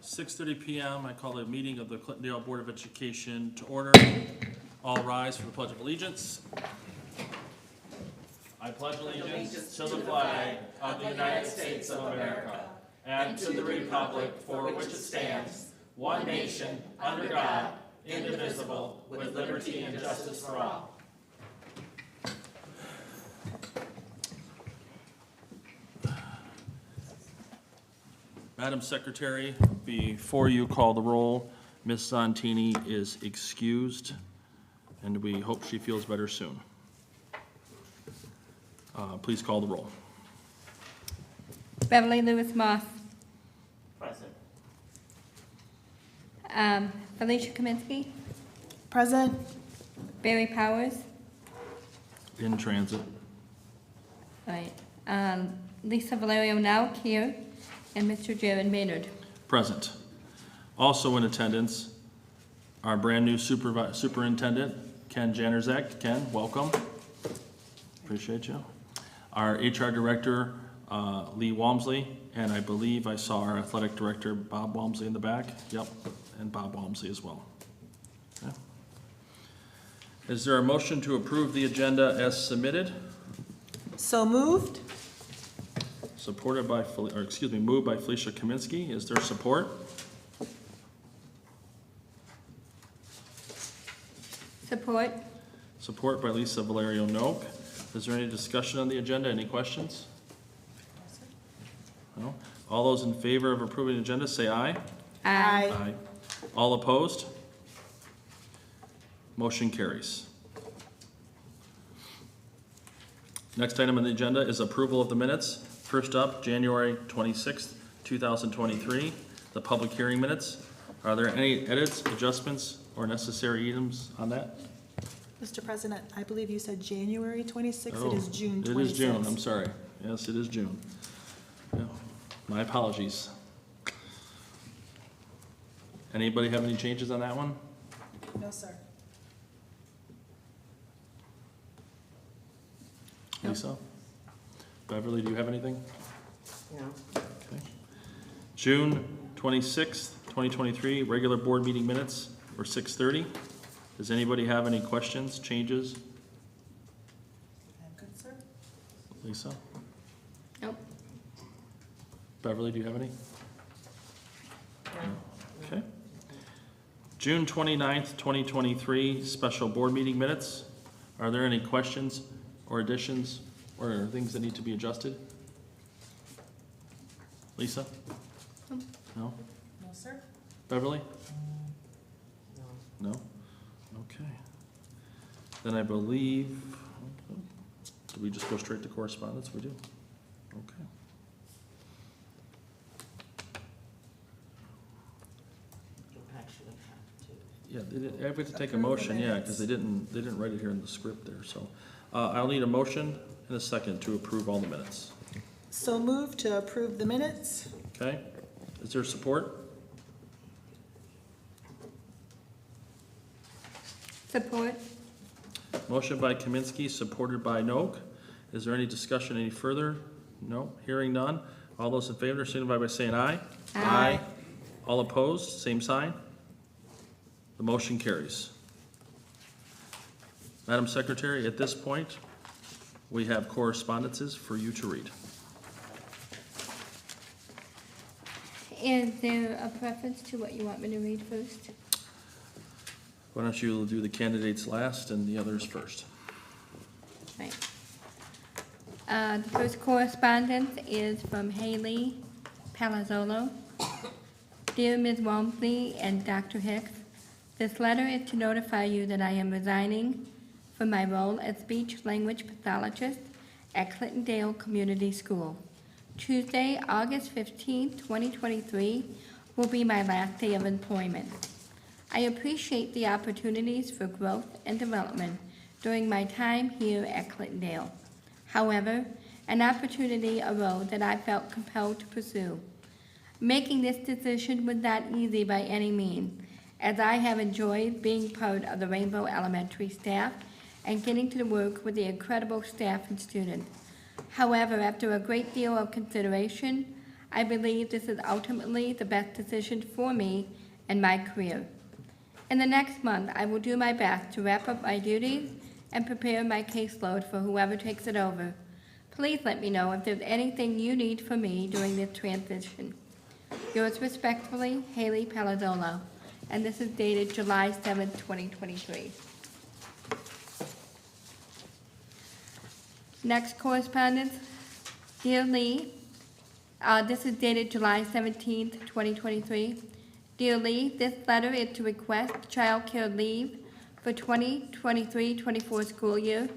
6:30 p.m. I call the meeting of the Clintondale Board of Education to order. All rise for the Pledge of Allegiance. I pledge allegiance to the flag of the United States of America and to the republic for which it stands, one nation, under God, indivisible, with liberty and justice for all. Madam Secretary, before you call the roll, Ms. Zontini is excused, and we hope she feels better soon. Please call the roll. Beverly Lewis Moss. Present. Felicia Kaminsky. Present. Barry Powers. In transit. All right. Lisa Valerio now here, and Mr. Jared Maynard. Present. Also in attendance, our brand-new superintendent, Ken Janerzak. Ken, welcome. Appreciate you. Our HR director, Lee Walmsley, and I believe I saw our athletic director, Bob Walmsley, in the back. Yep, and Bob Walmsley as well. Okay. Is there a motion to approve the agenda as submitted? So moved. Supported by, moved by Felicia Kaminsky. Is there support? Support. Support by Lisa Valerio Noak. Is there any discussion on the agenda? Any questions? No? All those in favor of approving the agenda, say aye. Aye. All opposed? Motion carries. Next item on the agenda is approval of the minutes. First up, January 26th, 2023, the public hearing minutes. Are there any edits, adjustments, or necessary items on that? Mr. President, I believe you said January 26th. Oh, It is June 26th. It is June, I'm sorry. Yes, it is June. Yeah, my apologies. Anybody have any changes on that one? No, sir. No. Lisa? Beverly, do you have anything? No. Okay. June 26th, 2023, regular board meeting minutes for 6:30. Does anybody have any questions, changes? I'm good, sir. Lisa? Nope. Beverly, do you have any? No. Okay. June 29th, 2023, special board meeting minutes. Are there any questions or additions or things that need to be adjusted? Lisa? Nope. No? No, sir. Beverly? No. No? Okay. Then I believe, do we just go straight to correspondence? We do? Okay. You actually have to. Yeah, I have to take a motion, yeah, because they didn't write it here in the script there, so. I'll need a motion and a second to approve all the minutes. So moved to approve the minutes. Okay? Is there support? Support. Motion by Kaminsky, supported by Noak. Is there any discussion any further? No? Hearing none. All those in favor signify by saying aye. Aye. All opposed, same sign. The motion carries. Madam Secretary, at this point, we have correspondences for you to read. Is there a preference to what you want me to read first? Why don't you do the candidates last and the others first? Right. The first correspondence is from Haley Palazzolo. Dear Ms. Walmsley and Dr. Hicks, this letter is to notify you that I am resigning from my role as speech-language pathologist at Clintondale Community School. Tuesday, August 15, 2023, will be my last day of employment. I appreciate the opportunities for growth and development during my time here at Clintondale. However, an opportunity arose that I felt compelled to pursue. Making this decision was not easy by any means, as I have enjoyed being part of the Rainbow Elementary staff and getting to work with the incredible staff and students. However, after a great deal of consideration, I believe this is ultimately the best decision for me and my career. In the next month, I will do my best to wrap up my duties and prepare my caseload for whoever takes it over. Please let me know if there's anything you need from me during this transition. Yours respectfully, Haley Palazzolo, and this is dated July 7th, 2023. Next correspondence, Dear Lee, this is dated July 17th, 2023. Dear Lee, this letter is to request child care leave for 2023-24 school year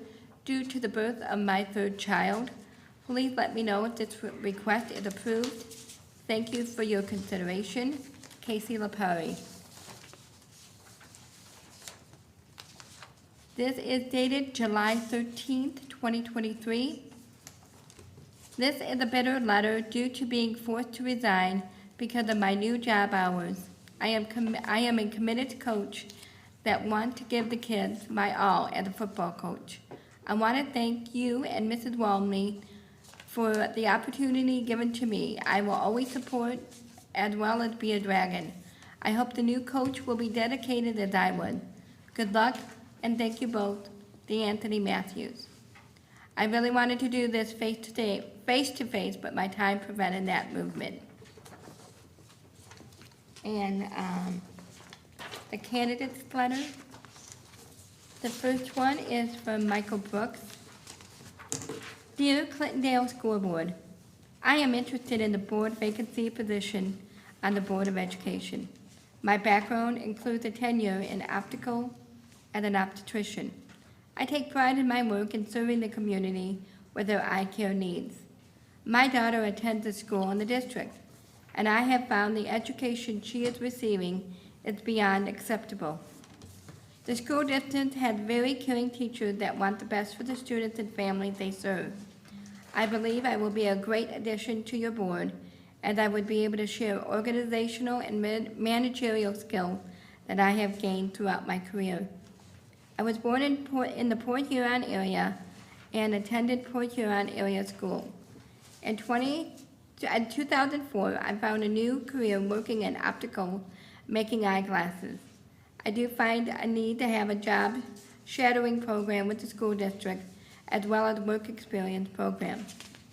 due to the birth of my third child. Please let me know if this request is approved. Thank you for your consideration. Casey LaPari. This is dated July 13th, 2023. This is a bitter letter due to being forced to resign because of my new job hours. I am a committed coach that want to give the kids my all as a football coach. I want to thank you and Mrs. Walmley for the opportunity given to me. I will always support as well as be a dragon. I hope the new coach will be dedicated as I would. Good luck, and thank you both, DeAnthony Matthews. I really wanted to do this face to face, but my time prevented that movement. And the candidates letter. The first one is from Michael Brooks. Dear Clintondale School Board, I am interested in the board vacancy position on the Board of Education. My background includes a tenure in optical as an obstetrician. I take pride in my work in serving the community with their eye care needs. My daughter attends a school in the district, and I have found the education she is receiving is beyond acceptable. The school district has very caring teachers that want the best for the students and families they serve. I believe I will be a great addition to your board, and I would be able to share organizational and managerial skills that I have gained throughout my career. I was born in the Port Huron area and attended Port Huron area school. In 2004, I found a new career working in optical, making eyeglasses. I do find a need to have a job shadowing program with the school district as well as work experience program.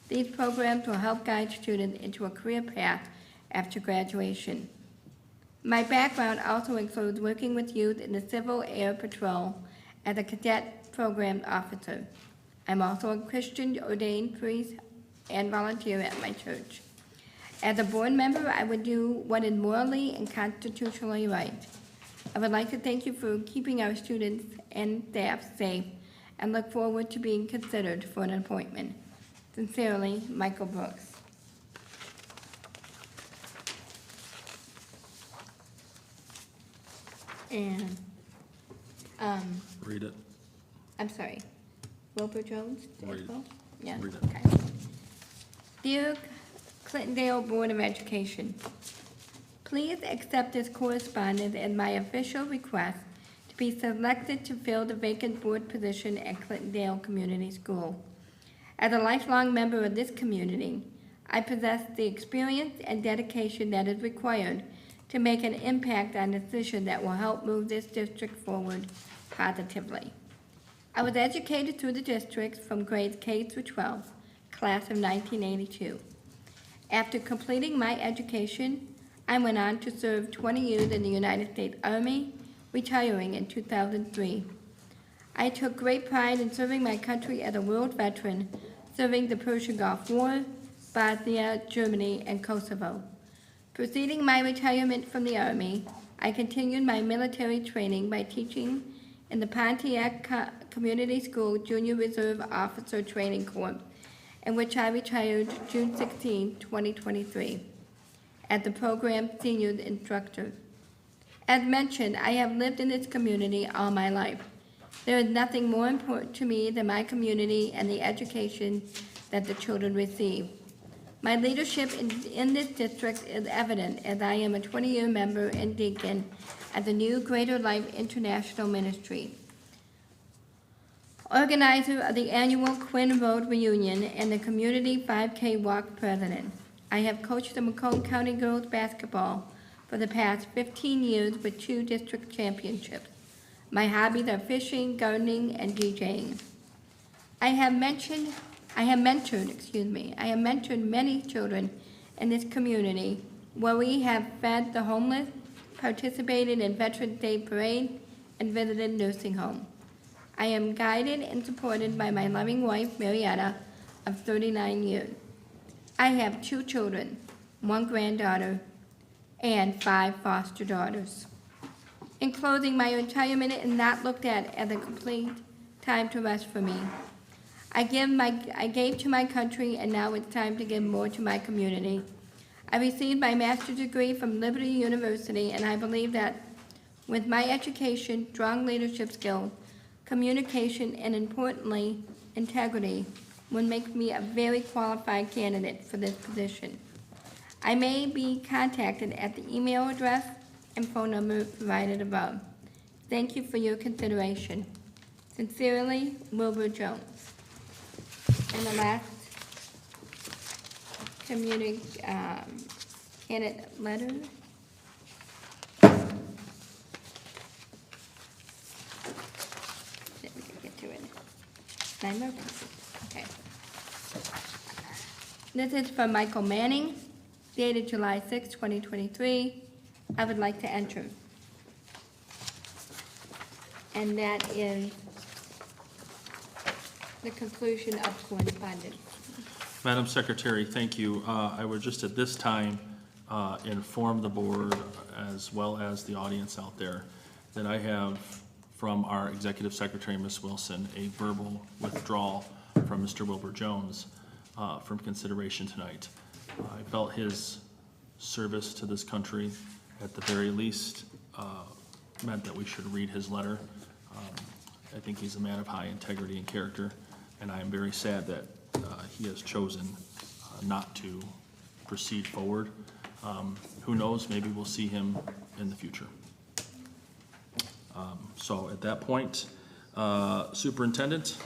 These programs will help guide students into a career path after graduation. My background also includes working with youth in the Civil Air Patrol as a cadet program officer. I'm also a Christian ordained priest and volunteer at my church. As a board member, I would do what is morally and constitutionally right. I would like to thank you for keeping our students and staff safe and look forward to being considered for an appointment. Sincerely, Michael Brooks. And, Read it. I'm sorry, Wilbur Jones? Read it. Yeah, Read it. okay. Dear Clintondale Board of Education, please accept this correspondence as my official request to be selected to fill the vacant board position at Clintondale Community School. As a lifelong member of this community, I possess the experience and dedication that is required to make an impact on decisions that will help move this district forward positively. I was educated through the district from grades K through 12, class of 1982. After completing my education, I went on to serve 20 years in the United States Army, retiring in 2003. I took great pride in serving my country as a world veteran, serving the Persian Gulf War, Bosnia, Germany, and Kosovo. Preceding my retirement from the Army, I continued my military training by teaching in the Pontiac Community School Junior Reserve Officer Training Corps, in which I retired June 16, 2023, as the program senior instructor. As mentioned, I have lived in this community all my life. There is nothing more important to me than my community and the education that the children receive. My leadership in this district is evident as I am a 20-year member and deacon at the new Greater Life International Ministry, organizer of the annual Quinn Road Reunion and the Community 5K Walk president. I have coached the Macomb County girls basketball for the past 15 years with 2 district championships. My hobbies are fishing, gardening, and DJing. I have mentored many children in this community where we have fed the homeless, participated in Veterans Day Parade, and visited nursing home. I am guided and supported by my loving wife, Marietta, of 39 years. I have 2 children, 1 granddaughter, and 5 foster daughters. In closing, my retirement is not looked at as a complete time to rest for me. I gave to my country, and now it's time to give more to my community. I received my master's degree from Liberty University, and I believe that with my education, strong leadership skills, communication, and importantly, integrity, would make me a very qualified candidate for this position. I may be contacted at the email address and phone number provided above. Thank you for your consideration. Sincerely, Wilbur Jones. And the last candidate letter. Let me get to it. 9 more pages. Okay. This is from Michael Manning, dated July 6, 2023. I would like to enter. And that is the conclusion of correspondence. Madam Secretary, thank you. I would just at this time inform the board as well as the audience out there that I have from our Executive Secretary, Ms. Wilson, a verbal withdrawal from Mr. Wilbur Jones from consideration tonight. I felt his service to this country at the very least meant that we should read his letter. I think he's a man of high integrity and character, and I am very sad that he has chosen not to proceed forward. Who knows, maybe we'll see him in the future. So at that point, Superintendent's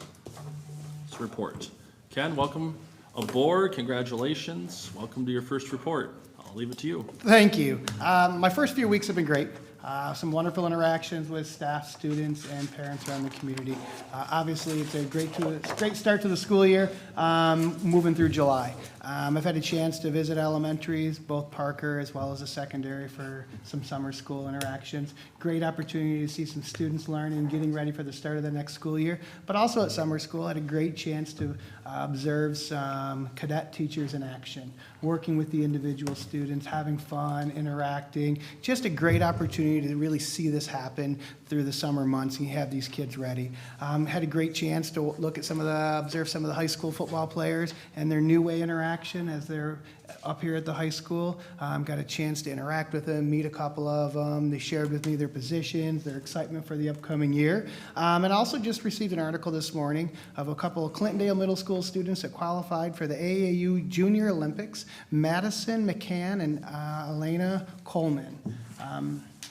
report. Ken, welcome aboard, congratulations. Welcome to your first report. I'll leave it to you. Thank you. My first few weeks have been great. Some wonderful interactions with staff, students, and parents around the community. Obviously, it's a great start to the school year, moving through July. I've had a chance to visit elementaries, both Parker as well as a secondary, for some summer school interactions. Great opportunity to see some students learning and getting ready for the start of the next school year. But also at summer school, I had a great chance to observe some cadet teachers in action, working with the individual students, having fun, interacting. Just a great opportunity to really see this happen through the summer months and have these kids ready. Had a great chance to observe some of the high school football players and their new way interaction as they're up here at the high school. Got a chance to interact with them, meet a couple of them. They shared with me their positions, their excitement for the upcoming year. And also just received an article this morning of a couple of Clintondale Middle School students that qualified for the AAU Junior Olympics, Madison McCann and Elena Coleman.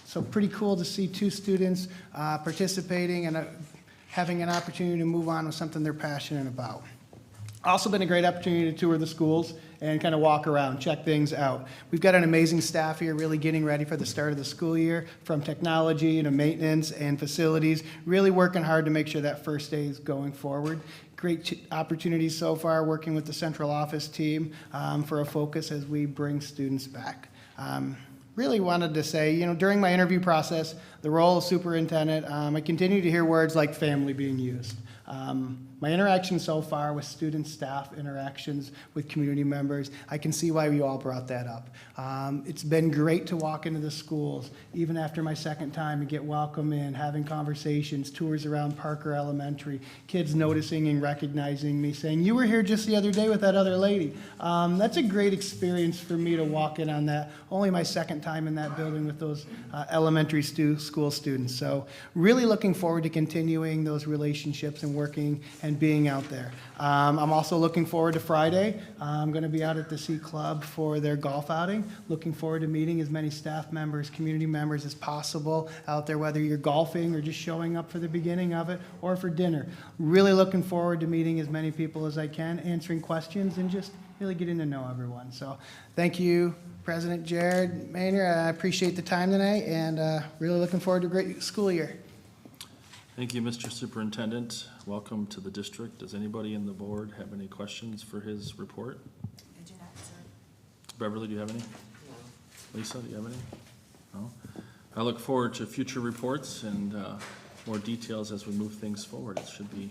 So pretty cool to see 2 students participating and having an opportunity to move on with something they're passionate about. Also been a great opportunity to tour the schools and kind of walk around, check things out. We've got an amazing staff here really getting ready for the start of the school year, from technology to maintenance and facilities, really working hard to make sure that first day is going forward. Great opportunities so far working with the central office team for a focus as we bring students back. Really wanted to say, during my interview process, the role of superintendent, I continue to hear words like family being used. My interactions so far with student staff interactions with community members, I can see why you all brought that up. It's been great to walk into the schools, even after my second time, and get welcome in, having conversations, tours around Parker Elementary, kids noticing and recognizing me, saying, "You were here just the other day with that other lady." That's a great experience for me to walk in on that. Only my second time in that building with those elementary school students. So really looking forward to continuing those relationships and working and being out there. I'm also looking forward to Friday. I'm going to be out at the Sea Club for their golf outing. Looking forward to meeting as many staff members, community members as possible out there, whether you're golfing or just showing up for the beginning of it or for dinner. Really looking forward to meeting as many people as I can, answering questions, and just really getting to know everyone. So thank you, President Jared Maynard. I appreciate the time tonight and really looking forward to a great school year. Thank you, Mr. Superintendent. Welcome to the district. Does anybody in the board have any questions for his report? I do not, sir. Beverly, do you have any? No. Lisa, do you have any? No? I look forward to future reports and more details as we move things forward. It should be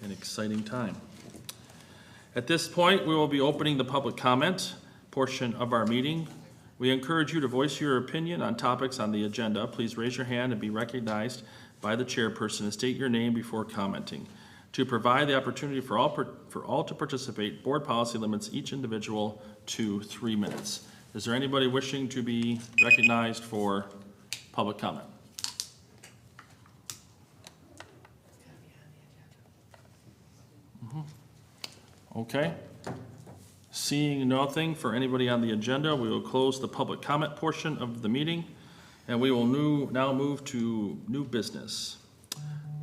an exciting time. At this point, we will be opening the public comment portion of our meeting. We encourage you to voice your opinion on topics on the agenda. Please raise your hand and be recognized by the chairperson and state your name before commenting. To provide the opportunity for all to participate, board policy limits each individual to 3 minutes. Is there anybody wishing to be recognized for public comment? Okay. Seeing nothing for anybody on the agenda, we will close the public comment portion of the meeting, and we will now move to new business.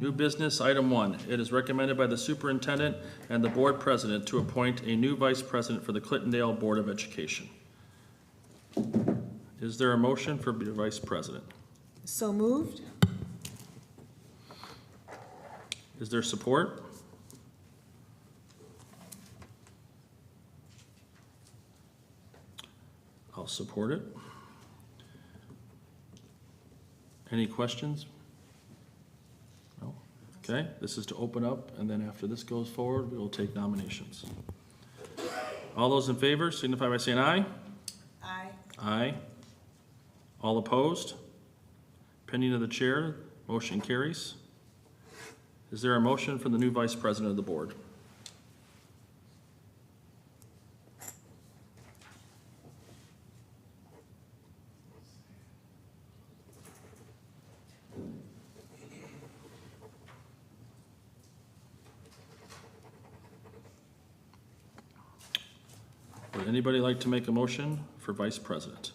New business, item 1. It is recommended by the superintendent and the board president to appoint a new vice president for the Clintondale Board of Education. Is there a motion for the vice president? So moved? Is there support? I'll support it. Any questions? No? Okay, this is to open up, and then after this goes forward, we will take nominations. All those in favor signify by saying aye. Aye. Aye. All opposed? Opinion of the chair, motion carries. Is there a motion for the new vice president of the board? Would anybody like to make a motion for vice president?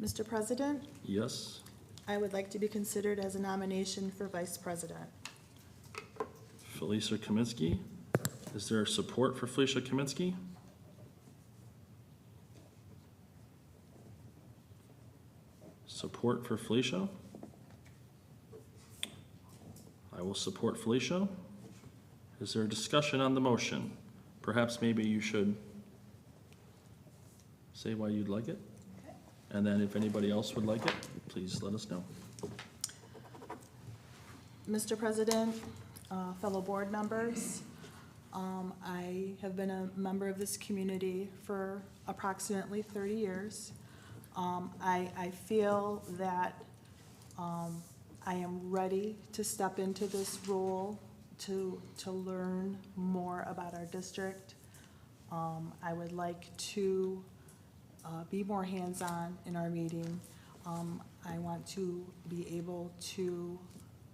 Mr. President, Yes. I would like to be considered as a nomination for vice president. Felicia Kaminsky. Is there support for Felicia Kaminsky? Support for Felicia? I will support Felicia. Is there a discussion on the motion? Perhaps maybe you should say why you'd like it. And then if anybody else would like it, please let us know. Mr. President, fellow board members, I have been a member of this community for approximately 30 years. I feel that I am ready to step into this role to learn more about our district. I would like to be more hands-on in our meeting. I want to be able to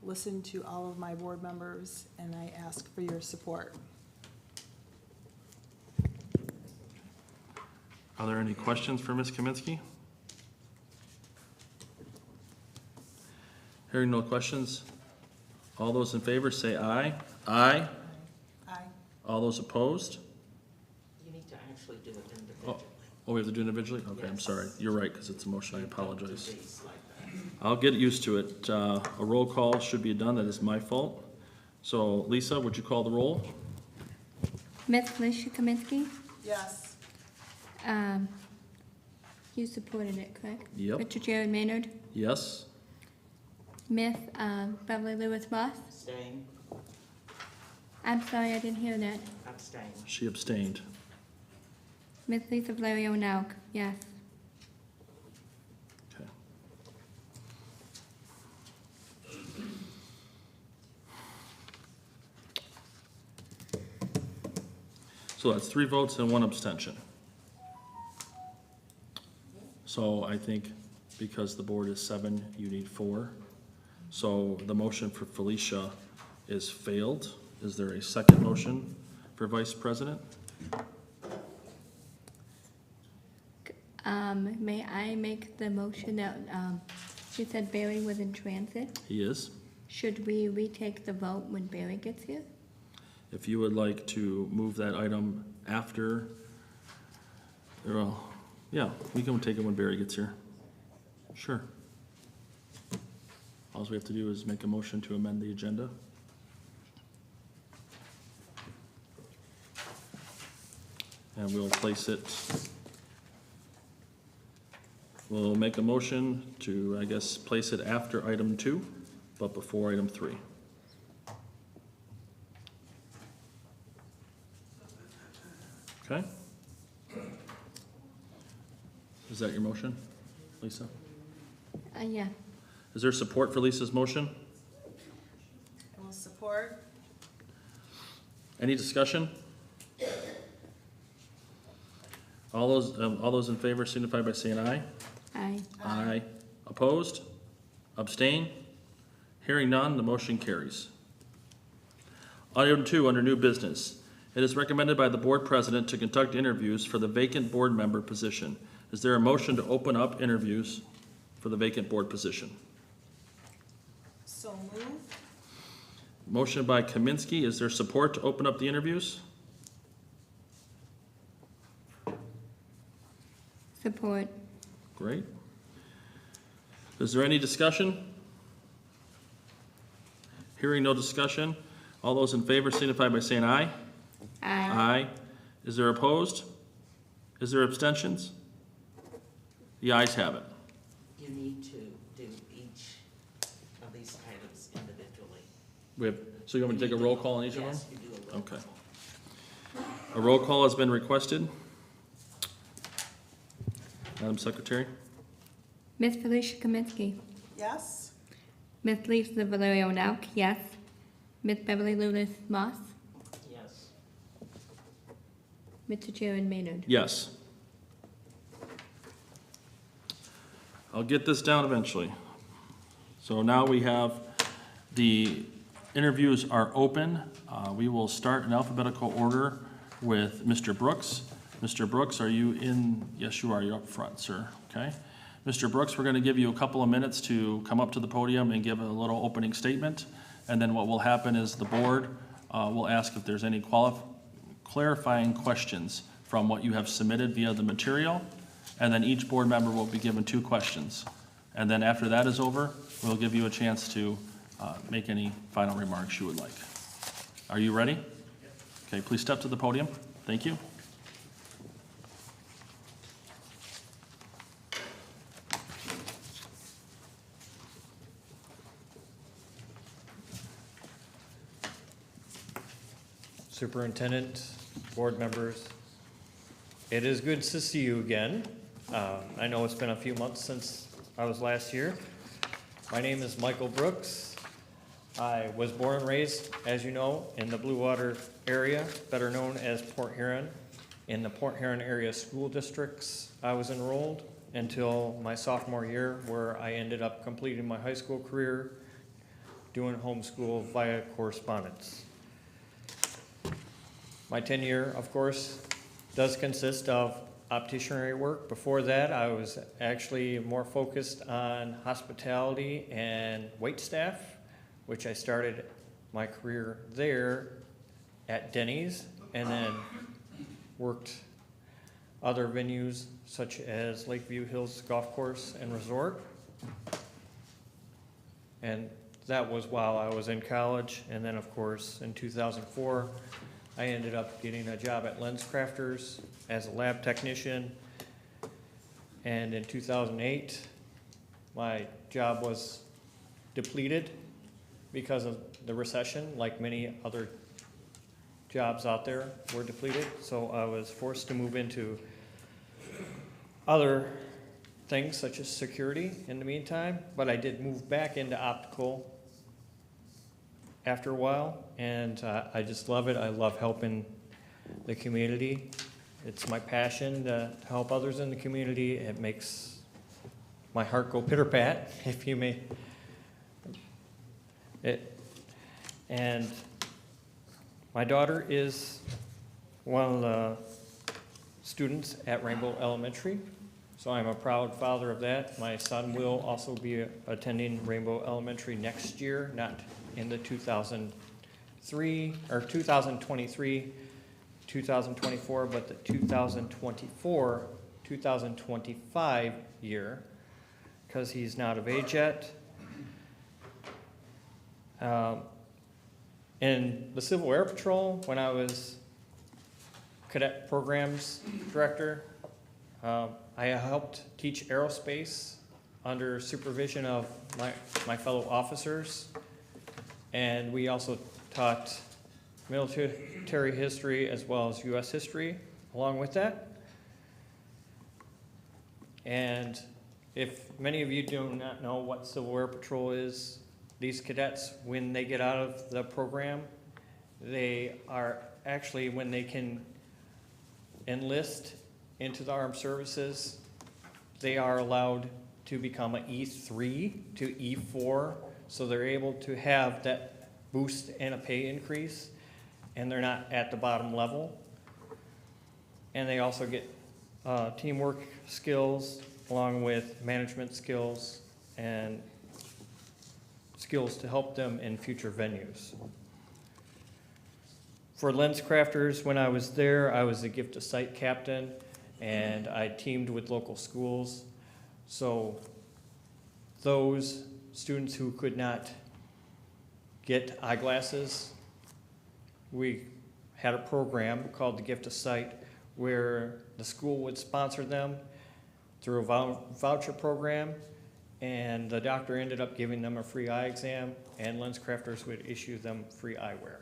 listen to all of my board members, and I ask for your support. Are there any questions for Ms. Kaminsky? Hearing no questions, all those in favor say aye. Aye. Aye. All those opposed? You need to actually do it individually. Oh, we have to do it individually? Okay, I'm Yes. sorry. You're right, because it's a motion. I Don't do apologize. these like that. I'll get used to it. A roll call should be done. That is my fault. So Lisa, would you call the roll? Ms. Felicia Kaminsky? Yes. You supported it, correct? Yep. Mr. Jared Maynard? Yes? Miss Beverly Lewis Moss? Abstain, I'm sorry, I didn't hear that. abstain. She abstained. Miss Lisa Valerio Nauk, yes. Okay. So that's 3 votes and 1 abstention. So I think because the board is 7, you need 4. So the motion for Felicia is failed. Is there a second motion for vice president? May I make the motion that, she said Barry was in transit? He is. Should we retake the vote when Barry gets here? If you would like to move that item after, well, yeah, we can take it when Barry gets here. Sure. All we have to do is make a motion to amend the agenda. And we'll place it, we'll make a motion to, I guess, place it after item 2, but before item 3. Okay? Is that your motion, Lisa? Yeah. Is there support for Lisa's motion? I will support. Any discussion? All those in favor signify by saying aye. Aye. Aye. Opposed? Abstain? Hearing none, the motion carries. Item 2, under new business. It is recommended by the board president to conduct interviews for the vacant board member position. Is there a motion to open up interviews for the vacant board position? So moved. Motion by Kaminsky. Is there support to open up the interviews? Support. Great. Is there any discussion? Hearing no discussion, all those in favor signify by saying aye. Aye. Aye. Is there opposed? Is there abstentions? The ayes have it. You need to do each of these items individually. So you want me to take a roll call on each of them? Yes, you do a roll Okay. call. A roll call has been requested. Madam Secretary? Ms. Felicia Kaminsky. Yes. Ms. Lisa Valerio Nauk, yes. Ms. Beverly Lewis Moss. Yes. Mr. Chairman Maynard. Yes. I'll get this down eventually. So now we have, the interviews are open. We will start in alphabetical order with Mr. Brooks. Mr. Brooks, are you in? Yes, you are. You're up front, sir. Okay. Mr. Brooks, we're going to give you a couple of minutes to come up to the podium and give a little opening statement. And then what will happen is the board will ask if there's any clarifying questions from what you have submitted via the material. And then each board member will be given 2 questions. And then after that is over, we'll give you a chance to make any final remarks you would like. Are you ready? Okay, please step to the podium. Thank you. Superintendent, board members, it is good to see you again. I know it's been a few months since I was last here. My name is Michael Brooks. I was born and raised, as you know, in the Blue Water area, better known as Port Huron. In the Port Huron area school districts, I was enrolled until my sophomore year, where I ended up completing my high school career doing homeschool via correspondence. My tenure, of course, does consist of opticianry work. Before that, I was actually more focused on hospitality and wait staff, which I started my career there at Denny's, and then worked other venues such as Lakeview Hills Golf Course and Resort. And that was while I was in college. And then, of course, in 2004, I ended up getting a job at Lens Crafters as a lab technician. And in 2008, my job was depleted because of the recession, like many other jobs out there were depleted. So I was forced to move into other things such as security in the meantime, but I did move back into optical after a while, and I just love it. I love helping the community. It's my passion to help others in the community. It makes my heart go pitter-pat, if you may. And my daughter is one of the students at Rainbow Elementary, So I'm a proud father of that. My son will also be attending Rainbow Elementary next year, not in the 2023, 2024, but the 2024, 2025 year, because he's not of age yet. In the Civil Air Patrol, when I was cadet programs director, I helped teach aerospace under supervision of my fellow officers. And we also taught military history as well as U.S. history along with that. And if many of you do not know what Civil Air Patrol is, these cadets, when they get out of the program, they are actually, when they can enlist into the armed services, they are allowed to become an E3 to E4, so they're able to have that boost and a pay increase, and they're not at the bottom level. And they also get teamwork skills along with management skills and skills to help them in future venues. For Lens Crafters, when I was there, I was the gift to site captain, and I teamed with local schools. So those students who could not get eyeglasses, we had a program called the Gift to Sight where the school would sponsor them through a voucher program, and the doctor ended up giving them a free eye exam, and Lens Crafters would issue them free eyewear.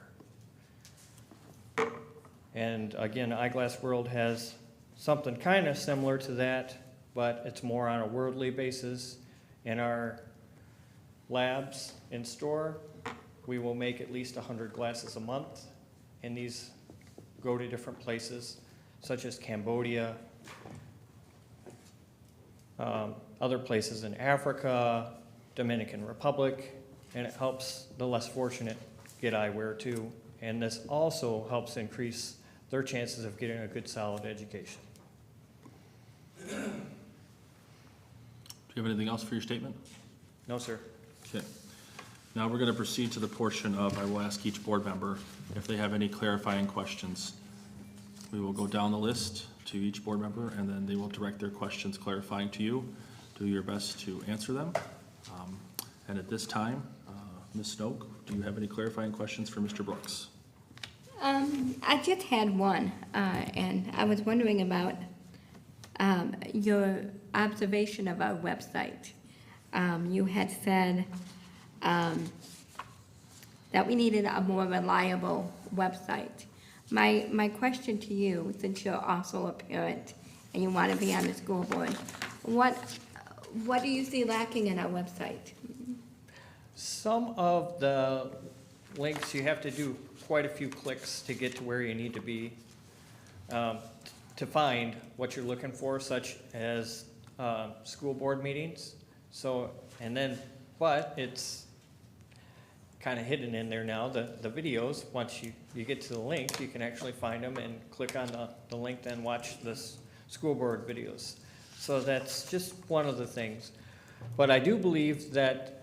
And again, Eyeglass World has something kind of similar to that, but it's more on a worldly basis. In our labs in store, we will make at least 100 glasses a month, and these go to different places, such as Cambodia, other places in Africa, Dominican Republic, and it helps the less fortunate get eyewear too. And this also helps increase their chances of getting a good, solid education. Do you have anything else for your statement? No, sir. Okay. Now we're going to proceed to the portion of, I will ask each board member if they have any clarifying questions. We will go down the list to each board member, and then they will direct their questions clarifying to you. Do your best to answer them. And at this time, Ms. Snoke, do you have any clarifying questions for Mr. Brooks? I just had one, and I was wondering about your observation of our website. You had said that we needed a more reliable website. My question to you, since you're also a parent and you want to be on the school board, what do you see lacking in our website? Some of the links, you have to do quite a few clicks to get to where you need to be to find what you're looking for, such as school board meetings. So, and then, but it's kind of hidden in there now, the videos. Once you get to the link, you can actually find them and click on the link, then watch the school board videos. So that's just one of the things. But I do believe that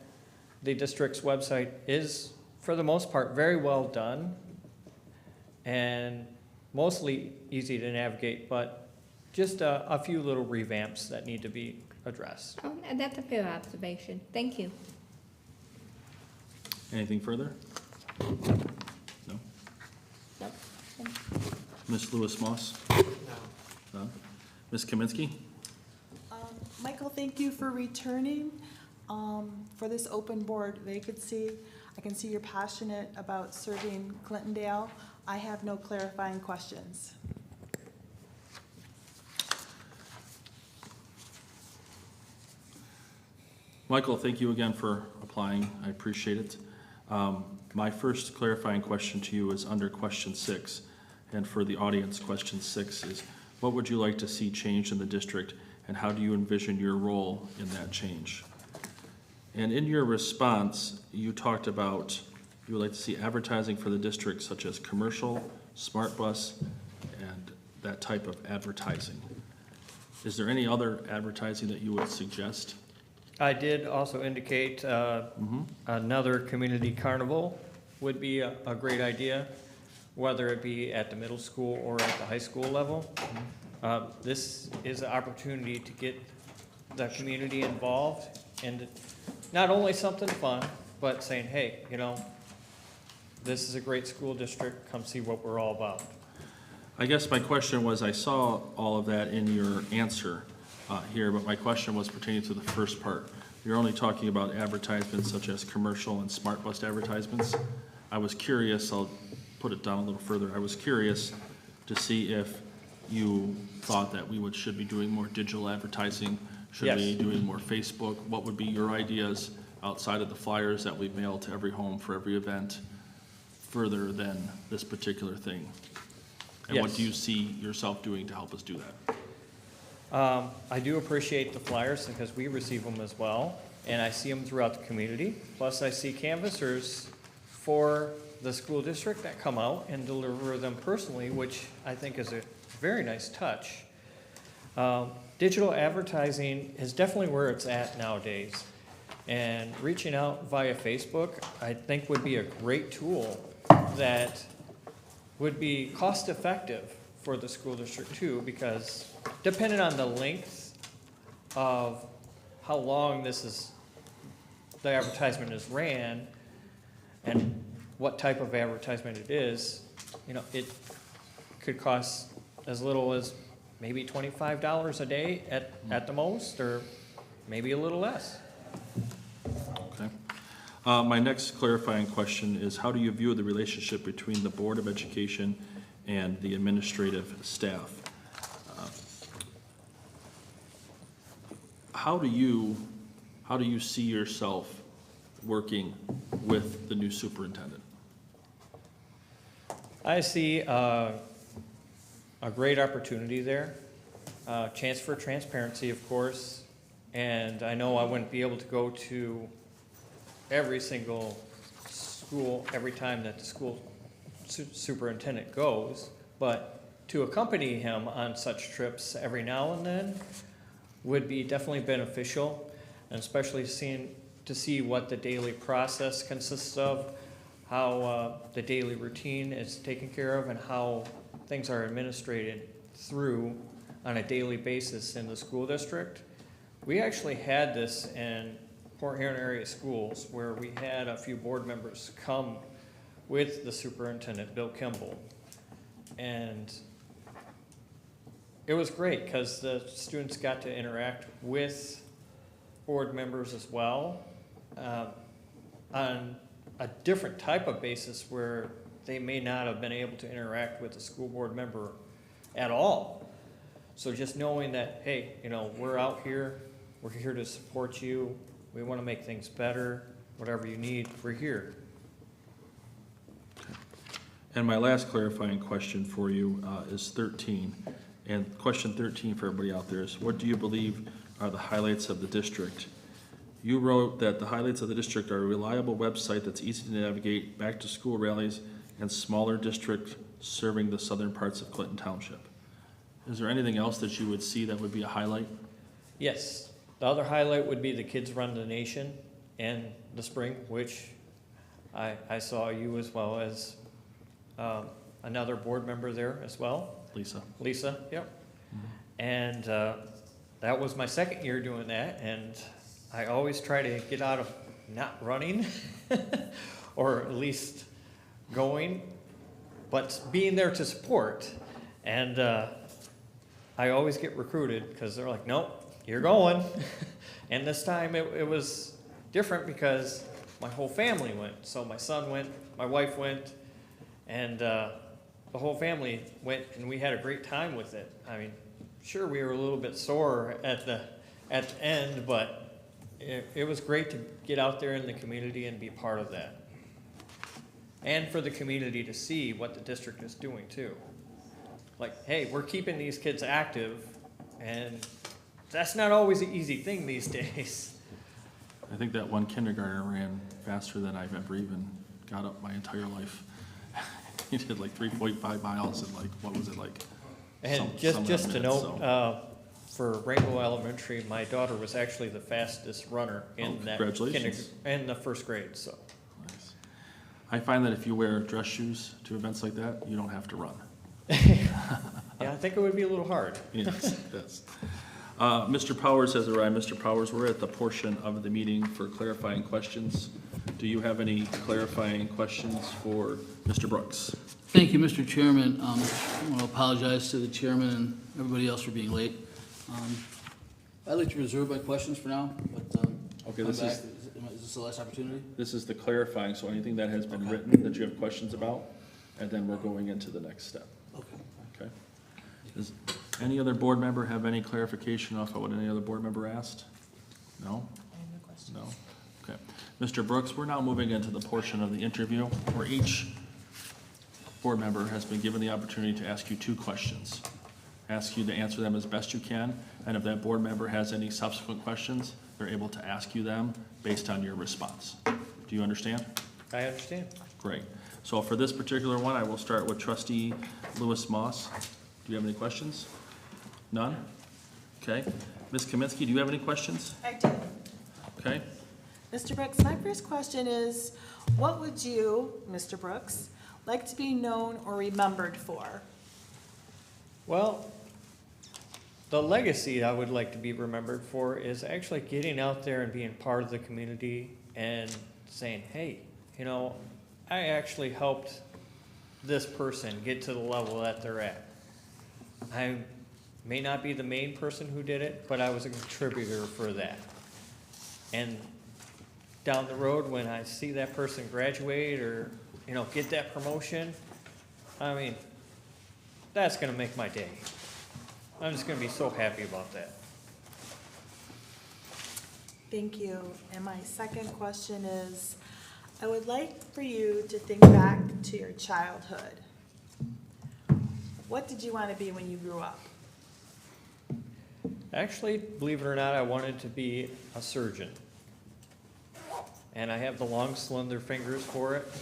the district's website is, for the most part, very well done and mostly easy to navigate, but just a few little revamps that need to be addressed. Oh, and that's a fair observation. Thank you. Anything further? No? Nope. Ms. Lewis-Moss? No. None? Ms. Kaminsky? Michael, thank you for returning for this open board vacancy. I can see you're passionate about serving Clintondale. I have no clarifying questions. Michael, thank you again for applying. I appreciate it. My first clarifying question to you is under question 6. And for the audience, question 6 is, what would you like to see changed in the district, and how do you envision your role in that change? And in your response, you talked about you would like to see advertising for the district such as commercial, smart bus, and that type of advertising. Is there any other advertising that you would suggest? I did also indicate another community carnival would be a great idea, whether it be at the middle school or at the high school level. This is an opportunity to get the community involved, and not only something fun, but saying, hey, you know, this is a great school district, come see what we're all about. I guess my question was, I saw all of that in your answer here, but my question was pertaining to the first part. You're only talking about advertisements such as commercial and smart bus advertisements. I was curious, I'll put it down a little further, I was curious to see if you thought that we should be doing more digital advertising. Should we be doing more Facebook? What would be your ideas outside of the flyers that we mail to every home for every event, further than this particular thing? And what Yes. do you see yourself doing to help us do that? I do appreciate the flyers because we receive them as well, and I see them throughout the community. Plus, I see canvassers for the school district that come out and deliver them personally, which I think is a very nice touch. Digital advertising is definitely where it's at nowadays. And reaching out via Facebook, I think would be a great tool that would be cost effective for the school district too, because depending on the length of how long the advertisement is ran and what type of advertisement it is, you know, it could cost as little as maybe $25 a day at the most, or maybe a little less. Okay. My next clarifying question is, how do you view the relationship between the Board of Education and the administrative staff? How do you see yourself working with the new superintendent? I see a great opportunity there, chance for transparency, of course, and I know I wouldn't be able to go to every single school every time that the school superintendent goes, but to accompany him on such trips every now and then would be definitely beneficial, and especially to see what the daily process consists of, how the daily routine is taken care of, and how things are administrated through on a daily basis in the school district. We actually had this in Port Huron area schools where we had a few board members come with the superintendent, Bill Kimball. And it was great because the students got to interact with board members as well on a different type of basis where they may not have been able to interact with a school board member at all. So just knowing that, hey, you know, we're out here, we're here to support you, we want to make things better, whatever you need, we're here. And my last clarifying question for you is 13. And question 13 for everybody out there is, what do you believe are the highlights of the district? You wrote that the highlights of the district are a reliable website that's easy to navigate, back-to-school rallies, and smaller district serving the southern parts of Clinton Township. Is there anything else that you would see that would be a highlight? Yes, the other highlight would be the Kids Run the Nation in the spring, which I saw you as well as another board member there as well. Lisa, yep. And that was my second year doing that, and I always try to get out of not running, or at least going, but being there to support. And I always get recruited because they're like, nope, you're going. And this time it was different because my whole family went. So my son went, my wife went, and the whole family went, and we had a great time with it. I mean, sure, we were a little bit sore at the end, but it was great to get out there in the community and be part of that. And for the community to see what the district is doing too. Like, hey, we're keeping these kids active, and that's not always an easy thing these days. I think that one kindergartner ran faster than I've ever even got up my entire life. He did like 3.5 miles in like, what was it like? And some just to minutes, note, for Rainbow Elementary, my daughter was actually the fastest runner in that Congratulations. in the first grade, so. Nice. I find that if you wear dress shoes to events like that, you don't have to run. Yeah, I think it would be a little hard. Yes, yes. Mr. Powers has arrived. Mr. Powers, we're at the portion of the meeting for clarifying questions. Do you have any clarifying questions for Mr. Brooks? Thank you, Mr. Chairman. I want to apologize to the chairman and everybody else for being late. I'd like to reserve my questions for now, but Okay, come this back. is, Is this the last opportunity? this is the clarifying, so anything that has been Okay. written that you have questions about, and then we're going into the next step, Okay. okay? Does any other board member have any clarification off of what any other board member asked? No? No? Okay. Mr. Brooks, we're now moving into the portion of the interview where each board member has been given the opportunity to ask you 2 questions. Ask you to answer them as best you can, and if that board member has any subsequent questions, they're able to ask you them based on your response. Do you understand? I understand. Great. So for this particular one, I will start with trustee Louis Moss. Do you have any questions? None? Okay. Ms. Kaminsky, do you have any questions? I do. Okay. Mr. Brooks, my first question is, what would you, Mr. Brooks, like to be known or remembered for? Well, the legacy I would like to be remembered for is actually getting out there and being part of the community and saying, hey, you know, I actually helped this person get to the level that they're at. I may not be the main person who did it, but I was a contributor for that. And down the road, when I see that person graduate or, you know, get that promotion, I mean, that's gonna make my day. I'm just gonna be so happy about that. Thank you. And my second question is, I would like for you to think back to your childhood. What did you want to be when you grew up? Actually, believe it or not, I wanted to be a surgeon. And I have the long, slender fingers for it.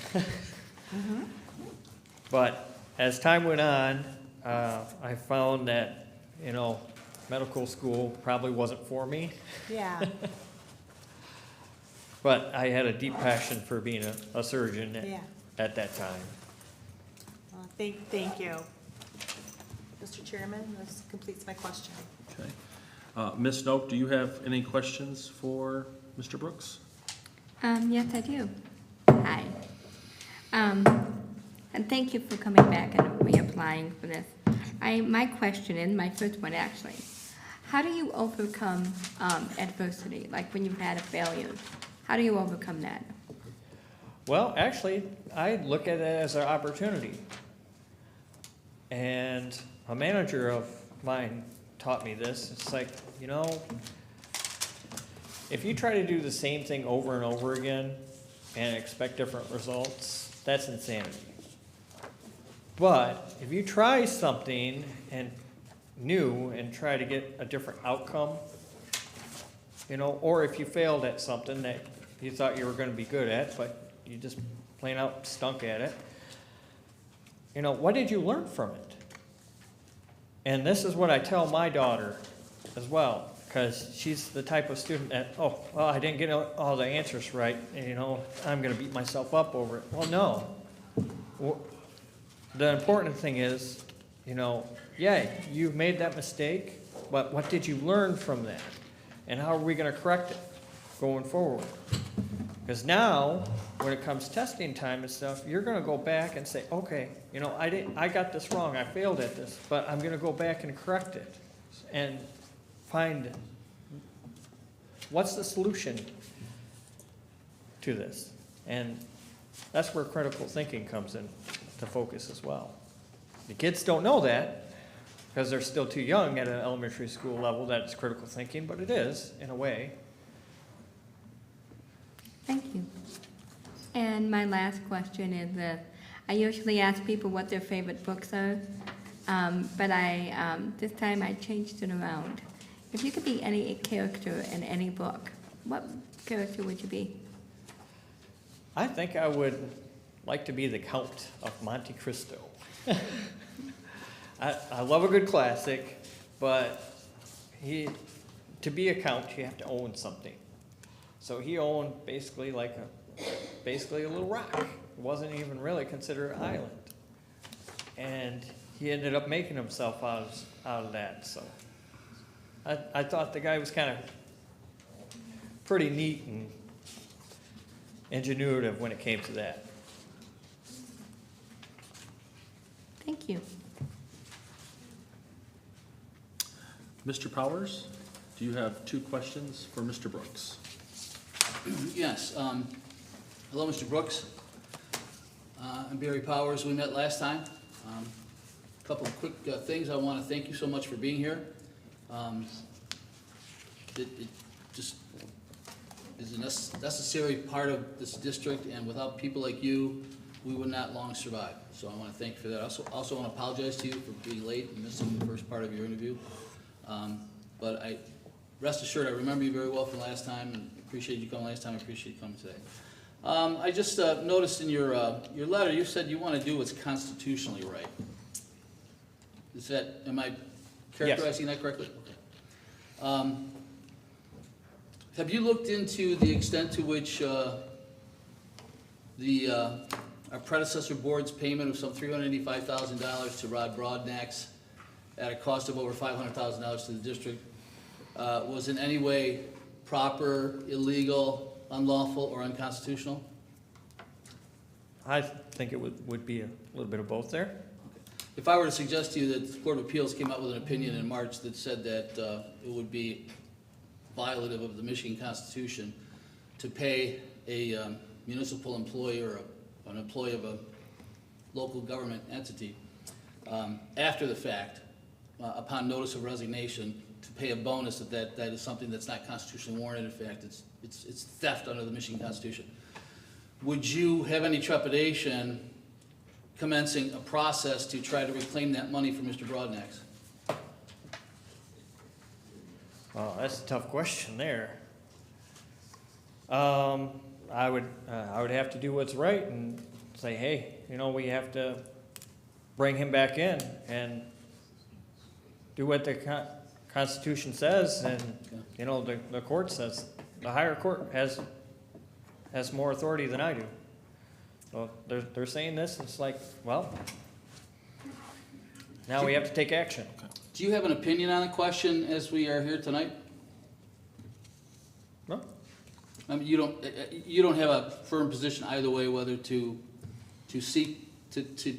But as time went on, I found that, you know, medical school probably wasn't for me. Yeah. But I had a deep passion for being a surgeon Yeah. at that time. Thank you. Mr. Chairman, this completes my question. Okay. Ms. Noak, do you have any questions for Mr. Brooks? Yes, I do. Hi. And thank you for coming back and reapplying for this. My question is, my first one actually, how do you overcome adversity, like when you've had a failure? How do you overcome that? Well, actually, I look at it as an opportunity. And a manager of mine taught me this. It's like, you know, if you try to do the same thing over and over again and expect different results, that's insanity. But if you try something and new and try to get a different outcome, you know, or if you failed at something that you thought you were going to be good at, but you just plain out stunk at it, you know, what did you learn from it? And this is what I tell my daughter as well, because she's the type of student that, oh, well, I didn't get all the answers right, and, you know, I'm going to beat myself up over it. Well, no. The important thing is, you know, yeah, you made that mistake, but what did you learn from that? And how are we going to correct it going forward? Because now, when it comes testing time and stuff, you're going to go back and say, okay, you know, I got this wrong, I failed at this, but I'm going to go back and correct it and find what's the solution to this. And that's where critical thinking comes in to focus as well. The kids don't know that because they're still too young at an elementary school level that it's critical thinking, but it is, in a way. Thank you. And my last question is that I usually ask people what their favorite books are, but this time I changed it around. If you could be any character in any book, what character would you be? I think I would like to be the Count of Monte Cristo. I love a good classic, but to be a count, you have to own something. So he owned basically a little rock. It wasn't even really considered an island. And he ended up making himself out of that, so. I thought the guy was kind of pretty neat and ingenuitive when it came to that. Thank you. Mr. Powers, do you have 2 questions for Mr. Brooks? Yes, hello, Mr. Brooks. I'm Barry Powers. We met last time. A couple of quick things. I want to thank you so much for being here. It just is a necessary part of this district, and without people like you, we would not long survive. So I want to thank you for that. Also want to apologize to you for being late and missing the first part of your interview. But rest assured, I remember you very well from last time, and appreciate you coming last time. I appreciate you coming today. I just noticed in your letter, you said you want to do what's constitutionally right. Is that, am I characterizing that correctly? Okay. Have you looked into the extent to which our predecessor board's payment of some $385,000 to Rod Broadnax at a cost of over $500,000 to the district was in any way proper, illegal, unlawful, or unconstitutional? I think it would be a little bit of both there. If I were to suggest to you that the Court of Appeals came out with an opinion in March that said that it would be violative of the Michigan Constitution to pay a municipal employee or an employee of a local government entity after the fact, upon notice of resignation, to pay a bonus, that is something that's not constitutionally warranted. In fact, it's theft under the Michigan Constitution. Would you have any trepidation commencing a process to try to reclaim that money from Mr. Broadnax? Oh, that's a tough question there. I would have to do what's right and say, hey, we have to bring him back in and do what the Constitution says, and the court says. The higher court has more authority than I do. Well, they're saying this. It's like, well, now we have to take action. Do you have an opinion on the question as we are here tonight? No. I mean, you don't have a firm position either way, whether to seek to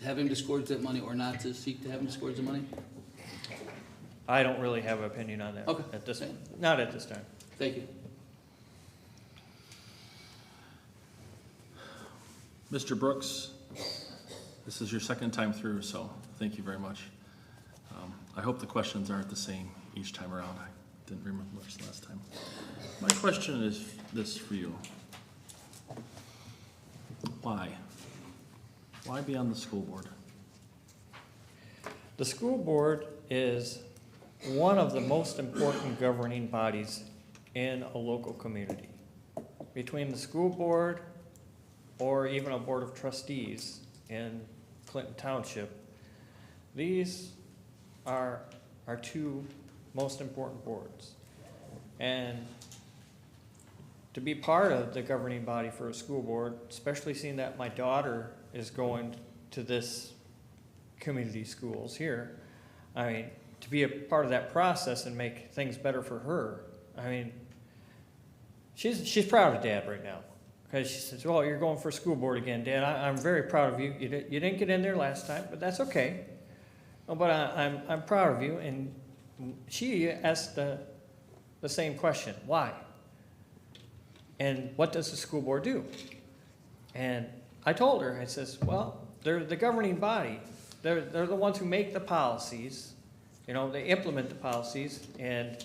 have him disgorge that money or not to seek to have him disgorge the money? I don't really have an opinion on that. Okay. Not at this time. Thank you. Mr. Brooks, this is your second time through, so thank you very much. I hope the questions aren't the same each time around. I didn't remember much last time. My question is this for you. Why? Why be on the school board? The school board is one of the most important governing bodies in a local community. Between the school board or even a board of trustees in Clinton Township, these are our 2 most important boards. And to be part of the governing body for a school board, especially seeing that my daughter is going to this community schools here, I mean, to be a part of that process and make things better for her, I mean, she's proud of Dad right now. Because she says, well, you're going for school board again, Dad. I'm very proud of you. You didn't get in there last time, but that's okay. Oh, but I'm proud of you. And she asked the same question, why? And what does the school board do? And I told her, I says, well, they're the governing body. They're the ones who make the policies. They implement the policies, and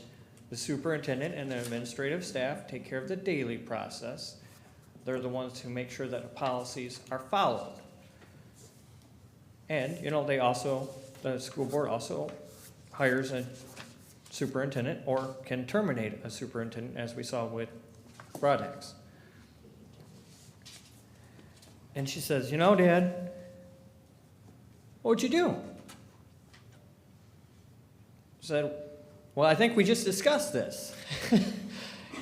the superintendent and the administrative staff take care of the daily process. They're the ones who make sure that the policies are followed. And, the school board also hires a superintendent or can terminate a superintendent, as we saw with Broadnax. And she says, Dad, what'd you do? I said, well, I think we just discussed this.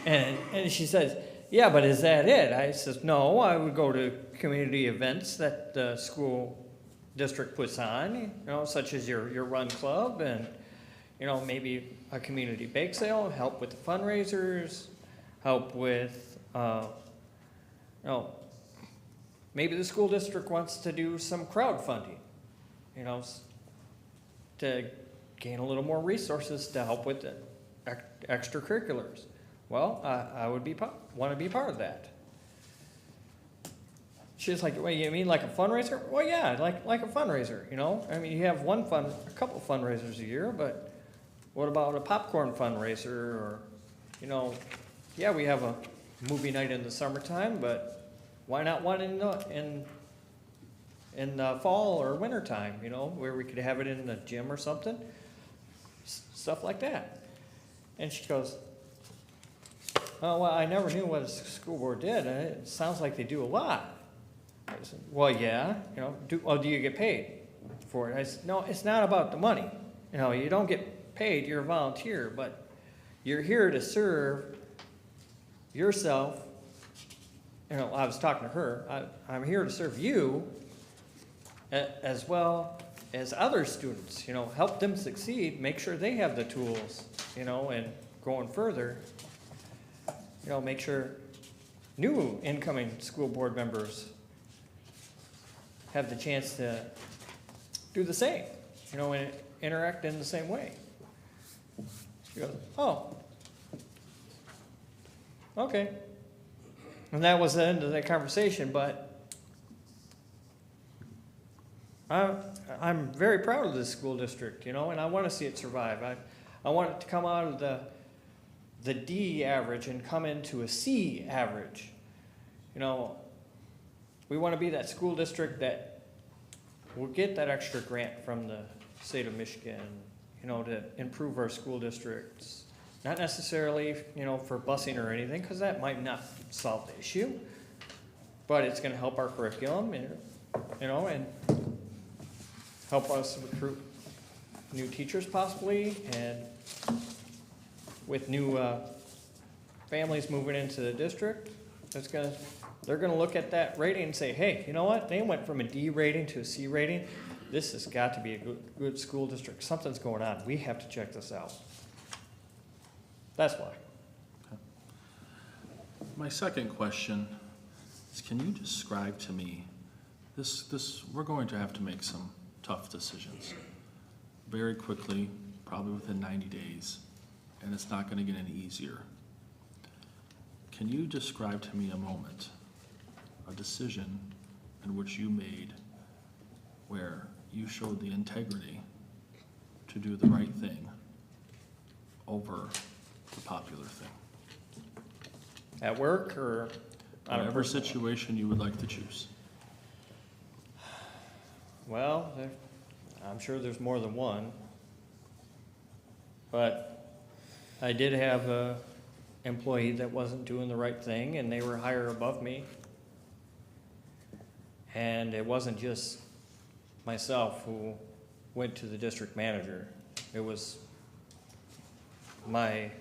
And she says, yeah, but is that it? I says, no, I would go to community events that the school district puts on, you know, such as your run club and, you know, maybe a community bake sale, help with the fundraisers, help with, you know, maybe the school district wants to do some crowdfunding, you know, to gain a little more resources to help with the extracurriculars. Well, I would want to be part of that. She's like, well, you mean like a fundraiser? Well, yeah, like a fundraiser, you know? I mean, you have a couple fundraisers a year, but what about a popcorn fundraiser or, you know, yeah, we have a movie night in the summertime, but why not one in the fall or winter time, you know, where we could have it in the gym or something? Stuff like that. And she goes, oh, well, I never knew what a school board did. It sounds like they do a lot. I said, well, yeah, you know, do you get paid for it? I said, no, it's not about the money. You know, you don't get paid, you're a volunteer, but you're here to serve yourself. You know, I was talking to her, I'm here to serve you as well as other students, you know, help them succeed, make sure they have the tools, you know, and going further, you know, make sure new incoming school board members have the chance to do the same, you know, and interact in the same way. She goes, oh, okay. And that was the end of that conversation, but I'm very proud of this school district, you know, and I want to see it survive. I want it to come out of the D average and come into a C average. You know, we want to be that school district that will get that extra grant from the state of Michigan, you know, to improve our school districts. Not necessarily, you know, for busing or anything, because that might not solve the issue, but it's going to help our curriculum, and, you know, and help us recruit new teachers possibly, and with new families moving into the district, they're gonna look at that rating and say, hey, you know what? They went from a D rating to a C rating. This has got to be a good school district. Something's going on. We have to check this out. That's why. My second question is, can you describe to me, we're going to have to make some tough decisions very quickly, probably within 90 days, and it's not going to get any easier. Can you describe to me a moment, a decision in which you made where you showed the integrity to do the right thing over the popular thing? At work or on a Whatever personal level? situation you would like to choose. Well, I'm sure there's more than one, but I did have a employee that wasn't doing the right thing, and they were higher above me. And it wasn't just myself who went to the district manager. It was my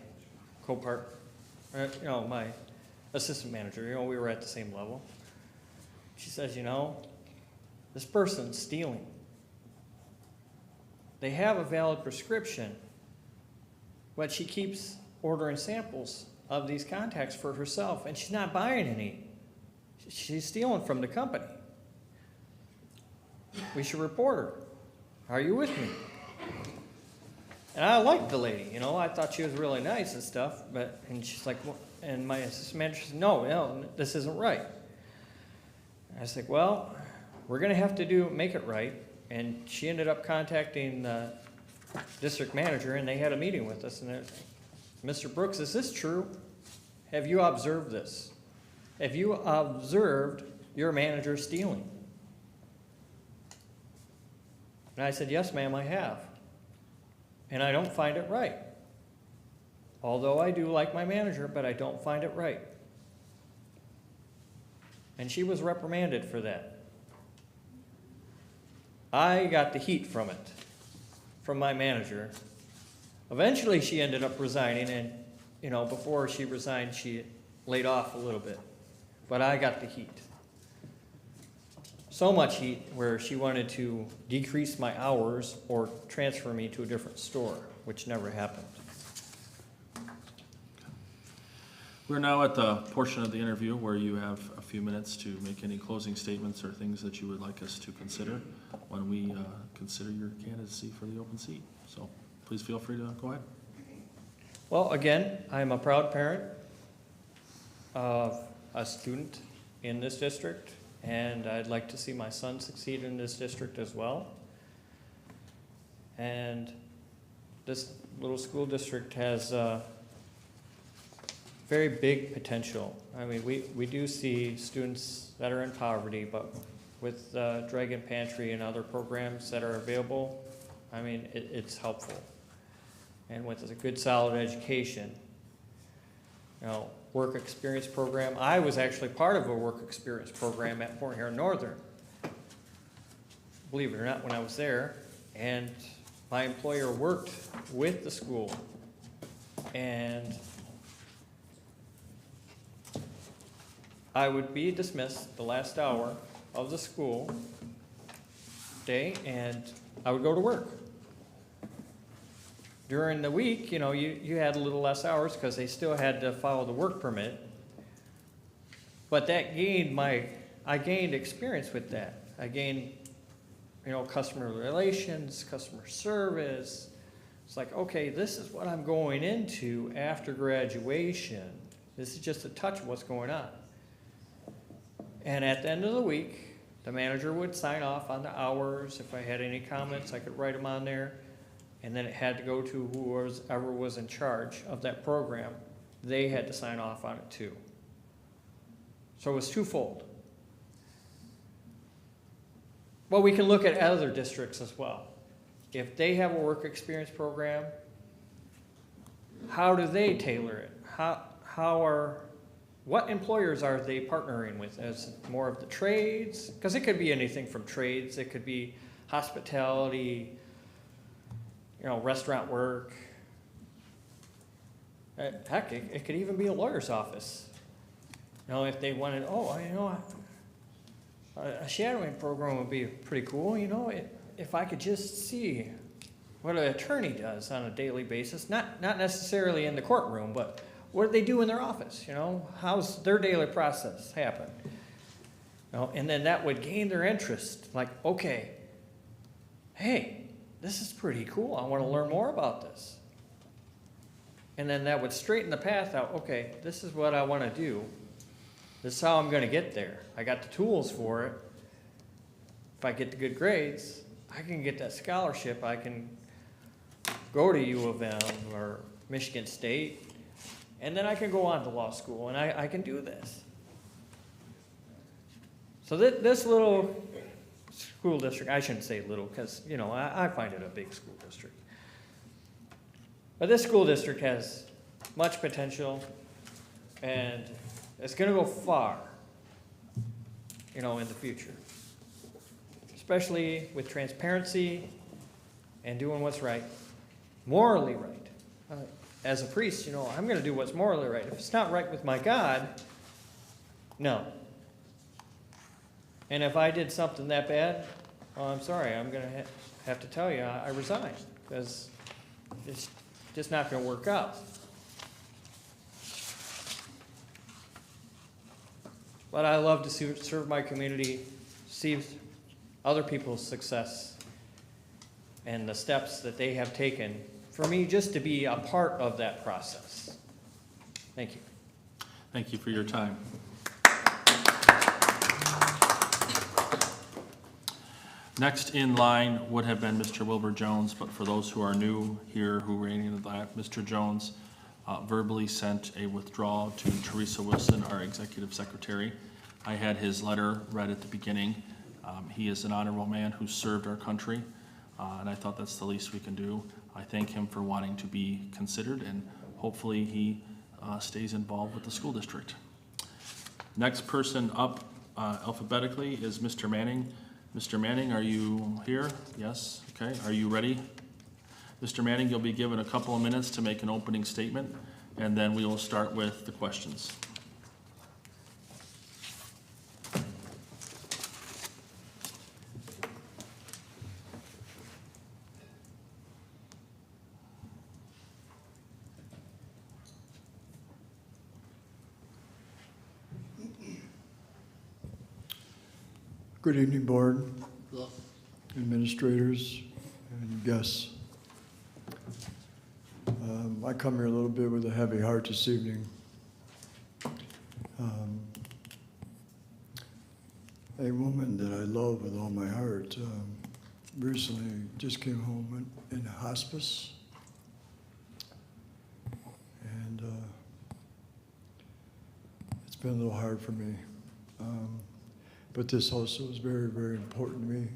my assistant manager. You know, we were at the same level. She says, you know, this person's stealing. They have a valid prescription, but she keeps ordering samples of these contacts for herself, and she's not buying any. She's stealing from the company. We should report her. Are you with me? And I liked the lady, you know, I thought she was really nice and stuff, and she's like, well, and my assistant manager said, no, this isn't right. And I was like, well, we're gonna have to make it right. And she ended up contacting the district manager, and they had a meeting with us, and they're like, Mr. Brooks, is this true? Have you observed this? Have you observed your manager stealing? And I said, yes, ma'am, I have. And I don't find it right. Although I do like my manager, but I don't find it right. And she was reprimanded for that. I got the heat from it, from my manager, Eventually, she ended up resigning, and, you know, before she resigned, she laid off a little bit. But I got the heat. So much heat where she wanted to decrease my hours or transfer me to a different store, which never happened. We're now at the portion of the interview where you have a few minutes to make any closing statements or things that you would like us to consider when we consider your candidacy for the open seat. So please feel free to go ahead. Well, again, I'm a proud parent of a student in this district, and I'd like to see my son succeed in this district as well. And this little school district has very big potential. I mean, we do see students that are in poverty, but with Dragon Pantry and other programs that are available, I mean, it's helpful. And with a good, solid education, you know, work experience program. I was actually part of a work experience program at Port Huron Northern, believe it or not, when I was there. And my employer worked with the school, and I would be dismissed the last hour of the school day, and I would go to work. During the week, you know, you had a little less hours because they still had to follow the work permit. But that I gained experience with that. I gained, you know, customer relations, customer service. It's like, okay, this is what I'm going into after graduation. This is just a touch of what's going on. And at the end of the week, the manager would sign off on the hours. If I had any comments, I could write them on there. And then it had to go to whoever was in charge of that program. They had to sign off on it too. So it was twofold. Well, we can look at other districts as well. If they have a work experience program, how do they tailor it? What employers are they partnering with? As more of the trades? Because it could be anything from trades. It could be hospitality, you know, restaurant work. Heck, it could even be a lawyer's office. You know, if they wanted, a shadowing program would be pretty cool. You know, if I could just see what an attorney does on a daily basis, not necessarily in the courtroom, but what do they do in their office? You know, how's their daily process happen? You know, and then that would gain their interest. Like, okay, hey, this is pretty cool. I want to learn more about this. And then that would straighten the path out. Okay, this is what I want to do. This is how I'm going to get there. I got the tools for it. If I get the good grades, I can get that scholarship. I can go to U of M or Michigan State, and then I can go on to law school, and I can do this. So this little school district, I shouldn't say little because, you know, I find it a big school district. But this school district has much potential, and it's going to go far, you know, in the future. Especially with transparency and doing what's right, morally right. As a priest, you know, I'm going to do what's morally right. If it's not right with my God, no. And if I did something that bad, well, I'm sorry, I'm going to have to tell you I resign, because it's just not going to work out. But I love to serve my community, see other people's success, and the steps that they have taken for me just to be a part of that process. Thank you. Thank you for your time. Next in line would have been Mr. Wilbur Jones, but for those who are new here who were in the lab, Mr. Jones verbally sent a withdrawal to Teresa Wilson, our executive secretary. I had his letter read at the beginning. He is an honorable man who served our country, and I thought that's the least we can do. I thank him for wanting to be considered, and hopefully he stays involved with the school district. Next person up alphabetically is Mr. Manning. Mr. Manning, are you here? Yes? Okay. Are you ready Mr. Manning, you'll be given a couple of minutes to make an opening statement, and then we will start with the questions. Good evening, Board, Look, administrators, and guests. I come here a little bit with a heavy heart this evening. A woman that I love with all my heart recently just came home in hospice. And it's been a little hard for me. But this also is very, very important to me.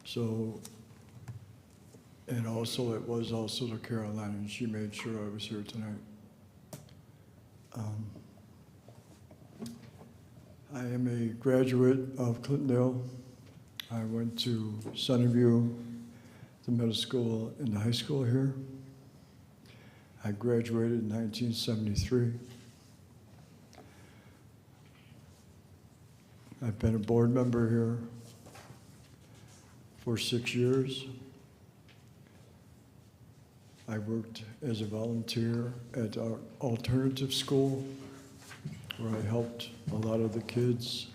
So, and also it was also to Caroline, and she made sure I was here tonight. I am a graduate of Clintondale. I went to Sunnyview, the middle school, and the high school here. I graduated in 1973. I've been a board member here for 6 years. I worked as a volunteer at our alternative school where I helped a lot of the kids,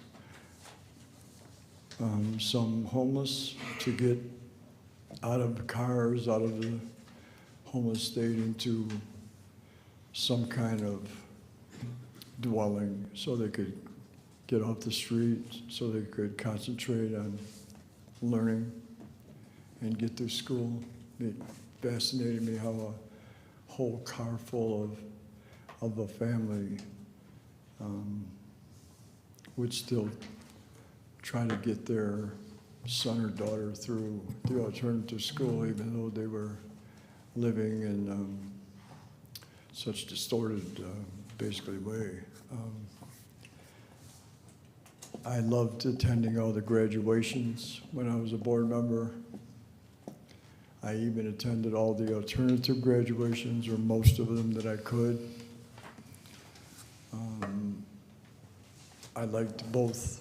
some homeless, to get out of the cars, out of the homeless state into some kind of dwelling so they could get off the street, so they could concentrate on learning and get through school. It fascinated me how a whole car full of a family would still try to get their son or daughter through the alternative school, even though they were living in such distorted, basically, way. I loved attending all the graduations when I was a board member. I even attended all the alternative graduations, or most of them that I could. I liked both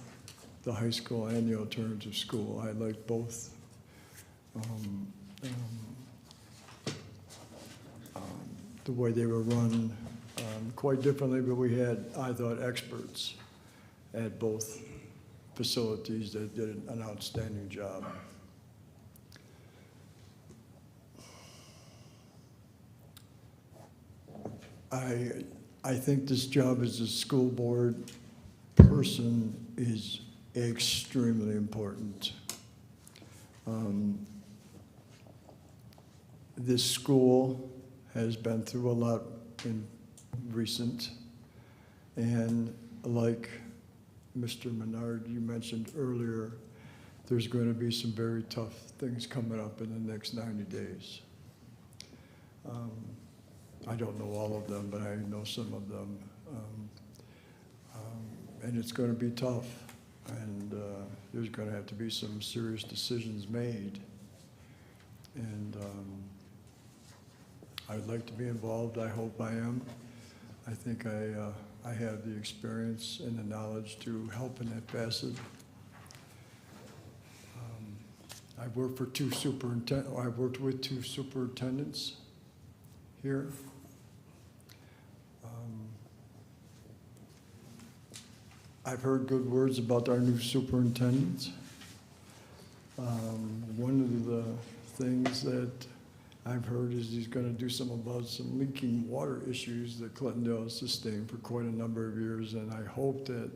the high school and the alternative school. I liked both. The way they were run quite differently, but we had, I thought, experts at both facilities that did an outstanding job. I think this job as a school board person is extremely important. This school has been through a lot in recent, and like Mr. Menard, you mentioned earlier, there's going to be some very tough things coming up in the next 90 days. I don't know all of them, but I know some of them. And it's going to be tough, and there's going to have to be some serious decisions made. And I'd like to be involved. I hope I am. I think I have the experience and the knowledge to help in that facet. I've worked with two superintendents here. I've heard good words about our new superintendent. One of the things that I've heard is he's going to do something about some leaking water issues that Clintondale has sustained for quite a number of years, and I hope that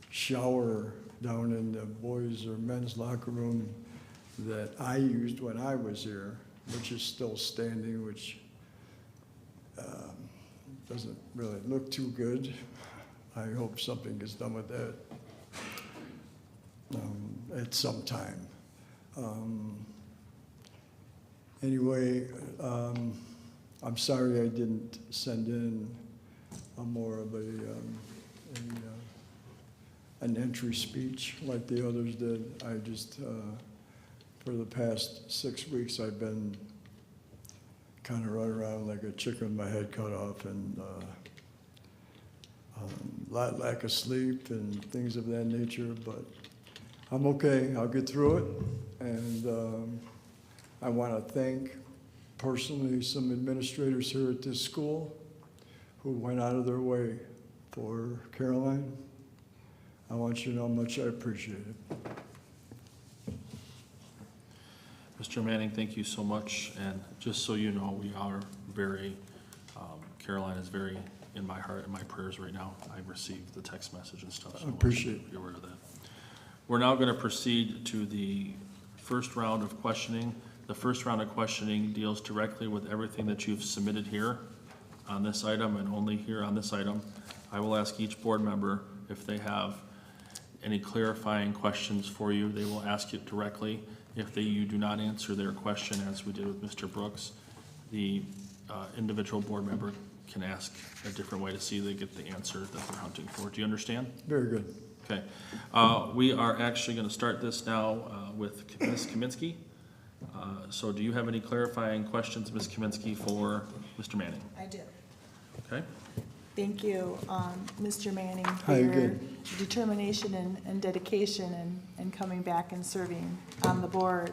shower down in the boys' or men's locker room that I used when I was here, which is still standing, which doesn't really look too good. I hope something gets done with that at some time. Anyway, I'm sorry I didn't send in more of an entry speech like the others did. I just, for the past 6 weeks, I've been kind of run around like a chicken with my head cut off, and lack of sleep and things of that nature, but I'm okay. I'll get through it. And I want to thank personally some administrators here at this school who went out of their way for Caroline. I want you to know how much I appreciate it. Mr. Manning, thank you so much, and just so you know, we are very, Caroline is very in my heart and my prayers right now. I've received the text message and stuff, so I appreciate it. you're aware of that. We're now gonna proceed to the first round of questioning. The first round of questioning deals directly with everything that you've submitted here on this item and only here on this item. I will ask each board member if they have any clarifying questions for you. They will ask it directly. If you do not answer their question, as we did with Mr. Brooks, the individual board member can ask a different way to see they get the answer that they're hunting for. Do you understand? Very good. Okay. We are actually going to start this now with Ms. Kaminsky. So do you have any clarifying questions, Ms. Kaminsky, for Mr. Manning? I do. Okay. Thank you, Mr. Manning, for Hi, your good. determination and dedication and coming back and serving on the board.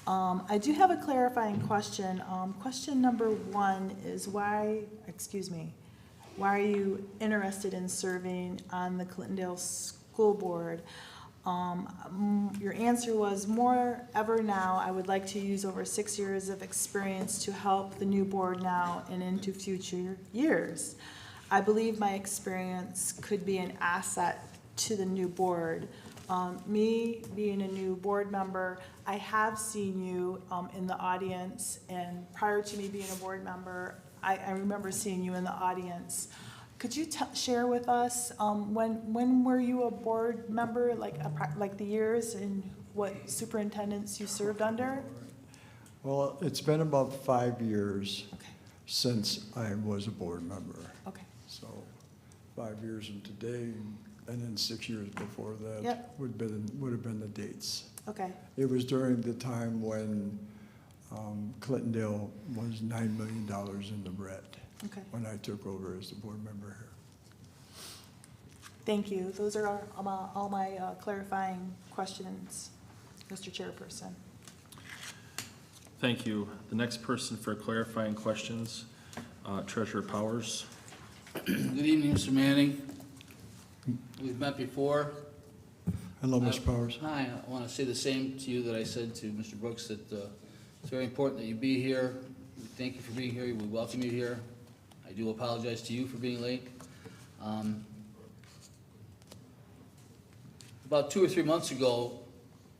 I do have a clarifying question. Question number one is why are you interested in serving on the Clintondale School Board? Your answer was more ever now. I would like to use over 6 years of experience to help the new board now and into future years. I believe my experience could be an asset to the new board. Me being a new board member, I have seen you in the audience, and prior to me being a board member, I remember seeing you in the audience. Could you share with us, when were you a board member, like the years and what superintendents you served under? Well, it's been about 5 years Okay, since I was a board member. okay, So 5 years from today, and then 6 years before that Yep. would have been the dates. okay, It was during the time when Clintondale was $9 million in the red, okay. when I took over as the board member here. Thank you. Those are all my clarifying questions, Mr. Chairperson. Thank you. The next person for clarifying questions, Treasurer Powers. Good evening, Mr. Manning. We've met before. Hello, Mr. Powers. Hi, I want to say the same to you that I said to Mr. Brooks, that it's very important that you be here. We thank you for being here. We welcome you here. I do apologize to you for being late. About 2 or 3 months ago,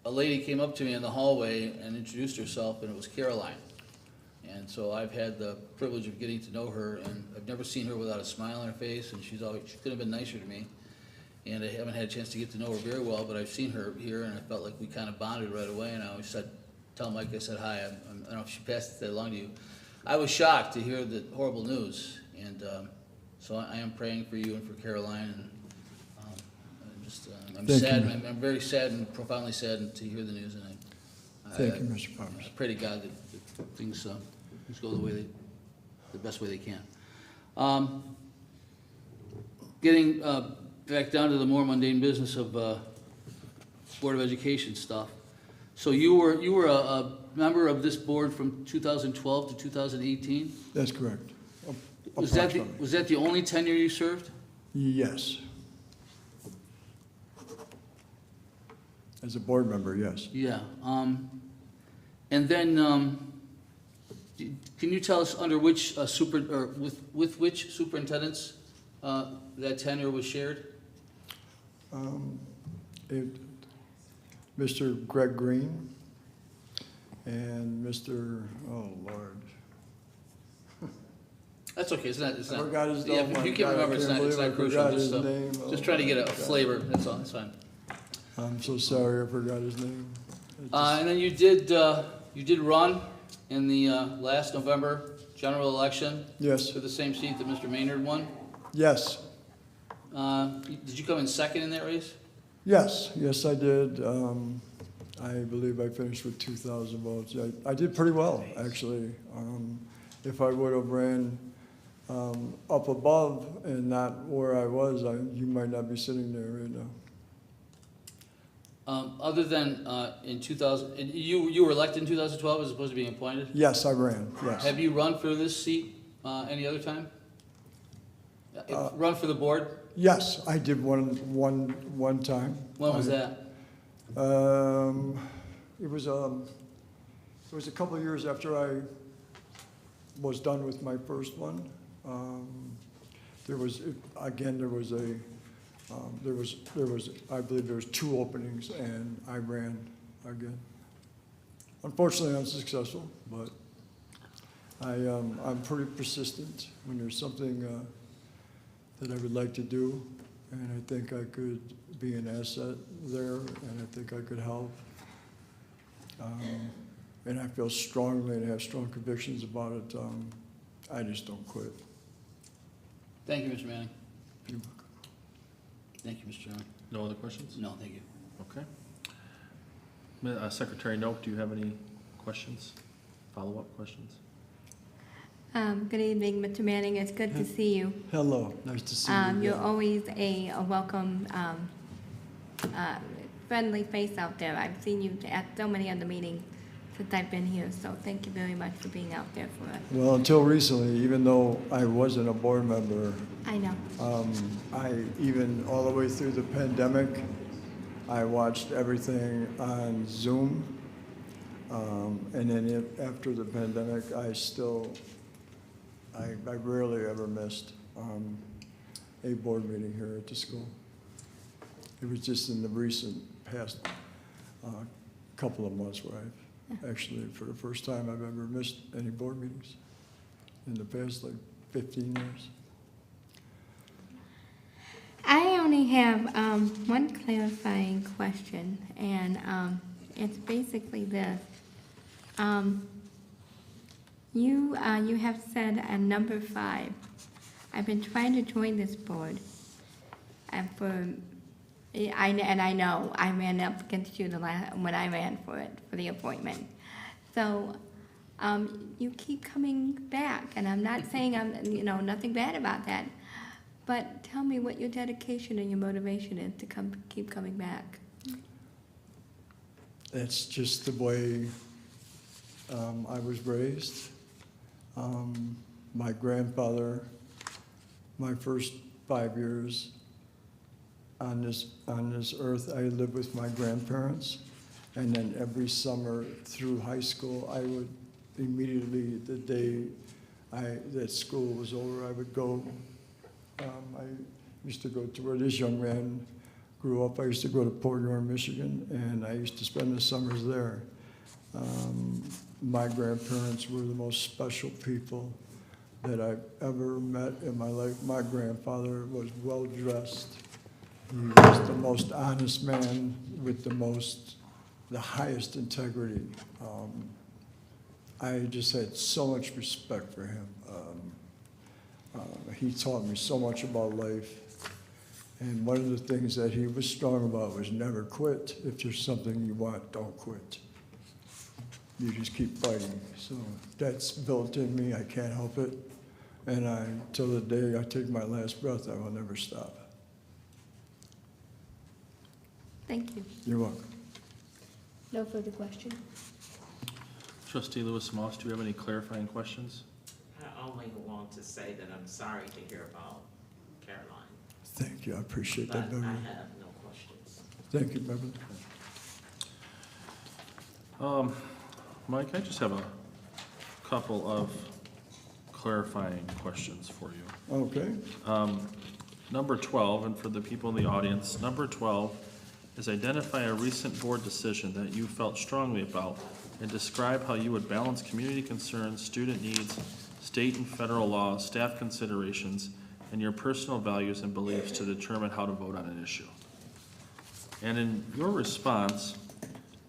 a lady came up to me in the hallway and introduced herself, and it was Caroline. And so I've had the privilege of getting to know her, and I've never seen her without a smile on her face, and she couldn't have been nicer to me. And I haven't had a chance to get to know her very well, but I've seen her here, and I felt like we kind of bonded right away, and I always tell Mike, I said, hi, I don't know if she passed that along to you. I was shocked to hear the horrible news, and so I am praying for you and for Caroline, and I'm Thank sad, you. I'm very sad and profoundly saddened to hear the news, and Thank you, Mr. Powers. I pray to God that things go the best way they can. Getting back down to the more mundane business of Board of Education stuff. So you were a member of this board from 2012 to 2018? That's correct. Was that Approximately. the only tenure you served? Yes. As a board member, yes. Yeah. And then, can you tell us under which with which superintendents that tenure was shared? Mr. Greg Green and Mr., oh, Lord. That's okay. It's not. I forgot his name. Yeah, Oh, my if you can't God, I remember, it's can't not believe I crucial. forgot his name. Just Oh, trying to get a God. flavor. That's all. That's fine. I'm so sorry, I forgot his name. And then you did run in the last November general election Yes, for the same seat that Mr. Maynard won. yes, Did you come in second in that race? yes, I did. I believe I finished with 2,000 votes. I did pretty well, actually. if I would have ran up above and not where I was, you might not be sitting there right now. Other than in 2000, you were elected in 2012 as opposed to being appointed? Yes, I ran, yes. Have you run for this seat any other time? Run for the board? Yes, I did one time. When was that? It was a couple of years after I was done with my first one. There was I believe there was 2 openings, and I ran again. Unfortunately, unsuccessful, but I'm pretty persistent when there's something that I would like to do, and I think I could be an asset there, and I think I could help. And I feel strongly and have strong convictions about it. I just don't quit. Thank you, Mr. Manning. You're welcome. Thank you, Mr. Chairman. No other questions? No, thank you. Okay. Secretary Noak, do you have any questions, follow-up questions? Good evening, Mr. Manning. It's good to see you. Hello, nice to see you You're again. always a welcome, friendly face out there. I've seen you at so many other meetings since I've been here, so thank you very much for being out there for us. Well, until recently, even though I wasn't a board member, I know. even all the way through the pandemic, I watched everything on Zoom. And then after the pandemic, I rarely ever missed a board meeting here at the school. It was just in the recent past couple of months where I've actually, for the first time, I've ever missed any board meetings in the past, 15 years. I only have one clarifying question, and it's basically this. You have said at number 5, I've been trying to join this board, and I know I ran up against you when I ran for the appointment. So you keep coming back, and I'm not saying nothing bad about that, but tell me what your dedication and your motivation is to keep coming back. That's just the way I was raised. My grandfather, my first 5 years on this earth, I lived with my grandparents, and then every summer through high school, I would immediately, the day that school was over, I would go. I used to go to where this young man grew up. I used to go to Port Huron, Michigan, and I used to spend the summers there. My grandparents were the most special people that I've ever met in my life. My grandfather was well-dressed. He was the most honest man with the highest integrity. I just had so much respect for him. He taught me so much about life. And one of the things that he was strong about was never quit. If there's something you want, don't quit. You just keep fighting. So that's built in me. I can't help it. And till the day I take my last breath, I will never stop. Thank you. You're welcome. No further questions. Trustee Lewis Moss, do you have any clarifying questions? I only want to say that I'm sorry to hear about Caroline, Thank you. I appreciate but that, I Beverly. have no questions. Thank you, Beverly. Mike, I just have a couple of clarifying questions for you. Okay. Number 12, and for the people in the audience, number 12 is identify a recent board decision that you felt strongly about and describe how you would balance community concerns, student needs, state and federal law, staff considerations, and your personal values and beliefs to determine how to vote on an issue. And in your response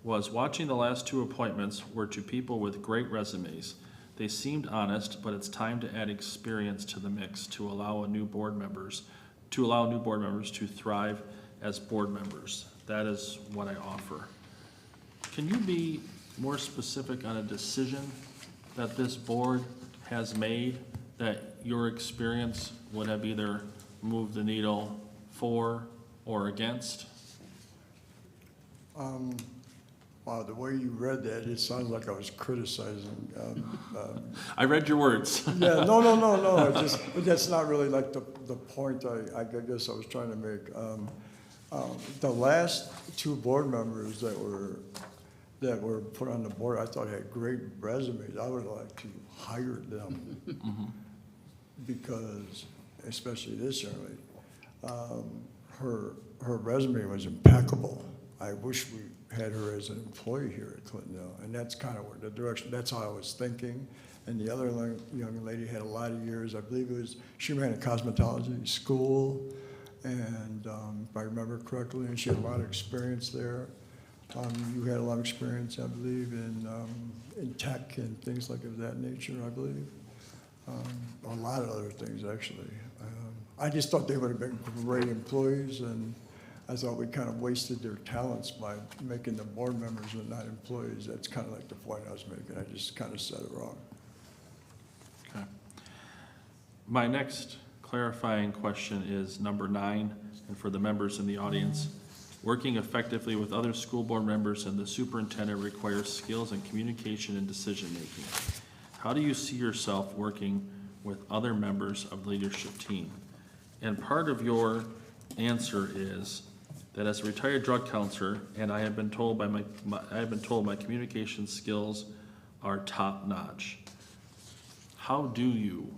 was, watching the last 2 appointments were to people with great resumes. They seemed honest, but it's time to add experience to the mix to allow new board members to thrive as board members. That is what I offer. Can you be more specific on a decision that this board has made that your experience would have either moved the needle for or against? Wow, the way you read that, it sounds like I was criticizing. I read your words. Yeah, no, but that's not really like the point I guess I was trying to make. The last two board members that were put on the board, I thought had great resumes. I would like to hire them because, especially this young lady, her resume was impeccable. I wish we had her as an employee here at Clintondale, and that's kind of where the direction, that's how I was thinking. And the other young lady had a lot of years, I believe she ran a cosmetology school, and if I remember correctly, and she had a lot of experience there. You had a lot of experience, I believe, in tech and things like of that nature, I believe. A lot of other things, actually. I just thought they would have been great employees, and I thought we kind of wasted their talents by making them board members and not employees. That's kind of like the point I was making. I just kind of said it wrong. Okay. My next clarifying question is number 9, and for the members in the audience. Working effectively with other school board members and the superintendent requires skills in communication and decision-making. How do you see yourself working with other members of the leadership team? And part of your answer is that as a retired drug counselor, and I have been told my communication skills are top-notch. How do you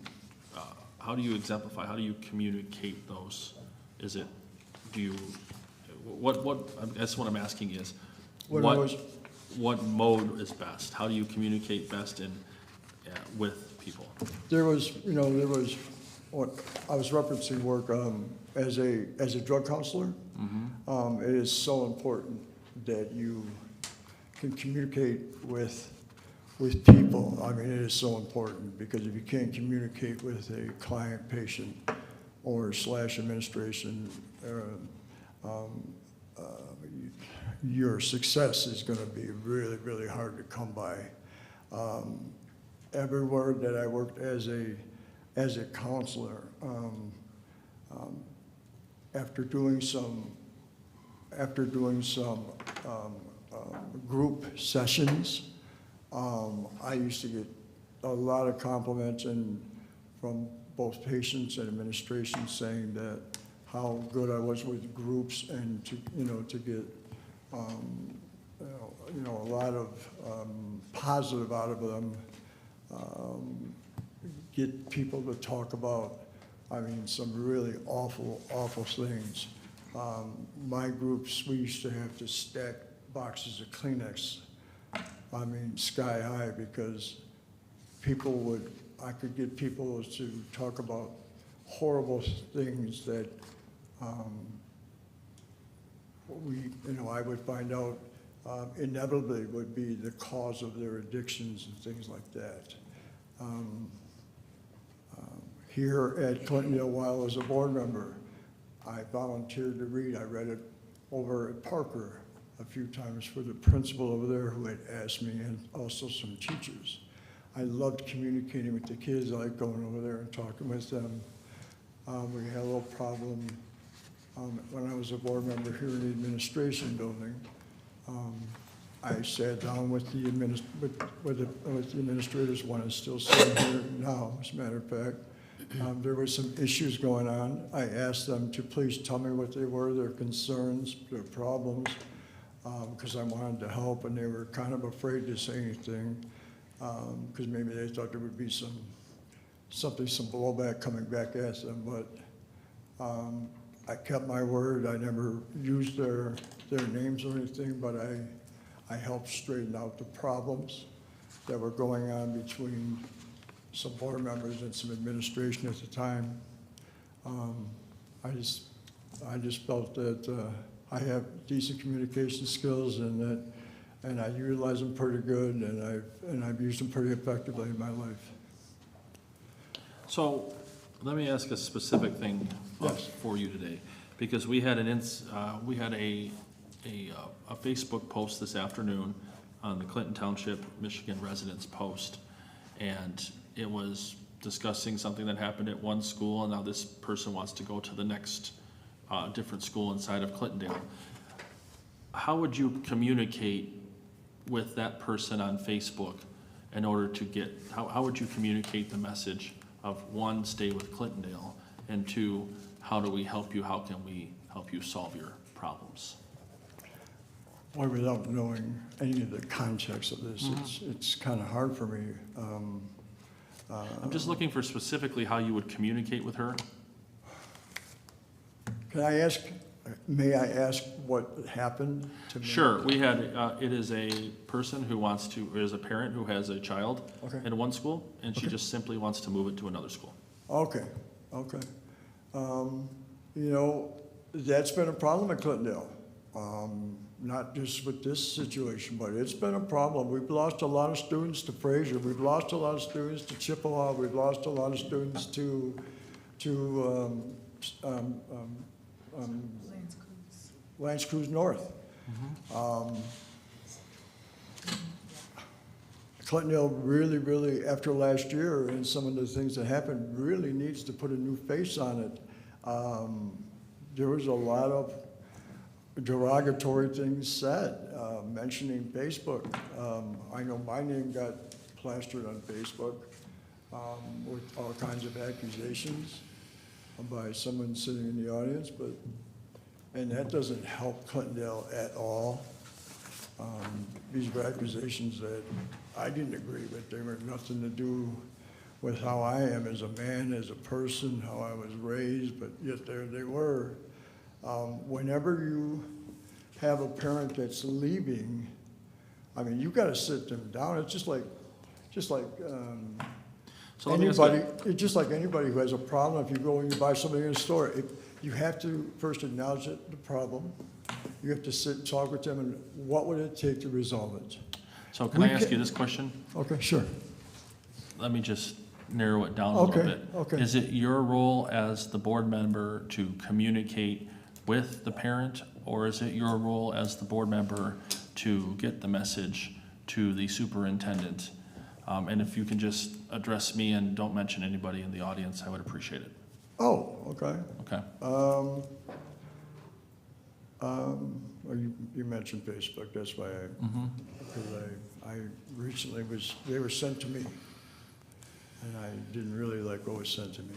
exemplify? How do you communicate those? I guess what I'm asking is, what mode is best? How do you communicate best with people? There was what I was referencing work as a drug counselor. It is so important that you can communicate with people. I mean, it is so important because if you can't communicate with a client, patient, or / administration, your success is going to be really, really hard to come by. Everywhere that I worked as a counselor, after doing some group sessions, I used to get a lot of compliments from both patients and administration saying that how good I was with groups and to get a lot of positive out of them. Get people to talk about, some really awful things. My groups, we used to have to stack boxes of Kleenex, sky high, because I could get people to talk about horrible things that I would find out inevitably would be the cause of their addictions and things like that. Here at Clintondale, while I was a board member, I volunteered to read. I read it over at Parker a few times for the principal over there who had asked me, and also some teachers. I loved communicating with the kids. I liked going over there and talking with them. We had a little problem when I was a board member here in the administration building. I sat down with the administrators, one is still sitting here now, as a matter of fact. There were some issues going on. I asked them to please tell me what they were, their concerns, their problems, because I wanted to help, and they were kind of afraid to say anything, because maybe they thought there would be some blowback coming back at them, but I kept my word. I never used their names or anything, but I helped straighten out the problems that were going on between some board members and some administration at the time. I just felt that I have decent communication skills and I utilize them pretty good, and I've used them pretty effectively in my life. So let me ask a specific thing for you today, because we had a Facebook post this afternoon on the Clinton Township, Michigan Residents Post, and it was discussing something that happened at one school, and now this person wants to go to the next different school inside of Clintondale. How would you communicate with that person on Facebook in order to get, how would you communicate the message of, one, stay with Clintondale, and two, how do we help you, how can we help you solve your problems? Boy, without knowing any of the context of this, it's kind of hard for me. I'm just looking for specifically how you would communicate with her. May I ask what happened to me? Sure, we had, it is a person who wants to, it is a parent who has a child Okay. in one school, and she Okay. just simply wants to move it to another school. Okay, okay. You know, that's been a problem at Clintondale. Not just with this situation, but it's been a problem. We've lost a lot of students to Fraser. We've lost a lot of students to Chippewa. We've lost a lot of students to Lance Cruz North. Clintondale really, after last year and some of the things that happened, really needs to put a new face on it. There was a lot of derogatory things said, mentioning Facebook. I know my name got plastered on Facebook with all kinds of accusations by someone sitting in the audience, and that doesn't help Clintondale at all. These were accusations that I didn't agree with. They were nothing to do with how I am as a man, as a person, how I was raised, but yet there they were. Whenever you have a parent that's leaving, I mean, you've got to sit them down. It's just like So let me ask you- anybody, it's just like anybody who has a problem. If you go and you buy something in a store, you have to first acknowledge the problem. You have to sit and talk with them, and what would it take to resolve it? So can We I ask can- you this question? Okay, sure. Let me just narrow it down a little Okay, bit. okay. Is it your role as the board member to communicate with the parent, or is it your role as the board member to get the message to the superintendent? And if you can just address me and don't mention anybody in the audience, I would appreciate it. Oh, okay. Okay? Well, you mentioned Facebook, that's why because I recently they were sent to me, and I didn't really like what was sent to me.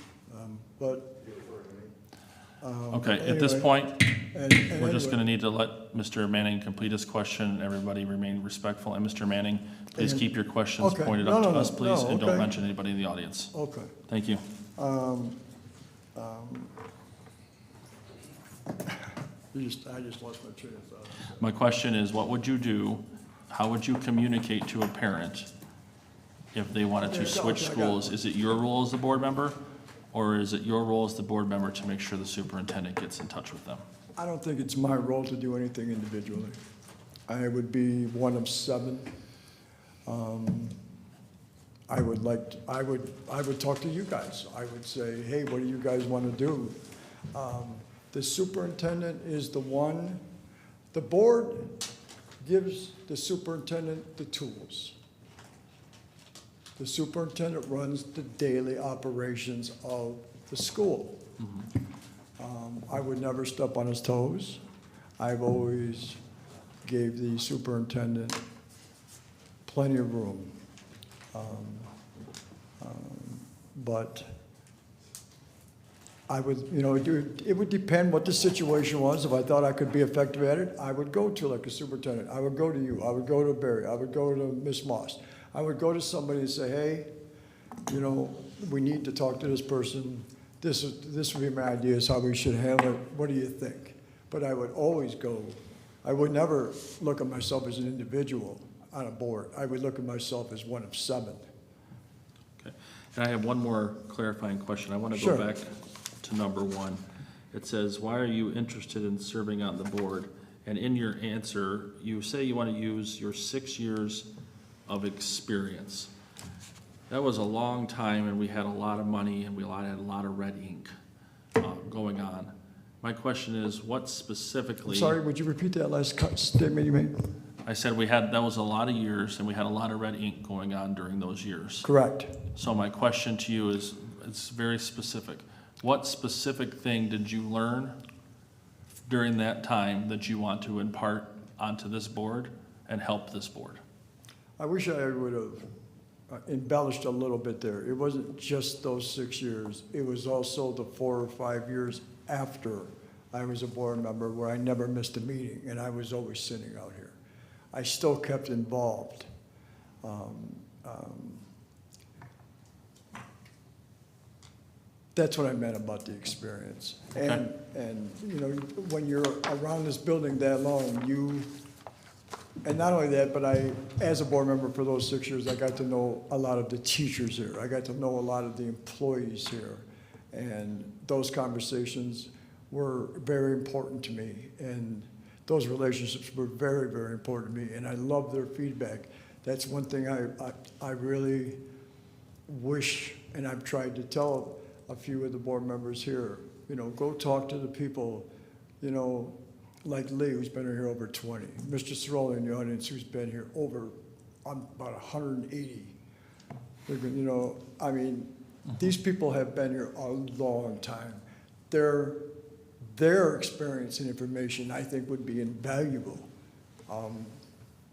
Okay, at this anyway, point, and we're just anyway, gonna need to let Mr. Manning complete his question. Everybody remain respectful. And Mr. Manning, please And- keep your questions Okay. pointed No, up to no, us, no, please, no, and don't okay. mention anybody in the audience. Okay. Thank you. I just lost my train of thought. My question is, what would you do, how would you communicate to a parent if they wanted to Okay, switch I got it. schools? Is it your role as the board member, or is it your role as the board member to make sure the superintendent gets in touch with them? I don't think it's my role to do anything individually. I would be one of 7. I would talk to you guys. I would say, hey, what do you guys want to do? The superintendent is the one, the board gives the superintendent the tools. The superintendent runs the daily operations of the school. I would never step on his toes. I've always gave the superintendent plenty of room. But I would, it would depend what the situation was. If I thought I could be effective at it, I would go to like a superintendent. I would go to you. I would go to Barry. I would go to Miss Moss. I would go to somebody and say, hey, we need to talk to this person. This would be my ideas how we should handle it. What do you think? But I would always go. I would never look at myself as an individual on a board. I would look at myself as one of 7. Okay. And I have one more clarifying question. I want to Sure. go back to number 1. It says, why are you interested in serving on the board? And in your answer, you say you want to use your 6 years of experience. That was a long time, and we had a lot of money, and we had a lot of red ink going on. My question is, what specifically? Sorry, would you repeat that last statement you made? I said that was a lot of years, and we had a lot of red ink going on during those years. Correct. So my question to you is, it's very specific. What specific thing did you learn during that time that you want to impart onto this board and help this board? I wish I would have embellished a little bit there. It wasn't just those 6 years. It was also the 4 or 5 years after I was a board member where I never missed a meeting, and I was always sitting out here. I still kept involved. That's what I meant about the experience. And you know, when you're around this building that long, and not only that, but as a board member for those 6 years, I got to know a lot of the teachers here. I got to know a lot of the employees here. And those conversations were very important to me. And those relationships were very, very important to me. And I love their feedback. That's one thing I really wish, and I've tried to tell a few of the board members here, you know, go talk to the people, you know, like Lee, who's been here over 20, Mr. Ciroli in the audience, who's been here over about 180. You know, I mean, these people have been here a long time. Their experience and information, I think, would be invaluable.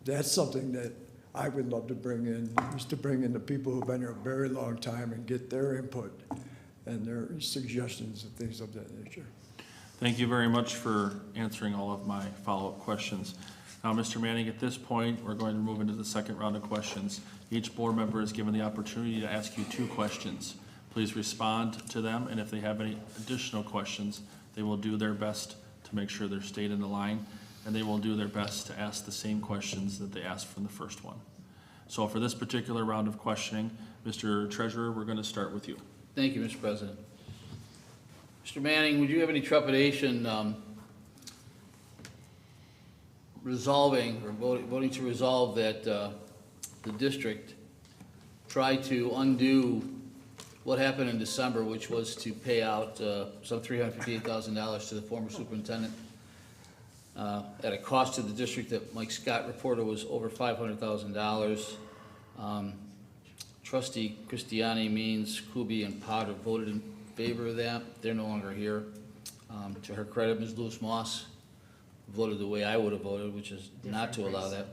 That's something that I would love to bring in, is to bring in the people who've been here a very long time and get their input and their suggestions and things of that nature. Thank you very much for answering all of my follow-up questions. Now, Mr. Manning, at this point, we're going to move into the second round of questions. Each board member is given the opportunity to ask you 2 questions. Please respond to them, and if they have any additional questions, they will do their best to make sure they're stayed in the line, and they will do their best to ask the same questions that they asked from the first one. So for this particular round of questioning, Mr. Treasurer, we're going to start with you. Thank you, Mr. President. Mr. Manning, would you have any trepidation resolving or voting to resolve that the district try to undo what happened in December, which was to pay out some $358,000 to the former superintendent at a cost to the district that Mike Scott reported was over $500,000. Trustee Christiani, Means, Kuby, and Potter voted in favor of that. They're no longer here. To her credit, Ms. Lewis Moss voted the way I would have voted, which is not to allow that.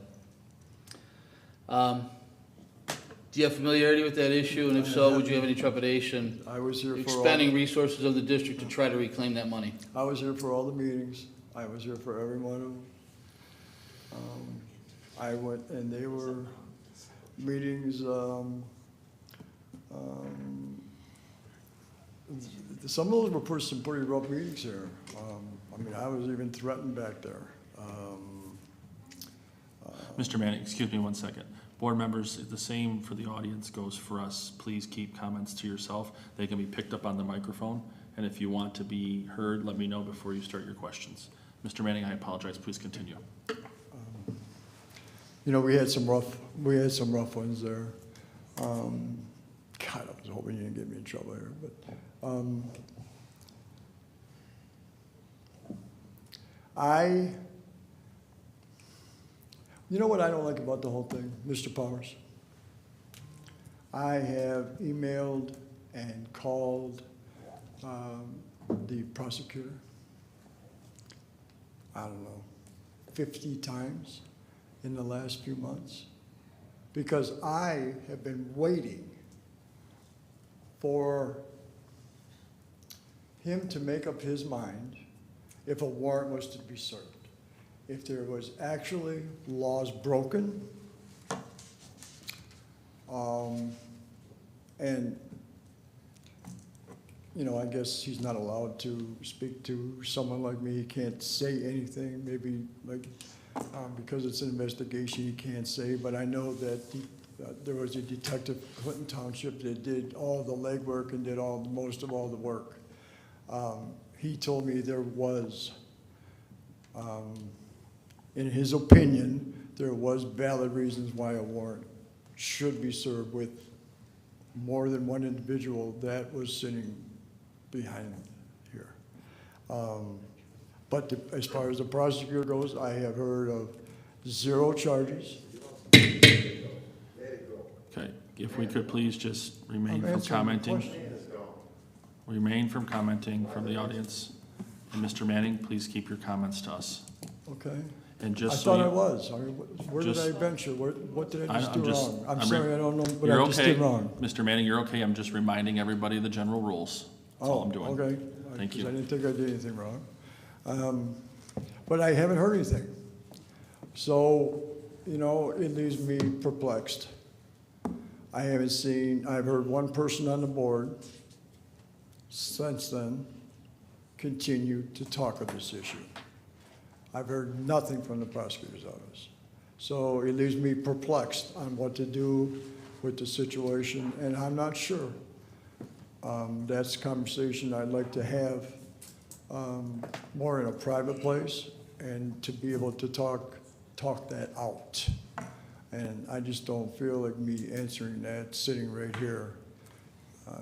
Do you have familiarity with that issue? And if so, would you have any trepidation I was here for expending resources of the district to try to reclaim that money? I was here for all the meetings. I was here for every one of them. I went, and they were meetings, some of those were some pretty rough meetings here. I mean, I was even threatened back there. Mr. Manning, excuse me 1 second. Board members, the same for the audience goes for us. Please keep comments to yourself. They can be picked up on the microphone, and if you want to be heard, let me know before you start your questions. Mr. Manning, I apologize. Please continue. You know, we had some rough ones there. God, I was hoping you didn't get me in trouble here, but you know what I don't like about the whole thing, Mr. Powers? I have emailed and called the prosecutor, I don't know, 50 times in the last few months, because I have been waiting for him to make up his mind if a warrant was to be served. If there was actually laws broken, and, you know, I guess he's not allowed to speak to someone like me. He can't say anything, maybe like, because it's an investigation, he can't say, but I know that there was a detective, Clinton Township, that did all the legwork and did most of all the work. He told me there was, in his opinion, there was valid reasons why a warrant should be served with more than one individual that was sitting behind here. But as far as the prosecutor goes, I have heard of 0 charges. Okay, if we could please just remain I'm from answering the commenting. question. Remain from commenting from the audience. And Mr. Manning, please keep your comments to us. Okay. And I just thought so I you, was. Where did I Just- venture? What did I just I'm do just- wrong? I'm I'm sorry, re- I don't know what you're I just okay. did wrong. Mr. Manning, you're okay. I'm just reminding everybody the general rules. That's all I'm doing. Okay. Thank 'Cause you. I didn't think I did anything wrong. But I haven't heard anything. So, it leaves me perplexed. I've heard one person on the board since then continue to talk of this issue. I've heard nothing from the prosecutor's office. So it leaves me perplexed on what to do with the situation, and I'm not sure. That's a conversation I'd like to have more in a private place and to be able to talk that out. And I just don't feel like me answering that, sitting right here,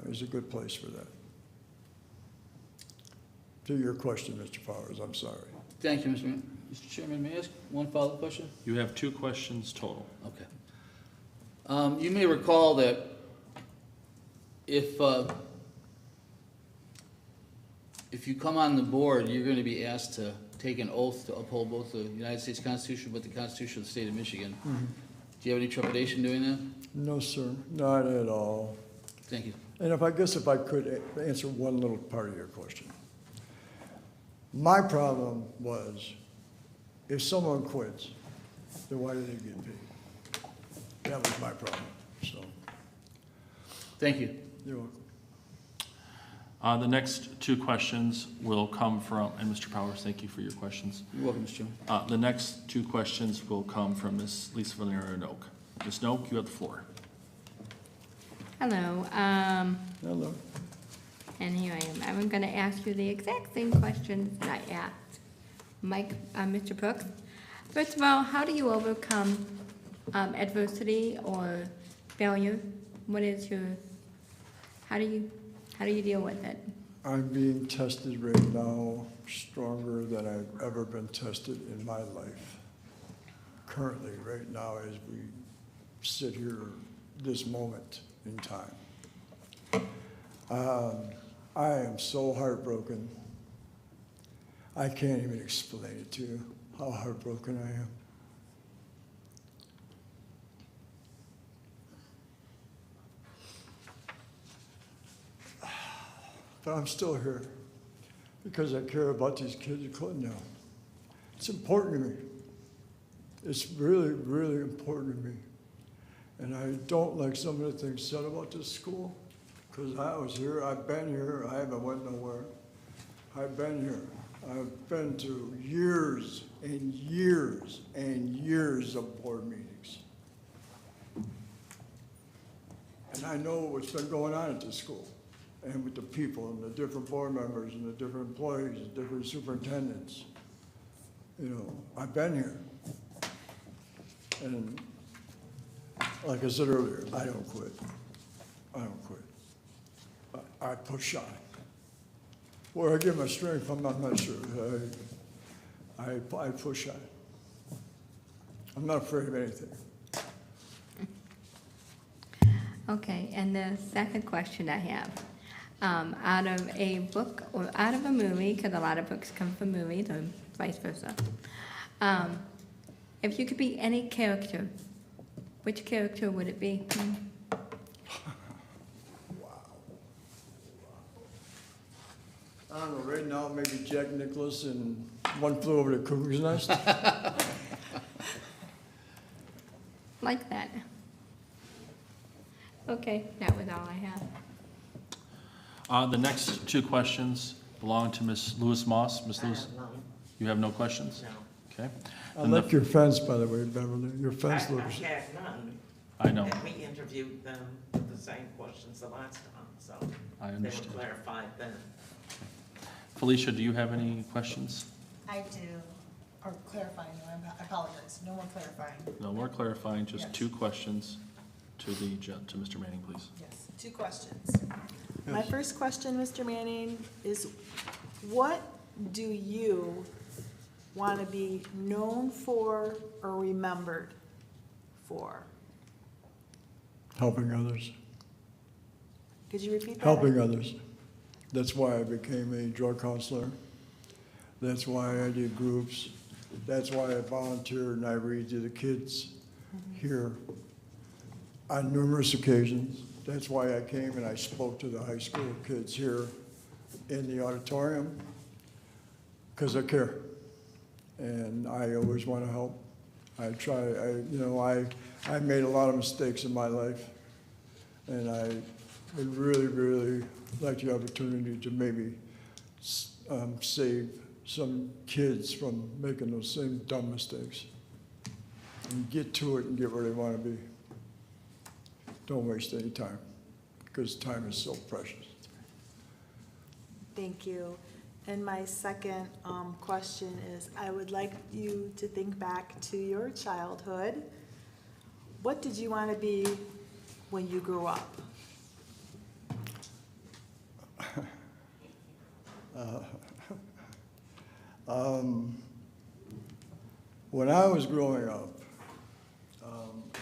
is a good place for that. To your question, Mr. Powers, I'm sorry. Thank you, Mr. Chairman. May I ask one follow-up question? You have 2 questions total. Okay. You may recall that if you come on the board, you're going to be asked to take an oath to uphold both the United States Constitution but the Constitution of the state of Michigan. Do you have any trepidation doing that? No, sir, not at all. Thank you. And if I could answer one little part of your question. My problem was, if someone quits, then why do they get paid? That was my problem, so, Thank you. you're welcome. The next 2 questions will come from, and Mr. Powers, thank you for your questions. You're welcome, Mr. Chairman. The next 2 questions will come from Ms. Lisa Valero-Noak. Ms. Noak, you have the floor. Hello, Hello. and here I am. I'm gonna ask you the exact same questions that I asked Mr. Brooks. First of all, how do you overcome adversity or failure? How do you deal with it? I'm being tested right now stronger than I've ever been tested in my life. Currently, right now, as we sit here this moment in time. I am so heartbroken. I can't even explain it to you, how heartbroken I am. But I'm still here because I care about these kids at Clintondale. It's important to me. It's really, really important to me. And I don't like some of the things said about this school, because I was here, I've been here, I haven't went nowhere. I've been here. I've been to years and years and years of board meetings. And I know what's been going on at this school, and with the people, and the different board members, and the different employees, and different superintendents. I've been here. And like I said earlier, I don't quit. I don't quit. I push on. Where I get my strength from, I'm not sure. I push on. I'm not afraid of anything. Okay, and the second question I have, out of a book or out of a movie, because a lot of books come from movies or vice versa, if you could be any character, which character would it be? I don't know, right now, maybe Jack Nicklaus and One Flew Over the Cuckoo's Nest. Like that. Okay, that was all I have. The next 2 questions belong to Ms. Lewis Moss. Ms. Lewis, None. you have no questions? No. Okay. I And the- like your fence, by the way, Beverly. Your fence I looks, had none. I know, And we interviewed them with the same questions the last time, so I they were understand. clarified then. Felicia, do you have any questions? I do, or clarifying, I apologize, no more clarifying. No more clarifying, just Yes. 2 questions to Mr. Manning, please. Yes, 2 questions. My first question, Mr. Manning, is what do you want to be known for or remembered for? Helping others. Could you repeat that? Helping others. That's why I became a drug counselor. That's why I did groups. That's why I volunteered and I read to the kids here on numerous occasions. That's why I came and I spoke to the high school kids here in the auditorium, because I care. And I always want to help. I try, I made a lot of mistakes in my life, and I would really, really like the opportunity to maybe save some kids from making those same dumb mistakes and get to it and get where they want to be. Don't waste any time, because time is so precious. Thank you. And my second question is, I would like you to think back to your childhood. What did you want to be when you grew up? When I was growing up,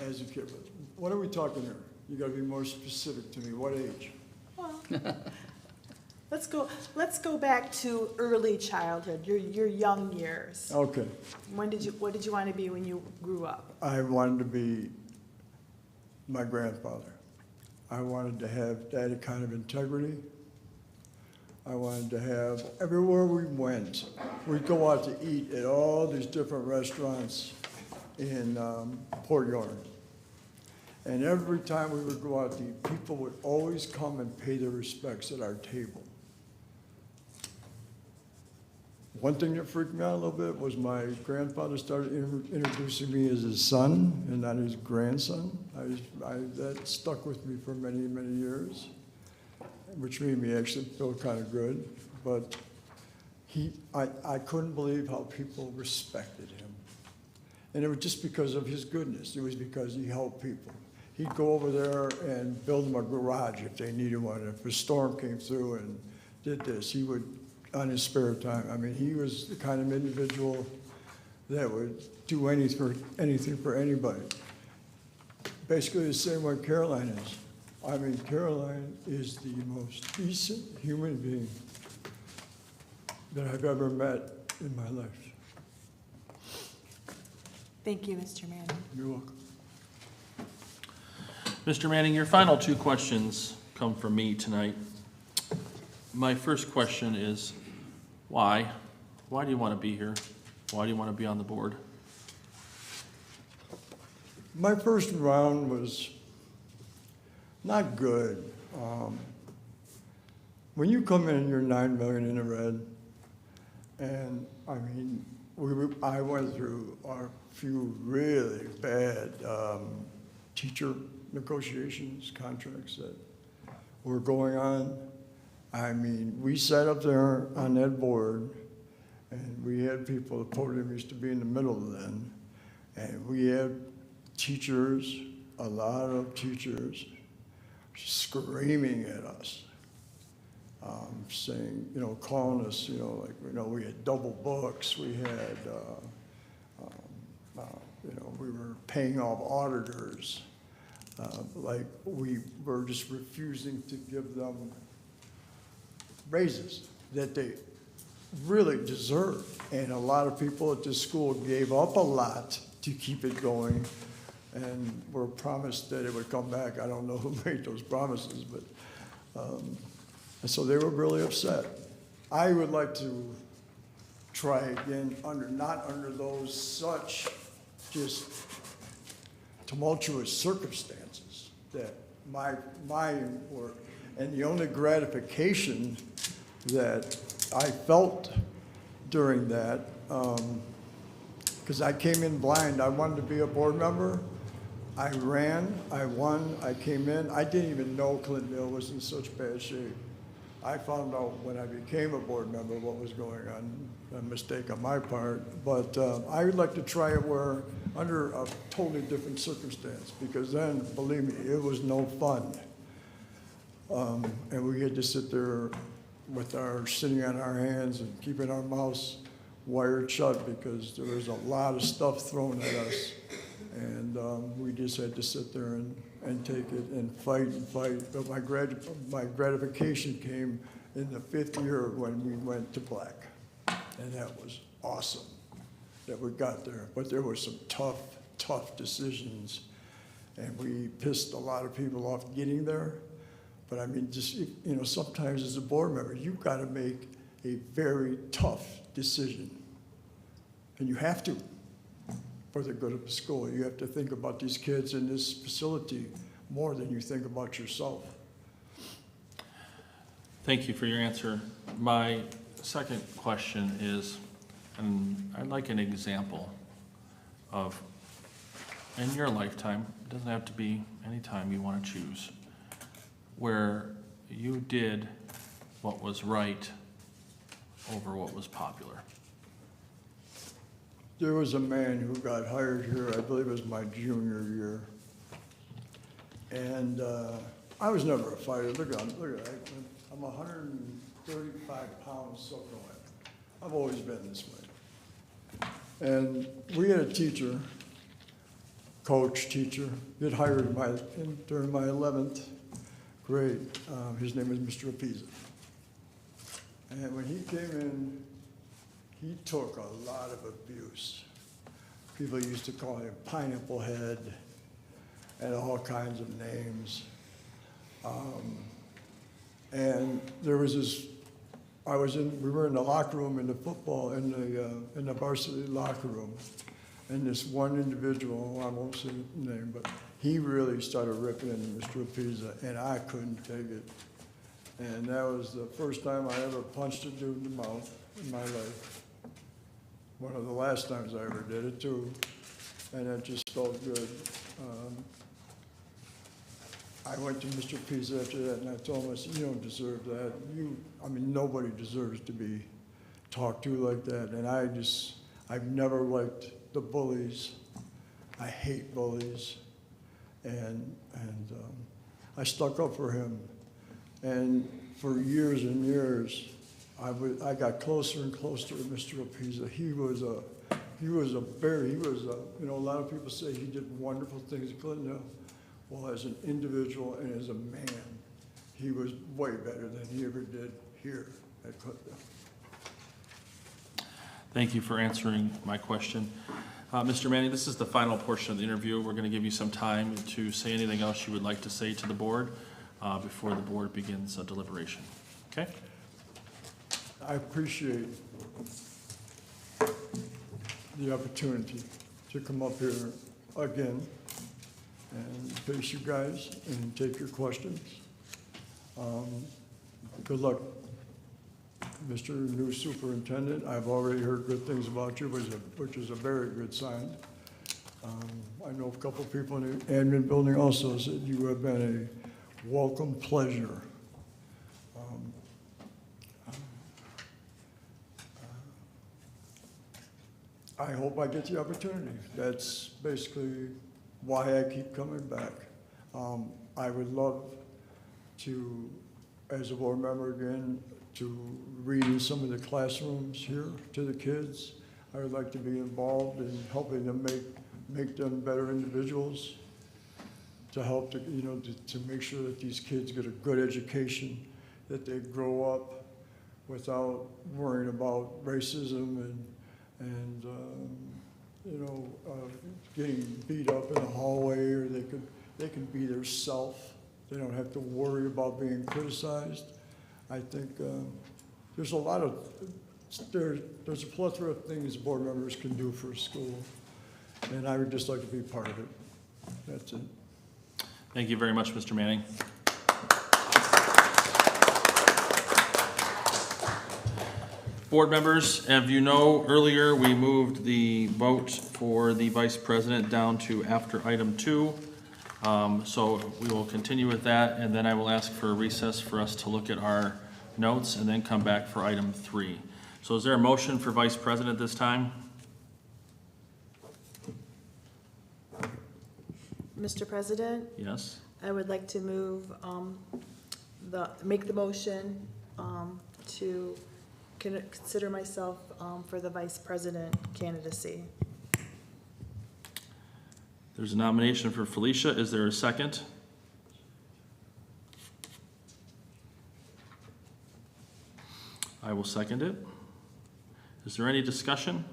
as a kid, what are we talking here? You gotta be more specific to me. What age? Well, let's go back to early childhood, your young years. Okay. What did you want to be when you grew up? I wanted to be my grandfather. I wanted to have that kind of integrity. I wanted to have, everywhere we went, we'd go out to eat at all these different restaurants in Port York. And every time we would go out to eat, people would always come and pay their respects at our table. One thing that freaked me out a little bit was my grandfather started introducing me as his son and not his grandson. That stuck with me for many, many years, which made me actually feel kind of good. But I couldn't believe how people respected him. And it was just because of his goodness. It was because he helped people. He'd go over there and build them a garage if they needed one. If a storm came through and did this, he would, on his spare time. I mean, he was the kind of individual that would do anything for anybody. Basically the same way Caroline is. I mean, Caroline is the most decent human being that I've ever met in my life. Thank you, Mr. Manning. You're welcome. Mr. Manning, your final two questions come from me tonight. My first question is, why? Why do you want to be here? Why do you want to be on the board? My first round was not good. When you come in, you're 9 million in the red, and I mean, I went through a few really bad teacher negotiations, contracts that were going on. I mean, we sat up there on that board, and we had people, the podium used to be in the middle then, and we had teachers, a lot of teachers, screaming at us, saying, calling us, we had double books, we had, we were paying off auditors, like we were just refusing to give them raises that they really deserved. And a lot of people at this school gave up a lot to keep it going and were promised that it would come back. I don't know who made those promises, but and so they were really upset. I would like to try again not under those such just tumultuous circumstances that mine were. And the only gratification that I felt during that, because I came in blind, I wanted to be a board member. I ran, I won, I came in. I didn't even know Clintondale was in such bad shape. I found out when I became a board member what was going on, a mistake on my part. But I would like to try it where under a totally different circumstance, because then, believe me, it was no fun. And we had to sit there with sitting on our hands and keeping our mouths wired shut because there was a lot of stuff thrown at us. And we just had to sit there and take it and fight and fight. But my gratification came in the 5th year when we went to black. And that was awesome that we got there. But there were some tough decisions. And we pissed a lot of people off getting there. But I mean, just, you know, sometimes as a board member, you've got to make a very tough decision. And you have to, for the good of the school. You have to think about these kids in this facility more than you think about yourself. Thank you for your answer. My second question is, and I'd like an example of, in your lifetime, it doesn't have to be any time you want to choose, where you did what was right over what was popular. There was a man who got hired here, I believe it was my junior year. And I was never a fighter. Look at that. I'm 135 pounds soaking wet. I've always been this way. And we had a teacher, teacher, get hired during my 11th grade. His name was Mr. Apiza. And when he came in, he took a lot of abuse. People used to call him Pineapple Head and all kinds of names. And there was this, we were in the locker room in the football, in the varsity locker room. And this one individual, I won't say the name, but he really started ripping into Mr. Apiza, and I couldn't take it. And that was the first time I ever punched a dude in the mouth in my life. One of the last times I ever did it too, and it just felt good. I went to Mr. Pisa after that, and I told him, I said, you don't deserve that. Nobody deserves to be talked to like that. And I've never liked the bullies. I hate bullies. And I stuck up for him. And for years and years, I got closer and closer to Mr. Apiza. A lot of people say he did wonderful things at Clintondale. Well, as an individual and as a man, he was way better than he ever did here at Clintondale. Thank you for answering my question. Mr. Manning, this is the final portion of the interview. We're going to give you some time to say anything else you would like to say to the board before the board begins deliberation. Okay? I appreciate the opportunity to come up here again and face you guys and take your questions. Good luck, Mr. New Superintendent. I've already heard good things about you, which is a very good sign. I know a couple people in the admin building also said you have been a welcome pleasure. I hope I get the opportunity. That's basically why I keep coming back. I would love to, as a board member again, to read in some of the classrooms here to the kids. I would like to be involved in helping them make them better individuals, to help to make sure that these kids get a good education, that they grow up without worrying about racism and getting beat up in the hallway, or they can be their self. They don't have to worry about being criticized. I think there's a plethora of things board members can do for a school, and I would just like to be part of it. That's it. Thank you very much, Mr. Manning. Board members, as you know, earlier we moved the vote for the vice president down to after item 2. So we will continue with that, and then I will ask for a recess for us to look at our notes and then come back for item 3. So is there a motion for vice president this time? Mr. President, Yes. I would like to make the motion to consider myself for the vice president candidacy. There's a nomination for Felicia. Is there a second? I will second it. Is there any discussion?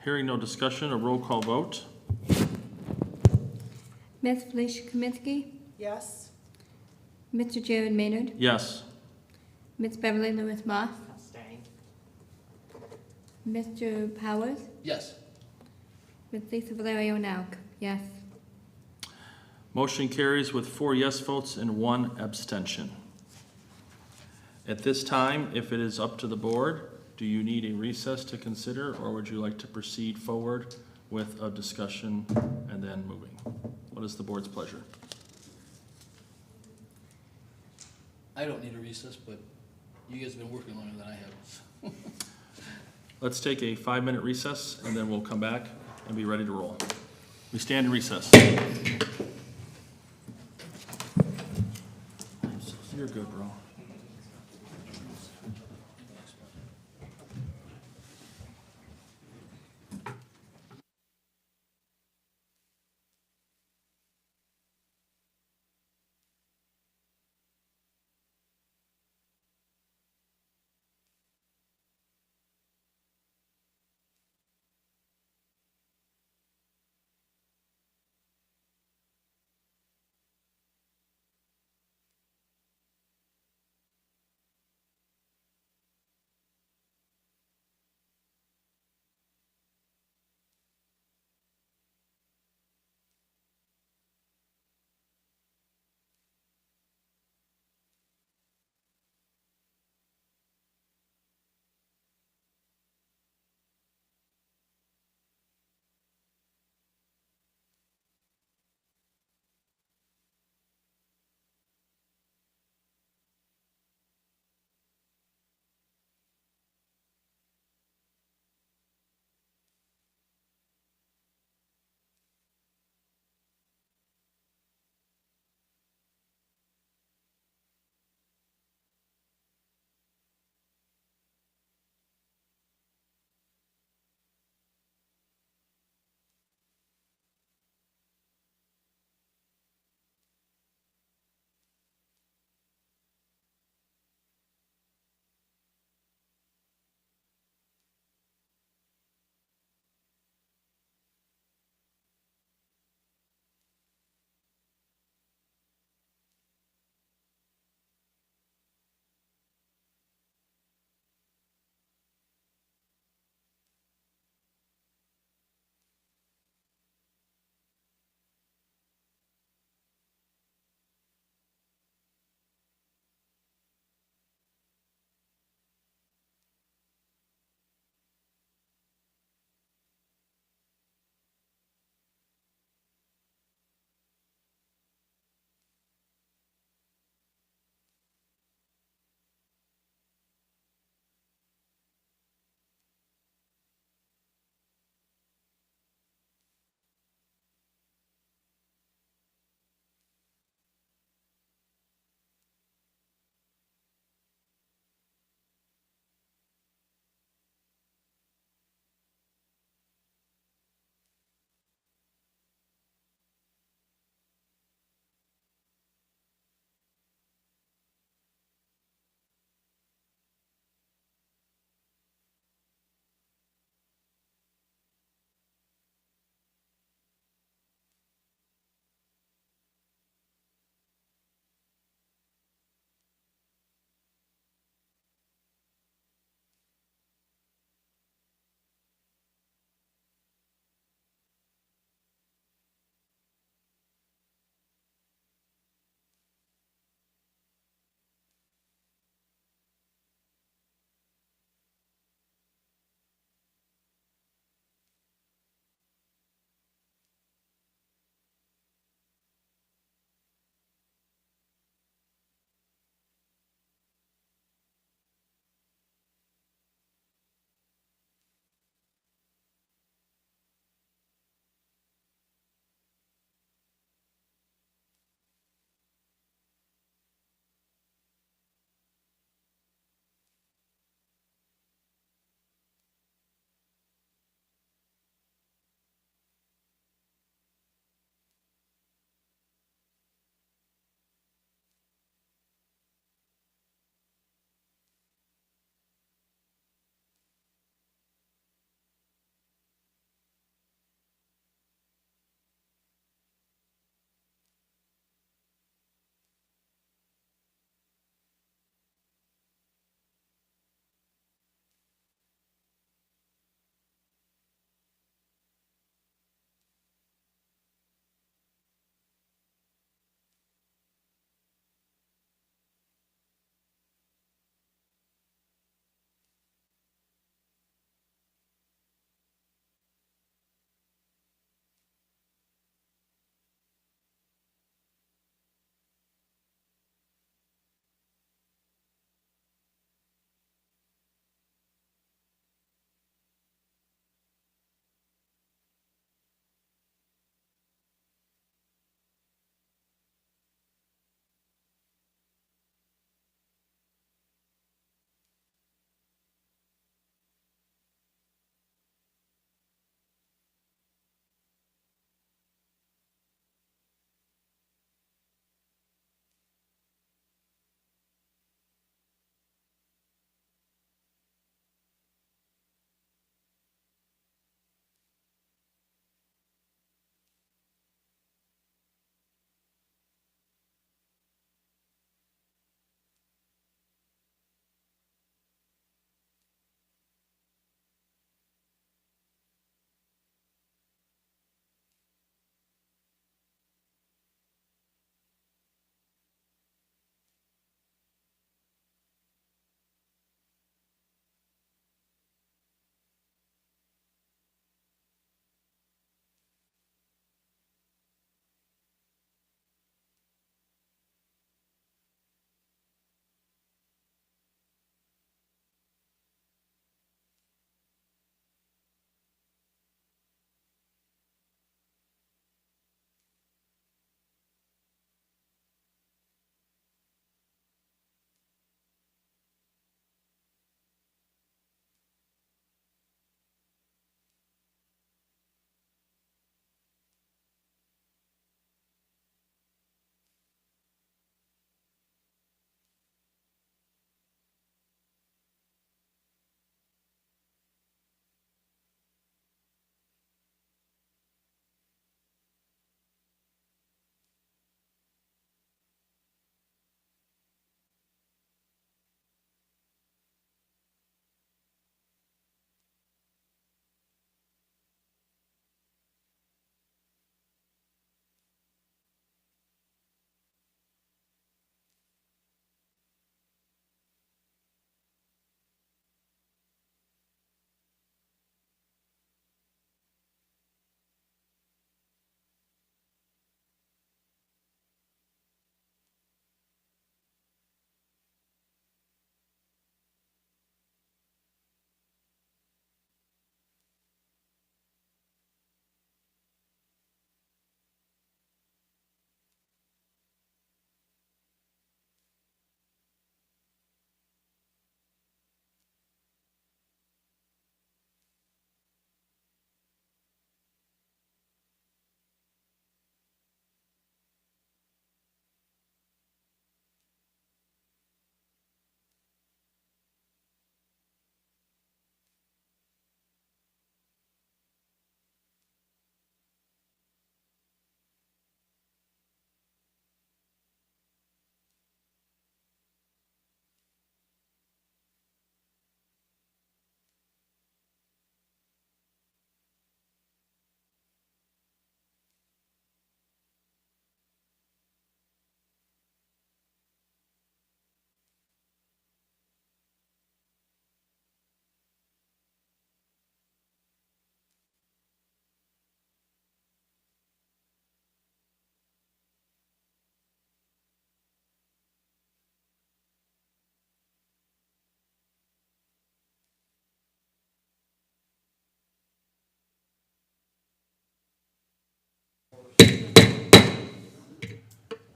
Hearing no discussion, a roll call vote. Ms. Felicia Kaminsky, Yes? Mr. Jared Maynard, Yes. Ms. Beverly Lewis Moss, Abstain. Mr. Powers, Yes. Ms. Lisa Valerio Nauk, yes. Motion carries with 4 yes votes and 1 abstention. At this time, if it is up to the board, do you need a recess to consider, or would you like to proceed forward with a discussion and then moving? What is the board's pleasure? I don't need a recess, but you guys have been working longer than I have. Let's take a 5-minute recess, and then we'll come back and be ready to roll. We stand in recess. You're good, bro.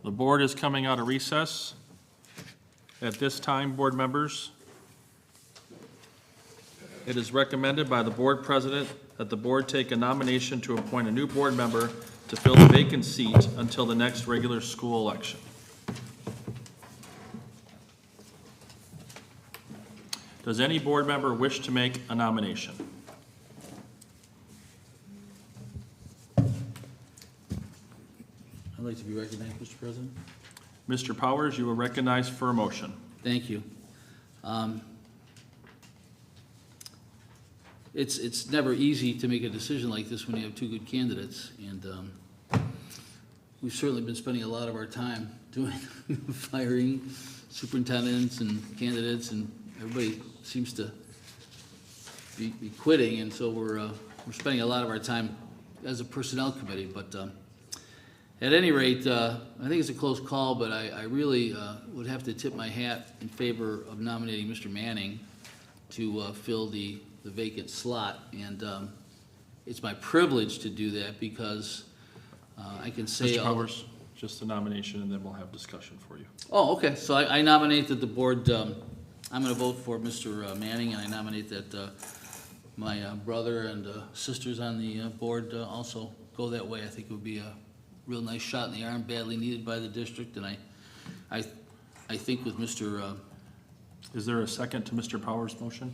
The board is coming out of recess. At this time, board members, it is recommended by the board president that the board take a nomination to appoint a new board member to fill the vacant seat until the next regular school election. Does any board member wish to make a nomination? I'd like to be recognized, Mr. President. Mr. Powers, you are recognized for a motion. Thank you. It's never easy to make a decision like this when you have two good candidates, and we've certainly been spending a lot of our time doing firing superintendents and candidates, and everybody seems to be quitting, and so we're spending a lot of our time as a personnel committee. But at any rate, I think it's a close call, but I really would have to tip my hat in favor of nominating Mr. Manning to fill the vacant slot. And it's my privilege to do that because I can say... Mr. Powers, just a nomination, and then we'll have discussion for you. Oh, okay. So I nominate that the board, I'm going to vote for Mr. Manning, and I nominate that my brother and sisters on the board also go that way. I think it would be a real nice shot in the arm, badly needed by the district, and I think with Mr. Is there a second to Mr. Powers' motion?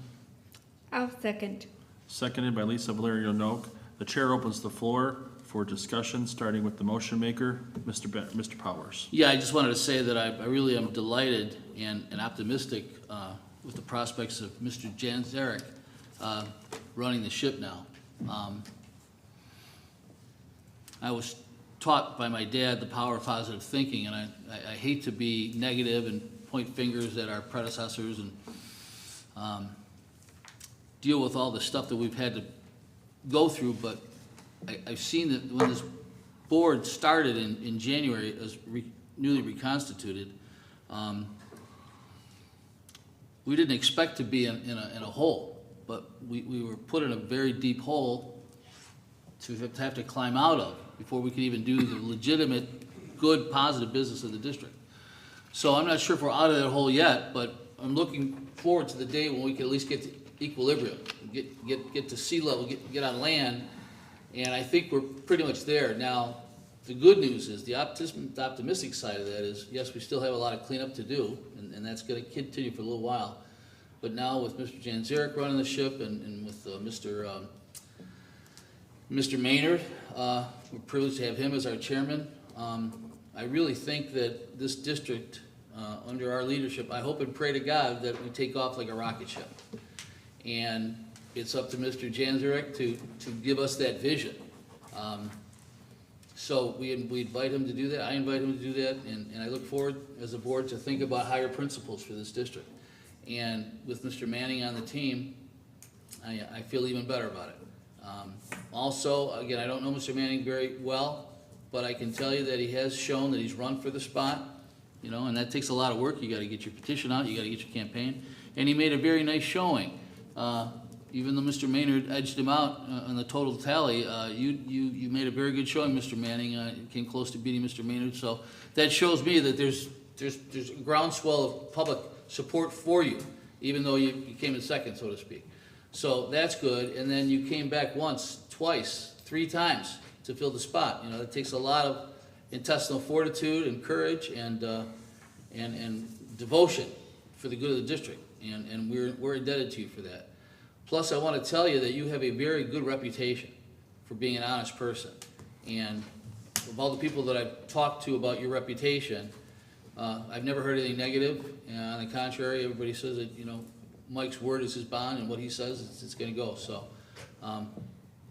I'll second. Seconded by Lisa Valerio Noak. The chair opens the floor for discussion, starting with the motion maker, Mr. Powers. Yeah, I just wanted to say that I really am delighted and optimistic with the prospects of Mr. Janzarek running the ship now. I was taught by my dad the power of positive thinking, and I hate to be negative and point fingers at our predecessors and deal with all the stuff that we've had to go through, but I've seen that when this board started in January as newly reconstituted, we didn't expect to be in a hole, but we were put in a very deep hole to have to climb out of before we could even do the legitimate, good, positive business of the district. So I'm not sure if we're out of that hole yet, but I'm looking forward to the day when we can at least get to equilibrium, get to sea level, get on land, and I think we're pretty much there. Now, the good news is, the optimistic side of that is, yes, we still have a lot of cleanup to do, and that's going to continue for a little while. But now with Mr. Janzarek running the ship and with Mr. Maynard, we're privileged to have him as our chairman. I really think that this district, under our leadership, I hope and pray to God that we take off like a rocket ship. And it's up to Mr. Janzarek to give us that vision. So we invite him to do that. I invite him to do that, and I look forward as a board to think about higher principles for this district. And with Mr. Manning on the team, I feel even better about it. Also, again, I don't know Mr. Manning very well, but I can tell you that he has shown that he's run for the spot, you know, and that takes a lot of work. You got to get your petition out, you got to get your campaign, and he made a very nice showing. Even though Mr. Maynard edged him out on the total tally, you made a very good showing, Mr. Manning. You came close to beating Mr. Maynard, so that shows me that there's a groundswell of public support for you, even though you came in second, so to speak. So that's good, and then you came back once, twice, 3 times to fill the spot. You know, it takes a lot of intestinal fortitude and courage and devotion for the good of the district, and we're indebted to you for that. Plus, I want to tell you that you have a very good reputation for being an honest person, and of all the people that I've talked to about your reputation, I've never heard anything negative. On the contrary, everybody says that, you know, Mike's word is his bond, and what he says, it's going to go. So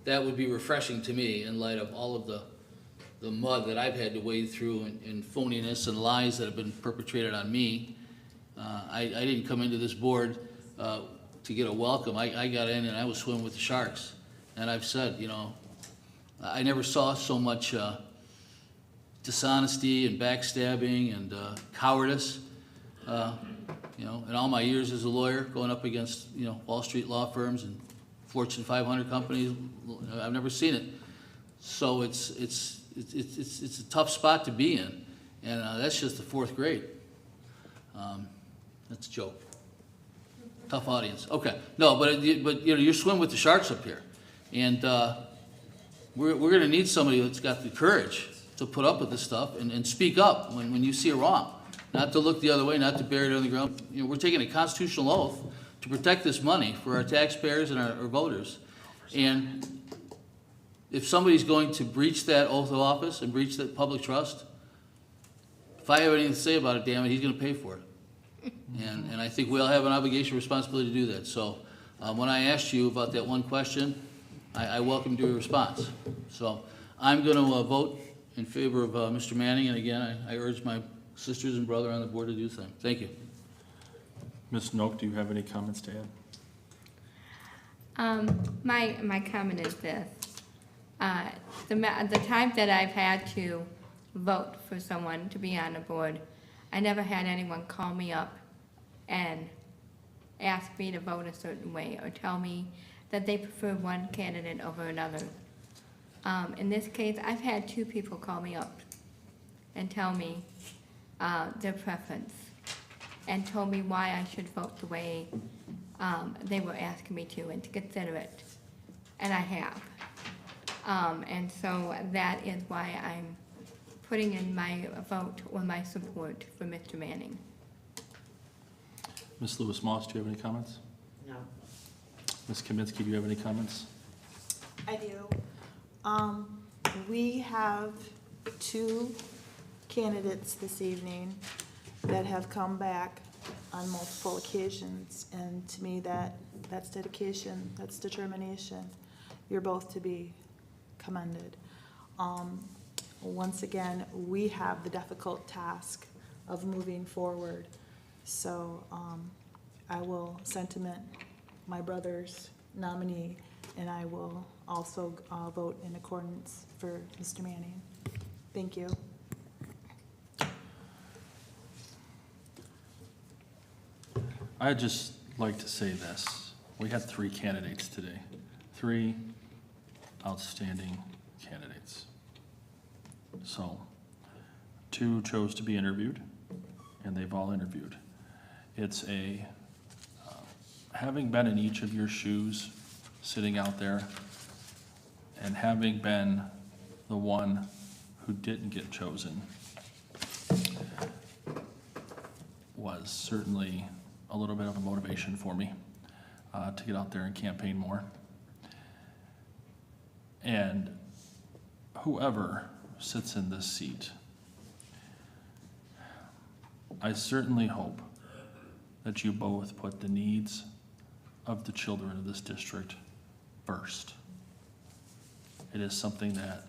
that would be refreshing to me in light of all of the mud that I've had to wade through and phoniness and lies that have been perpetrated on me. I didn't come into this board to get a welcome. I got in and I was swimming with the sharks. And I've said, you know, I never saw so much dishonesty and backstabbing and cowardice. You know, in all my years as a lawyer, going up against, you know, Wall Street law firms and Fortune 500 companies, I've never seen it. So it's a tough spot to be in, And that's just the 4th grade. That's a joke. Tough audience. Okay. No, but you know, you swim with the sharks up here. And we're going to need somebody that's got the courage to put up with this stuff and speak up when you see it wrong. Not to look the other way, not to bury it on the ground. You know, we're taking a constitutional oath to protect this money for our taxpayers and our voters. And if somebody's going to breach that oath of office and breach that public trust, if I have anything to say about it, damn it, he's going to pay for it. And I think we all have an obligation, responsibility to do that. So when I asked you about that one question, I welcomed your response. So I'm going to vote in favor of Mr. Manning, and again, I urge my sisters and brother on the board to do the same. Thank you. Ms. Noak, do you have any comments to add? My comment is this. The time that I've had to vote for someone to be on the board, I never had anyone call me up and ask me to vote a certain way or tell me that they prefer one candidate over another. In this case, I've had 2 people call me up and tell me their preference and told me why I should vote the way they were asking me to and to consider it. And I have. And so that is why I'm putting in my vote or my support for Mr. Manning. Ms. Lewis Moss, do you have any comments? No. Ms. Kaminsky, do you have any comments? I do. We have 2 candidates this evening that have come back on multiple occasions, and to me, that's dedication, that's determination. You're both to be commended. Once again, we have the difficult task of moving forward. So I will sentiment my brother's nominee, and I will also vote in accordance for Mr. Manning. Thank you. I'd just like to say this. We had 3 candidates today. 3 outstanding candidates. So 2 chose to be interviewed, and they've all interviewed. It's having been in each of your shoes, sitting out there, and having been the one who didn't get chosen was certainly a little bit of a motivation for me to get out there and campaign more. And whoever sits in this seat, I certainly hope that you both put the needs of the children of this district first. It is something that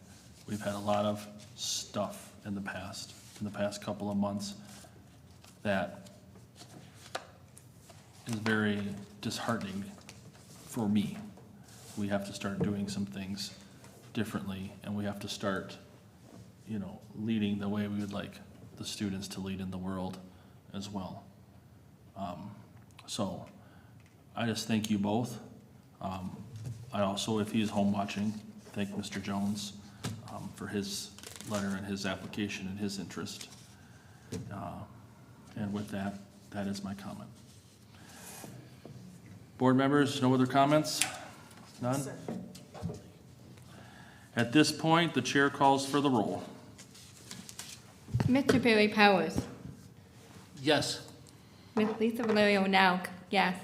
we've had a lot of stuff in the past couple of months, that is very disheartening for me. We have to start doing some things differently, and we have to start, leading the way we would like the students to lead in the world as well. So I just thank you both. I also, if he is home watching, thank Mr. Jones for his letter and his application and his interest. And with that, that is my comment. Board members, no other comments? None? Sir. At this point, the chair calls for the roll. Mr. Barry Powers. Yes. Ms. Lisa Valerio Nauk, yes.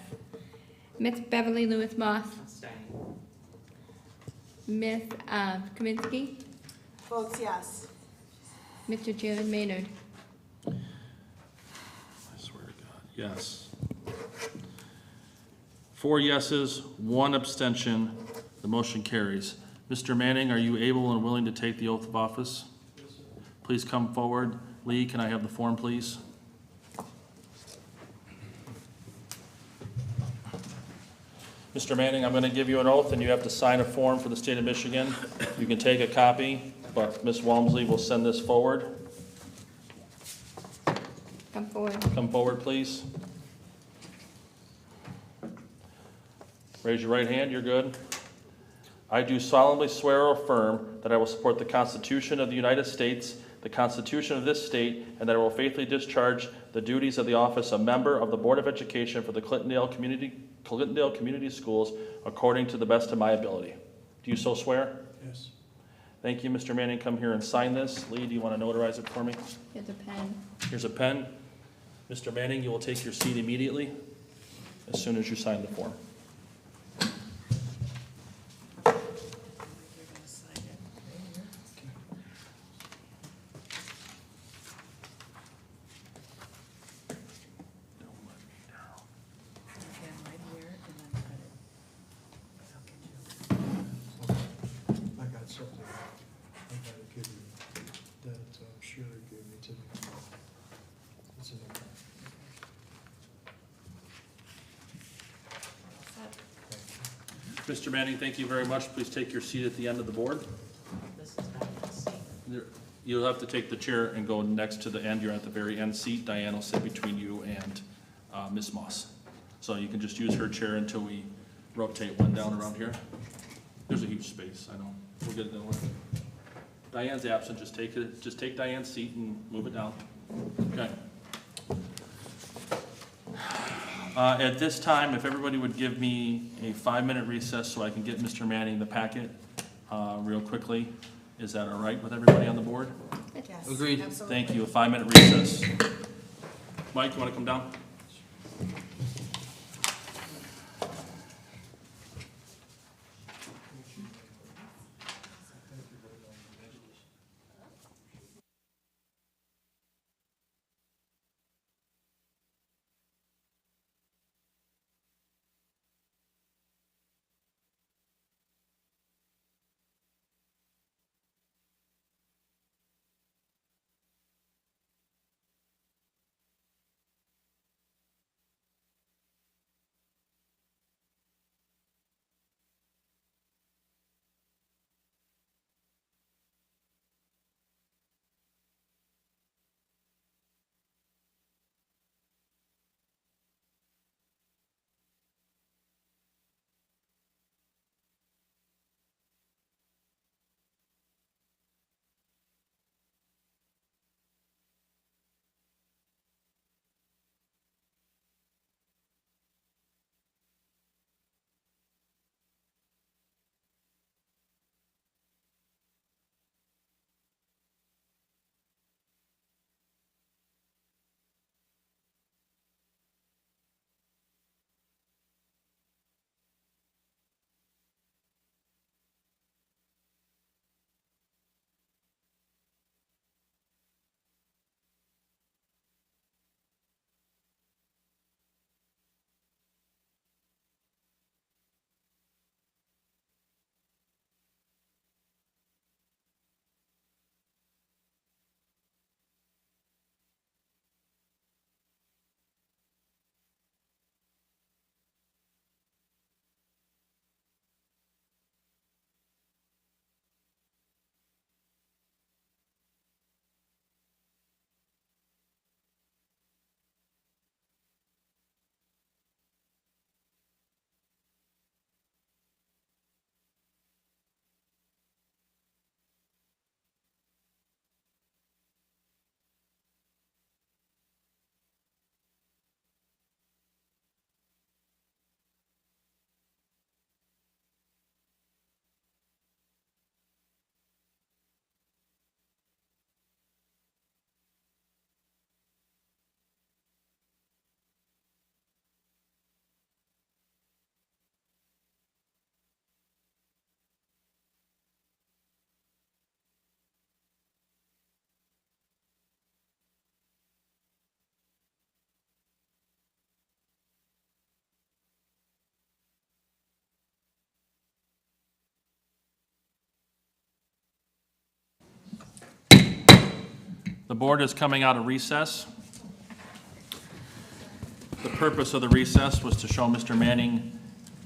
Ms. Beverly Lewis Moss. Abstain. Ms. Kaminsky. Votes yes. Mr. Jared Maynard. I swear to God, yes. 4 yeses, 1 abstention, the motion carries. Mr. Manning, are you able and willing to take the oath of office? Yes, sir. Please come forward. Lee, can I have the form, please? Mr. Manning, I'm going to give you an oath, and you have to sign a form for the state of Michigan. You can take a copy, but Ms. Walmsley will send this forward. Come forward. Come forward, please. Raise your right hand, you're good. I do solemnly swear or affirm that I will support the Constitution of the United States, the Constitution of this state, and that I will faithfully discharge the duties of the office of member of the Board of Education for the Clintondale Community Schools according to the best of my ability. Do you so swear? Yes. Thank you, Mr. Manning. Come here and sign this. Lee, do you want to notarize it for me? Here's a pen. Here's a pen. Mr. Manning, you will take your seat immediately as soon as you sign the form. You're gonna sign it right here. Again, right here, and then cut it. I'll get you. I got something I gotta give you that Sherry gave me today. It's in the car. Mr. Manning, thank you very much. Please take your seat at the end of the board. This is Diane's seat. You'll have to take the chair and go next to the end. You're at the very end seat. Diane will sit between you and Ms. Moss. So you can just use her chair until we rotate one down around here. There's a huge space, I know. We'll get it done. Diane's absent, just take Diane's seat and move it down. Okay. At this time, if everybody would give me a 5-minute recess so I can get Mr. Manning the packet real quickly. Is that all right with everybody on the board? Yes. Agreed. Thank you. A 5-minute recess. Mike, you want to come down? The board is coming out of recess. The purpose of the recess was to show Mr. Manning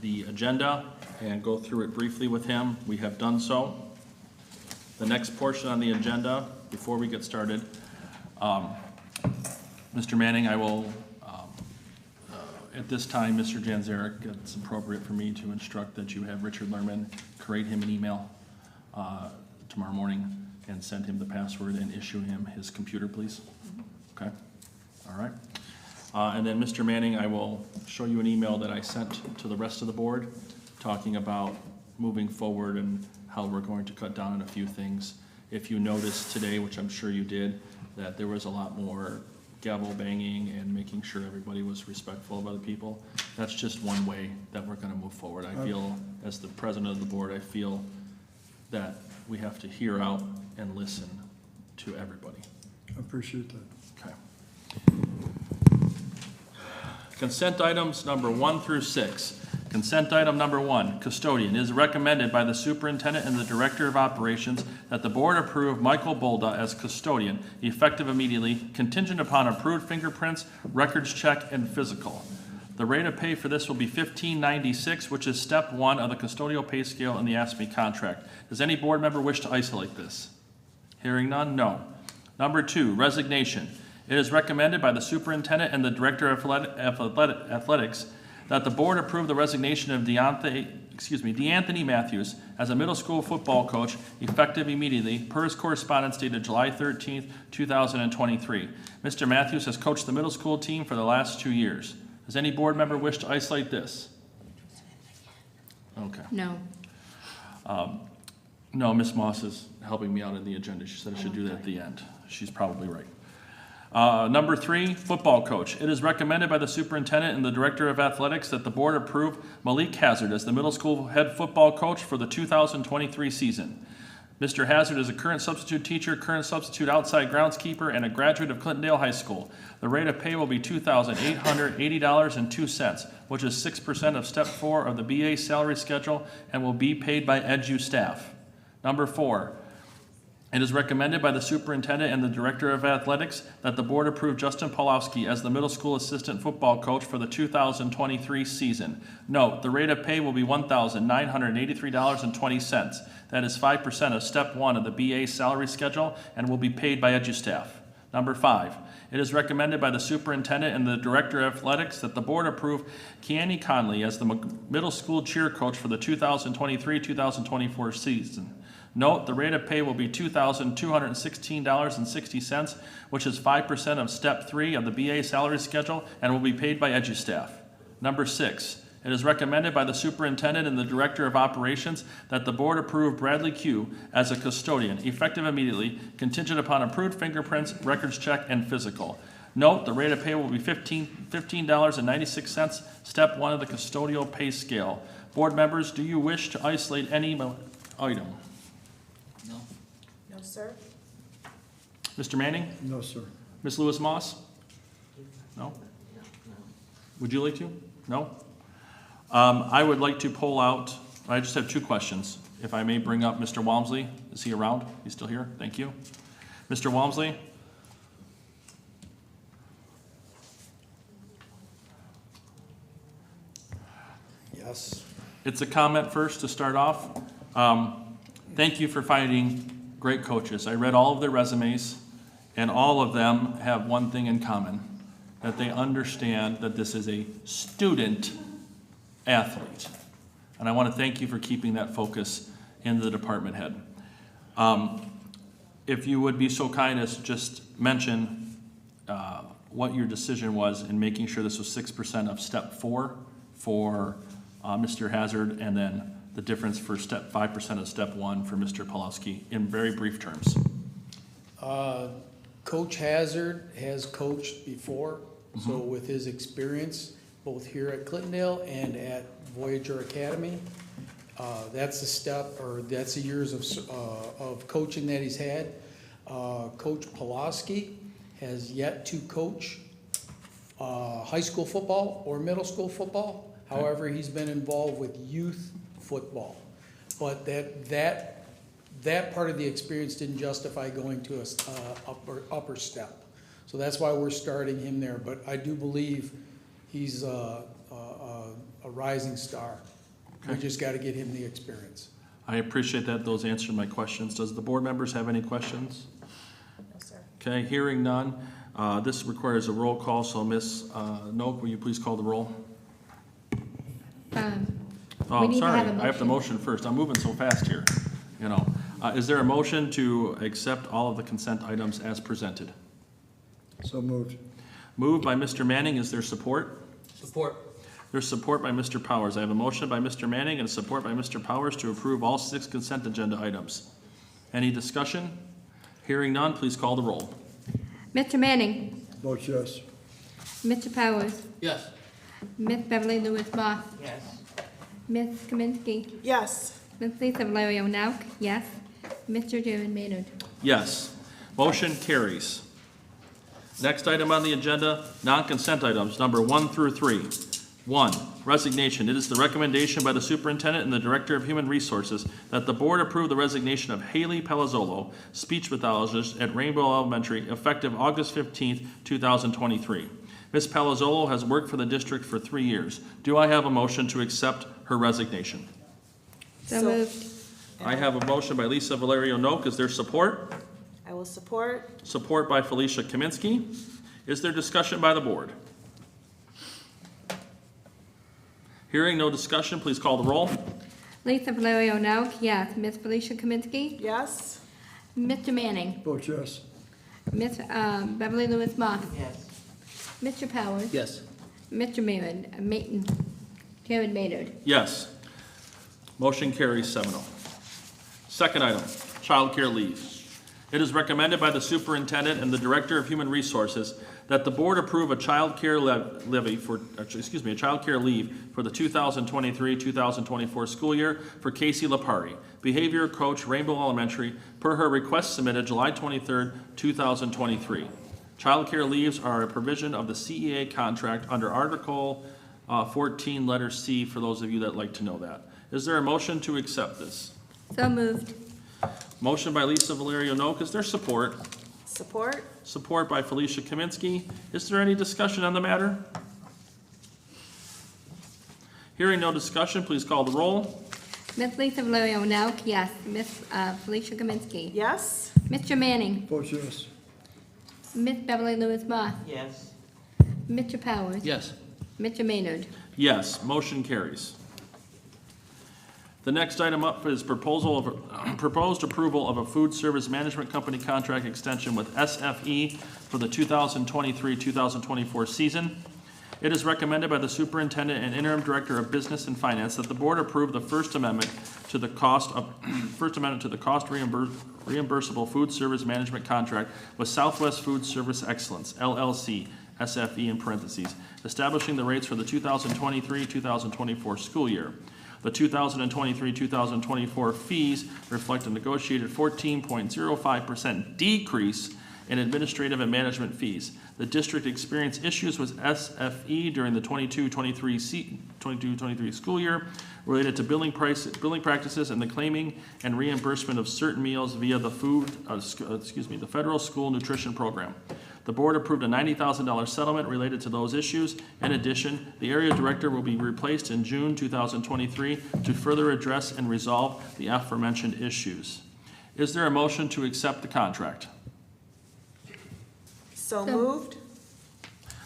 the agenda and go through it briefly with him. We have done so. The next portion on the agenda, before we get started, Mr. Manning, I will, at this time, Mr. Janzarek, it's appropriate for me to instruct that you have Richard Lerman create him an email tomorrow morning and send him the password and issue him his computer, please? Okay, all right. And then, Mr. Manning, I will show you an email that I sent to the rest of the board talking about moving forward and how we're going to cut down on a few things. If you noticed today, which I'm sure you did, that there was a lot more gavel banging and making sure everybody was respectful of other people. That's just one way that we're gonna move forward. I feel, as the president of the board, I feel that we have to hear out and listen to everybody. I appreciate that. Okay. Consent items number 1 through 6. Consent item number 1, custodian. It is recommended by the superintendent and the director of operations that the board approve Michael Bolda as custodian, effective immediately, contingent upon approved fingerprints, records check, and physical. The rate of pay for this will be $15.96, which is step 1 of the custodial pay scale in the ASME contract. Does any board member wish to isolate this? Hearing none, no. Number 2, resignation. It is recommended by the superintendent and the director of athletics that the board approve the resignation of DeAnthony Matthews as a middle school football coach, effective immediately, per his correspondence dated July 13th, 2023. Mr. Matthews has coached the middle school team for the last 2 years. Does any board member wish to isolate this? Okay. No. No, Ms. Moss is helping me out in the agenda. She said I should do that at the end. She's probably right. Number 3, football coach. It is recommended by the superintendent and the director of athletics that the board approve Malik Hazard as the middle school head football coach for the 2023 season. Mr. Hazard is a current substitute teacher, current substitute outside groundskeeper, and a graduate of Clintondale High School. The rate of pay will be $2,880.02, which is 6% of step 4 of the BA salary schedule and will be paid by EDU staff. Number 4, it is recommended by the superintendent and the director of athletics that the board approve Justin Pawlowski as the middle school assistant football coach for the 2023 season. Note, the rate of pay will be $1,983.20. That is 5% of step 1 of the BA salary schedule and will be paid by EDU staff. Number 5, it is recommended by the superintendent and the director of athletics that the board approve Keani Conley as the middle school cheer coach for the 2023-2024 season. Note, the rate of pay will be $2,216.60, which is 5% of step 3 of the BA salary schedule and will be paid by EDU staff. Number 6, it is recommended by the superintendent and the director of operations that the board approve Bradley Q as a custodian, effective immediately, contingent upon approved fingerprints, records check, and physical. Note, the rate of pay will be $15.96, step 1 of the custodial pay scale. Board members, do you wish to isolate any item? No? No, sir. Mr. Manning? No, sir. Ms. Lewis Moss? No? Would you like to? No? I would like to pull out, I just have 2 questions. If I may bring up Mr. Walmsley. Is he around? He's still here? Thank you. Mr. Walmsley? Yes. It's a comment first to start off. Thank you for finding great coaches. I read all of their resumes, and all of them have one thing in common, that they understand that this is a student athlete. And I want to thank you for keeping that focus in the department head. If you would be so kind as just mention what your decision was in making sure this was 6% of step 4 for Mr. Hazard, and then the difference for step 5% of step 1 for Mr. Pawlowski in very brief terms. Coach Hazard has coached before, so with his experience, both here at Clintondale and at Voyager Academy, that's the step, or that's the years of coaching that he's had. Coach Pawlowski has yet to coach high school football or middle school football. However, he's been involved with youth football. But that part of the experience didn't justify going to a upper step. So that's why we're starting him there. But I do believe he's a rising star. We just got to get him the experience. I appreciate that. Those answered my questions. Does the board members have any questions? No, sir. Okay, hearing none. This requires a roll call, so Ms. Noak, will you please call the roll? We Oh, need to sorry, have a I have the motion first. I'm moving so fast here, you know. Is there a motion to accept all of the consent items as presented? So moved. Moved by Mr. Manning. Is there support? Support. There's support by Mr. Powers. I have a motion by Mr. Manning and support by Mr. Powers to approve all 6 consent agenda items. Any discussion? Hearing none, please call the roll. Mr. Manning, Vote yes. Mr. Powers, Yes. Miss Beverly Lewis Moss, Yes. Miss Kaminsky, Yes. Miss Lisa Valerio Nauk, yes. Mr. David Maynard. Yes. Motion carries. Next item on the agenda, non-consent items, number 1 through 3. 1, resignation. It is the recommendation by the superintendent and the director of human resources that the board approve the resignation of Haley Palazzolo, speech pathologist at Rainbow Elementary, effective August 15th, 2023. Ms. Palazzolo has worked for the district for 3 years. Do I have a motion to accept her resignation? So moved. I have a motion by Lisa Valerio Noak. Is there support? I will support. Support by Felicia Kaminsky. Is there discussion by the board? Hearing no discussion, please call the roll. Lisa Valerio Nauk, yes. Miss Felicia Kaminsky, Yes. Mr. Manning, Vote yes. Miss Beverly Lewis Moss, Yes. Mr. Powers, Yes. Mr. David Maynard. Yes. Motion carries 7-0. Second item, childcare leave. It is recommended by the superintendent and the director of human resources that the board approve a childcare leave for the 2023-2024 school year for Casey Lapari, behavior coach, Rainbow Elementary, per her request submitted July 23rd, 2023. Childcare leaves are a provision of the CEA contract under Article 14, letter C, for those of you that like to know that. Is there a motion to accept this? So moved. Motion by Lisa Valerio Noak. Is there support? Support. Support by Felicia Kaminsky. Is there any discussion on the matter? Hearing no discussion, please call the roll. Miss Lisa Valerio Nauk, yes. Miss Felicia Kaminsky, Yes. Mr. Manning, Vote yes. Miss Beverly Lewis Moss, Yes. Mr. Powers, Yes. Mr. Maynard. Yes, motion carries. The next item up is proposed approval of a food service management company contract extension with SFE for the 2023-2024 season. It is recommended by the superintendent and interim director of business and finance that the board approve the First Amendment to the cost reimbursable food service management contract with Southwest Food Service Excellence, LLC, SFE in parentheses, establishing the rates for the 2023-2024 school year. The 2023-2024 fees reflect a negotiated 14.05% decrease in administrative and management fees. The district experienced issues with SFE during the 22-23 school year related to billing practices and the claiming and reimbursement of certain meals via the the Federal School Nutrition Program. The board approved a $90,000 settlement related to those issues. In addition, the area director will be replaced in June 2023 to further address and resolve the aforementioned issues. Is there a motion to accept the contract? So moved.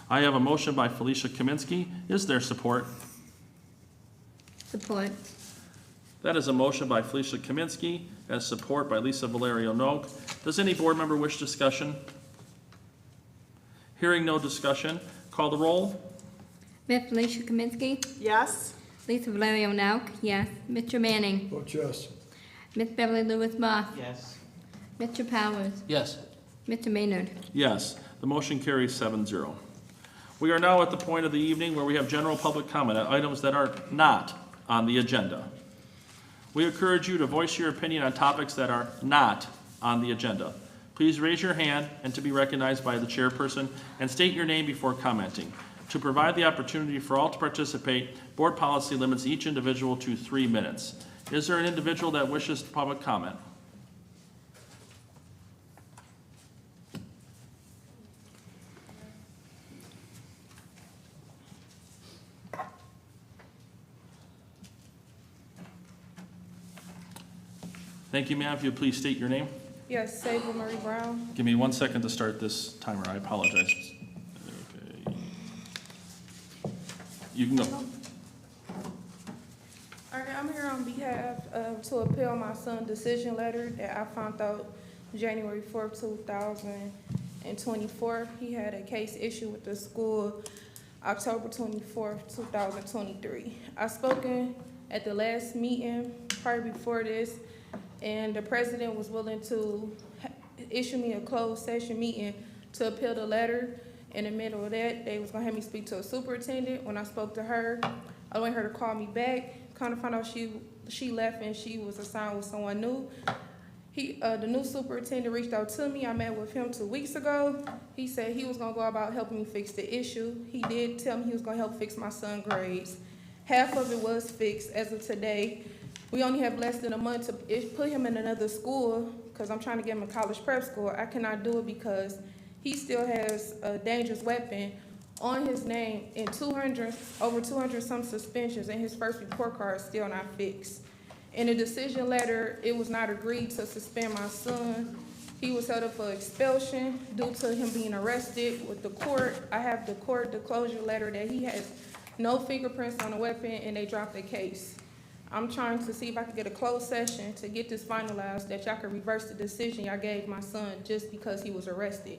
I have a motion by Felicia Kaminsky. Is there support? Support. That is a motion by Felicia Kaminsky and support by Lisa Valerio Noak. Does any board member wish discussion? Hearing no discussion, call the roll. Miss Felicia Kaminsky, Yes. Lisa Valerio Nauk, yes. Mr. Manning, Vote yes. Miss Beverly Lewis Moss, Yes. Mr. Powers, Yes. Mr. Maynard. Yes, the motion carries 7-0. We are now at the point of the evening where we have general public comment on items that are not on the agenda. We encourage you to voice your opinion on topics that are not on the agenda. Please raise your hand and to be recognized by the chairperson and state your name before commenting. To provide the opportunity for all to participate, board policy limits each individual to 3 minutes. Is there an individual that wishes public comment? Thank you, ma'am. If you'd please state your name. Yes, Sable Marie Brown. Give me 1 second to start this timer. I apologize. Okay. You can go. Okay, I'm here on behalf of, to appeal my son's decision letter that I found out January 4th, 2024. He had a case issued with the school October 24th, 2023. I spoken at the last meeting prior before this, and the president was willing to issue me a closed session meeting to appeal the letter. In the middle of that, they was gonna have me speak to a superintendent. When I spoke to her, I wanted her to call me back. Kind of found out she left and she was assigned with someone new. The new superintendent reached out to me. I met with him 2 weeks ago. He said he was gonna go about helping me fix the issue. He did tell me he was gonna help fix my son's grades. Half of it was fixed as of today. We only have less than a month to put him in another school because I'm trying to get him a college prep school. I cannot do it because he still has a dangerous weapon on his name and over 200 some suspensions, and his first report card is still not fixed. In the decision letter, it was not agreed to suspend my son. He was held up for expulsion due to him being arrested with the court. I have the court disclosure letter that he has no fingerprints on the weapon and they dropped the case. I'm trying to see if I can get a closed session to get this finalized, that y'all can reverse the decision y'all gave my son just because he was arrested.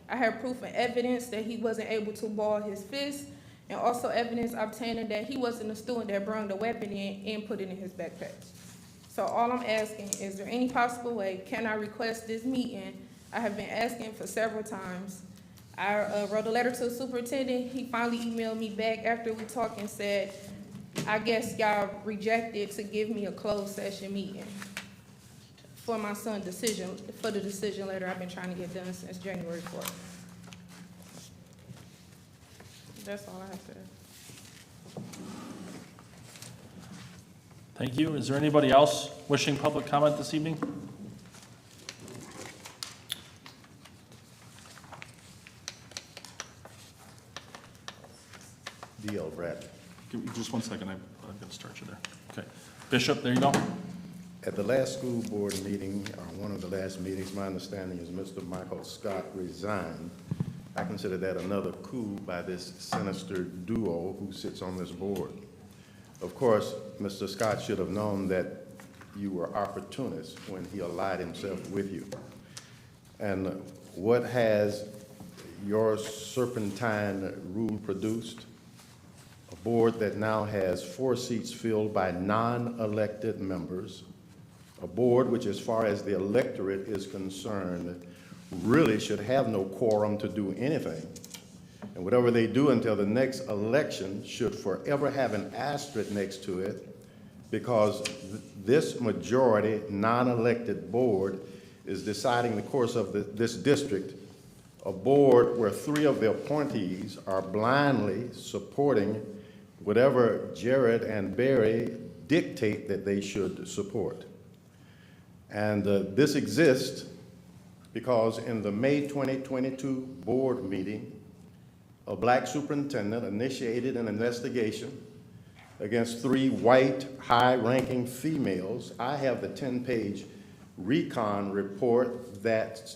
I have proof and evidence that he wasn't able to ball his fist, and also evidence obtaining that he wasn't a student that brought the weapon in and put it in his backpack. So all I'm asking, is there any possible way, can I request this meeting? I have been asking for several times. I wrote a letter to the superintendent. He finally emailed me back after we talked and said, I guess y'all rejected to give me a closed session meeting for my son's decision, for the decision letter I've been trying to get done since January 4th. That's all I have to add. Thank you. Is there anybody else wishing public comment this evening? D.L. Bradley. Give me just 1 second. I'm going to start you there. Okay. Bishop, there you go. At the last school board meeting, or one of the last meetings, my understanding is Mr. Michael Scott resigned. I consider that another coup by this sinister duo who sits on this board. Of course, Mr. Scott should have known that you were opportunists when he allied himself with you. And what has your serpentine rule produced? A board that now has 4 seats filled by non-elected members, a board which, as far as the electorate is concerned, really should have no quorum to do anything. And whatever they do until the next election should forever have an asterisk next to it, because this majority non-elected board is deciding the course of this district, a board where 3 of the appointees are blindly supporting whatever Jared and Barry dictate that they should support. And this exists because in the May 2022 board meeting, a black superintendent initiated an investigation against 3 white, high-ranking females. I have the 10-page recon report that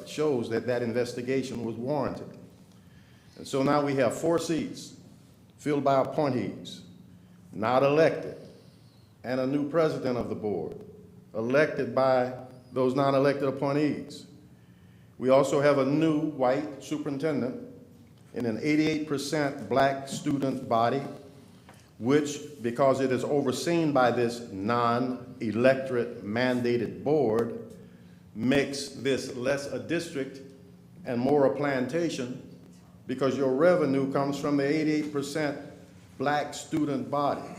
shows that that investigation was warranted. And so now we have 4 seats filled by appointees, not elected, and a new president of the board, elected by those non-elected appointees. We also have a new white superintendent in an 88% black student body, which, because it is overseen by this non-electorate mandated board, makes this less a district and more a plantation, because your revenue comes from the 88% black student body.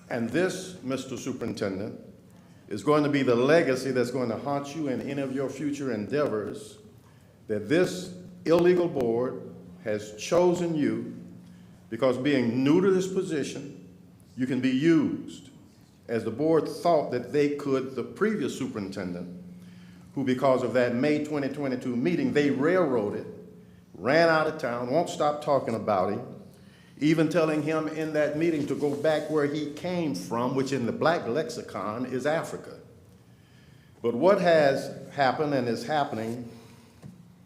And this, Mr. Superintendent, is going to be the legacy that's going to haunt you in any of your future endeavors, that this illegal board has chosen you because, being new to this position, you can be used. As the board thought that they could, the previous superintendent, who because of that May 2022 meeting, they railroaded, ran out of town, won't stop talking about him, even telling him in that meeting to go back where he came from, which in the black lexicon is Africa. But what has happened and is happening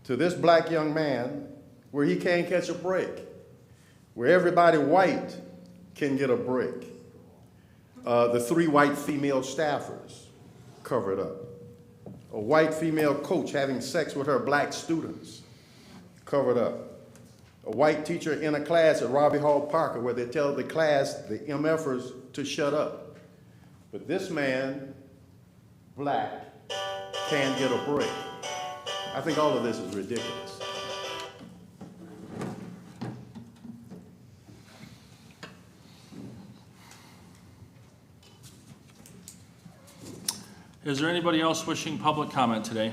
to this black young man, where he can't catch a break, where everybody white can get a break, The 3 white female staffers, cover it up. A white female coach having sex with her black students, covered up. A white teacher in a class at Robbie Hall Parker where they tell the class, the MFers, to shut up. But this man, black, can't get a break. I think all of this is ridiculous. Is there anybody else wishing public comment today?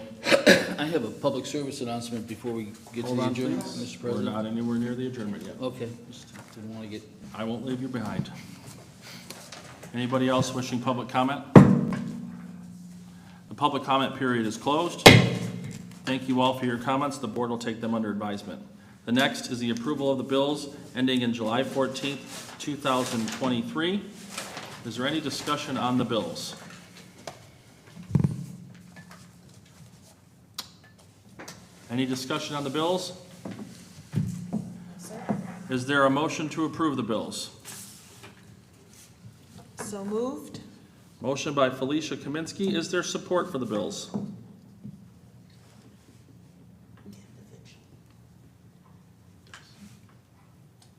I have a public service announcement before we get to Hold the on, adjournment, please. Mr. We're President. not anywhere near the adjournment yet. Okay, just didn't want to get, I won't leave you behind. Anybody else wishing public comment? The public comment period is closed. Thank you all for your comments. The board will take them under advisement. The next is the approval of the bills ending in July 14th, 2023. Is there any discussion on the bills? Any discussion on the bills? Is there a motion to approve the bills? So moved? Motion by Felicia Kaminsky. Is there support for the bills?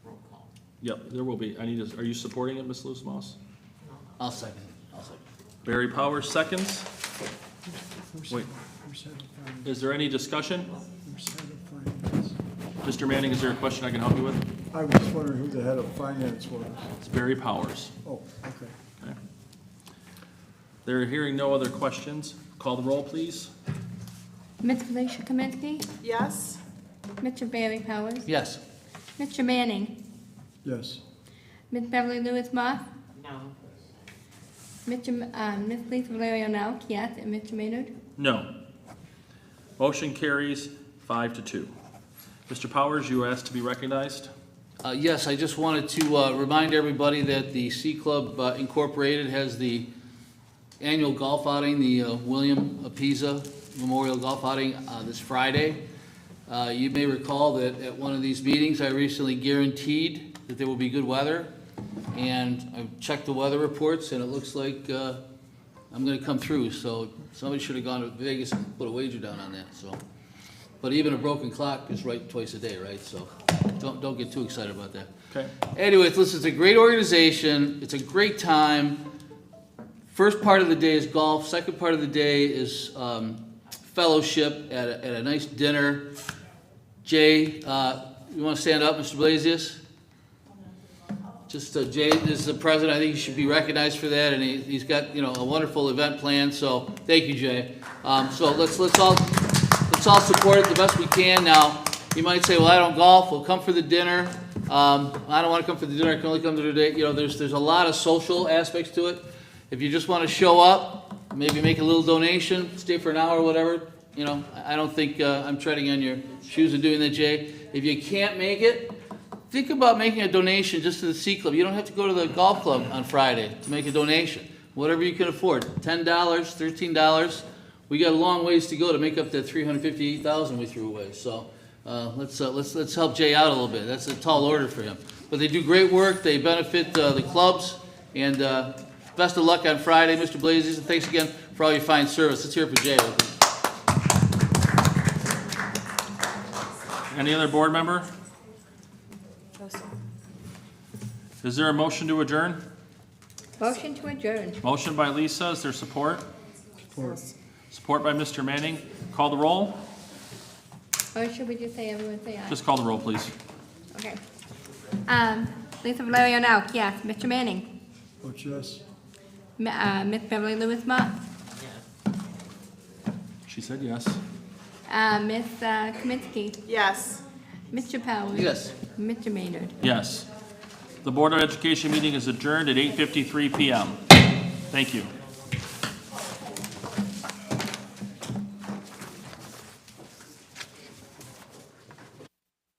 Roll call. Yep, there will be. Are you supporting it, Ms. Loose Mouse? I'll second. I'll second. Barry Powers seconds. Wait, is there any discussion? Mr. Manning, is there a question I can help you with? I was wondering who the head of finance was. It's Barry Powers. Oh, okay. Okay. They're hearing no other questions. Call the roll, please. Ms. Felicia Kaminsky, Yes? Mr. Barry Powers, Yes. Mr. Manning, Yes. Ms. Beverly Lewis Moss, No. Ms. Lisa Valerio Nauk, yes, and Mr. Maynard? No. Motion carries 5-2. Mr. Powers, you asked to be recognized. Yes, I just wanted to remind everybody that the Sea Club Incorporated has the annual golf outing, the William Apisa Memorial Golf Outing this Friday. You may recall that at one of these meetings, I recently guaranteed that there will be good weather. And I've checked the weather reports, and it looks like I'm gonna come through. So somebody should have gone to Vegas and put a wager down on that, so. But even a broken clock is right twice a day, right? So don't get too excited about that. Okay. Anyways, listen, it's a great organization. It's a great time. First part of the day is golf. Second part of the day is fellowship at a nice dinner. Jay, you want to stand up, Mr. Blasius? Just Jay is the president. I think he should be recognized for that, and he's got a wonderful event planned. So thank you, Jay. So let's all support it the best we can. Now you might say, well, I don't golf. Well, come for the dinner. I don't want to come for the dinner. I can only come to the day. There's a lot of social aspects to it. If you just want to show up, maybe make a little donation, stay for an hour or whatever. I don't think I'm treading on your shoes and doing that, Jay. If you can't make it, think about making a donation just to the Sea Club. You don't have to go to the golf club on Friday to make a donation. Whatever you can afford, $10, $13. We got a long ways to go to make up that $358,000 we threw away. So let's help Jay out a little bit. That's a tall order for him. But they do great work. They benefit the clubs. And best of luck on Friday, Mr. Blasius. And thanks again for all your fine service. Let's hear it for Jay. Any other board member? No, sir. Is there a motion to adjourn? Motion to adjourn. Motion by Lisa. Is there support? Support. Support by Mr. Manning. Call the roll. Or should we just say everyone say aye? Just call the roll, please. Okay. Lisa Valerio Nauk, yes. Mr. Manning? Vote yes. Ms. Beverly Lewis Moss? She said yes. Ms. Kaminsky? Yes. Mr. Powers? Yes. Mr. Maynard? Yes. The Board of Education meeting is adjourned at 8:53 p.m. Thank you.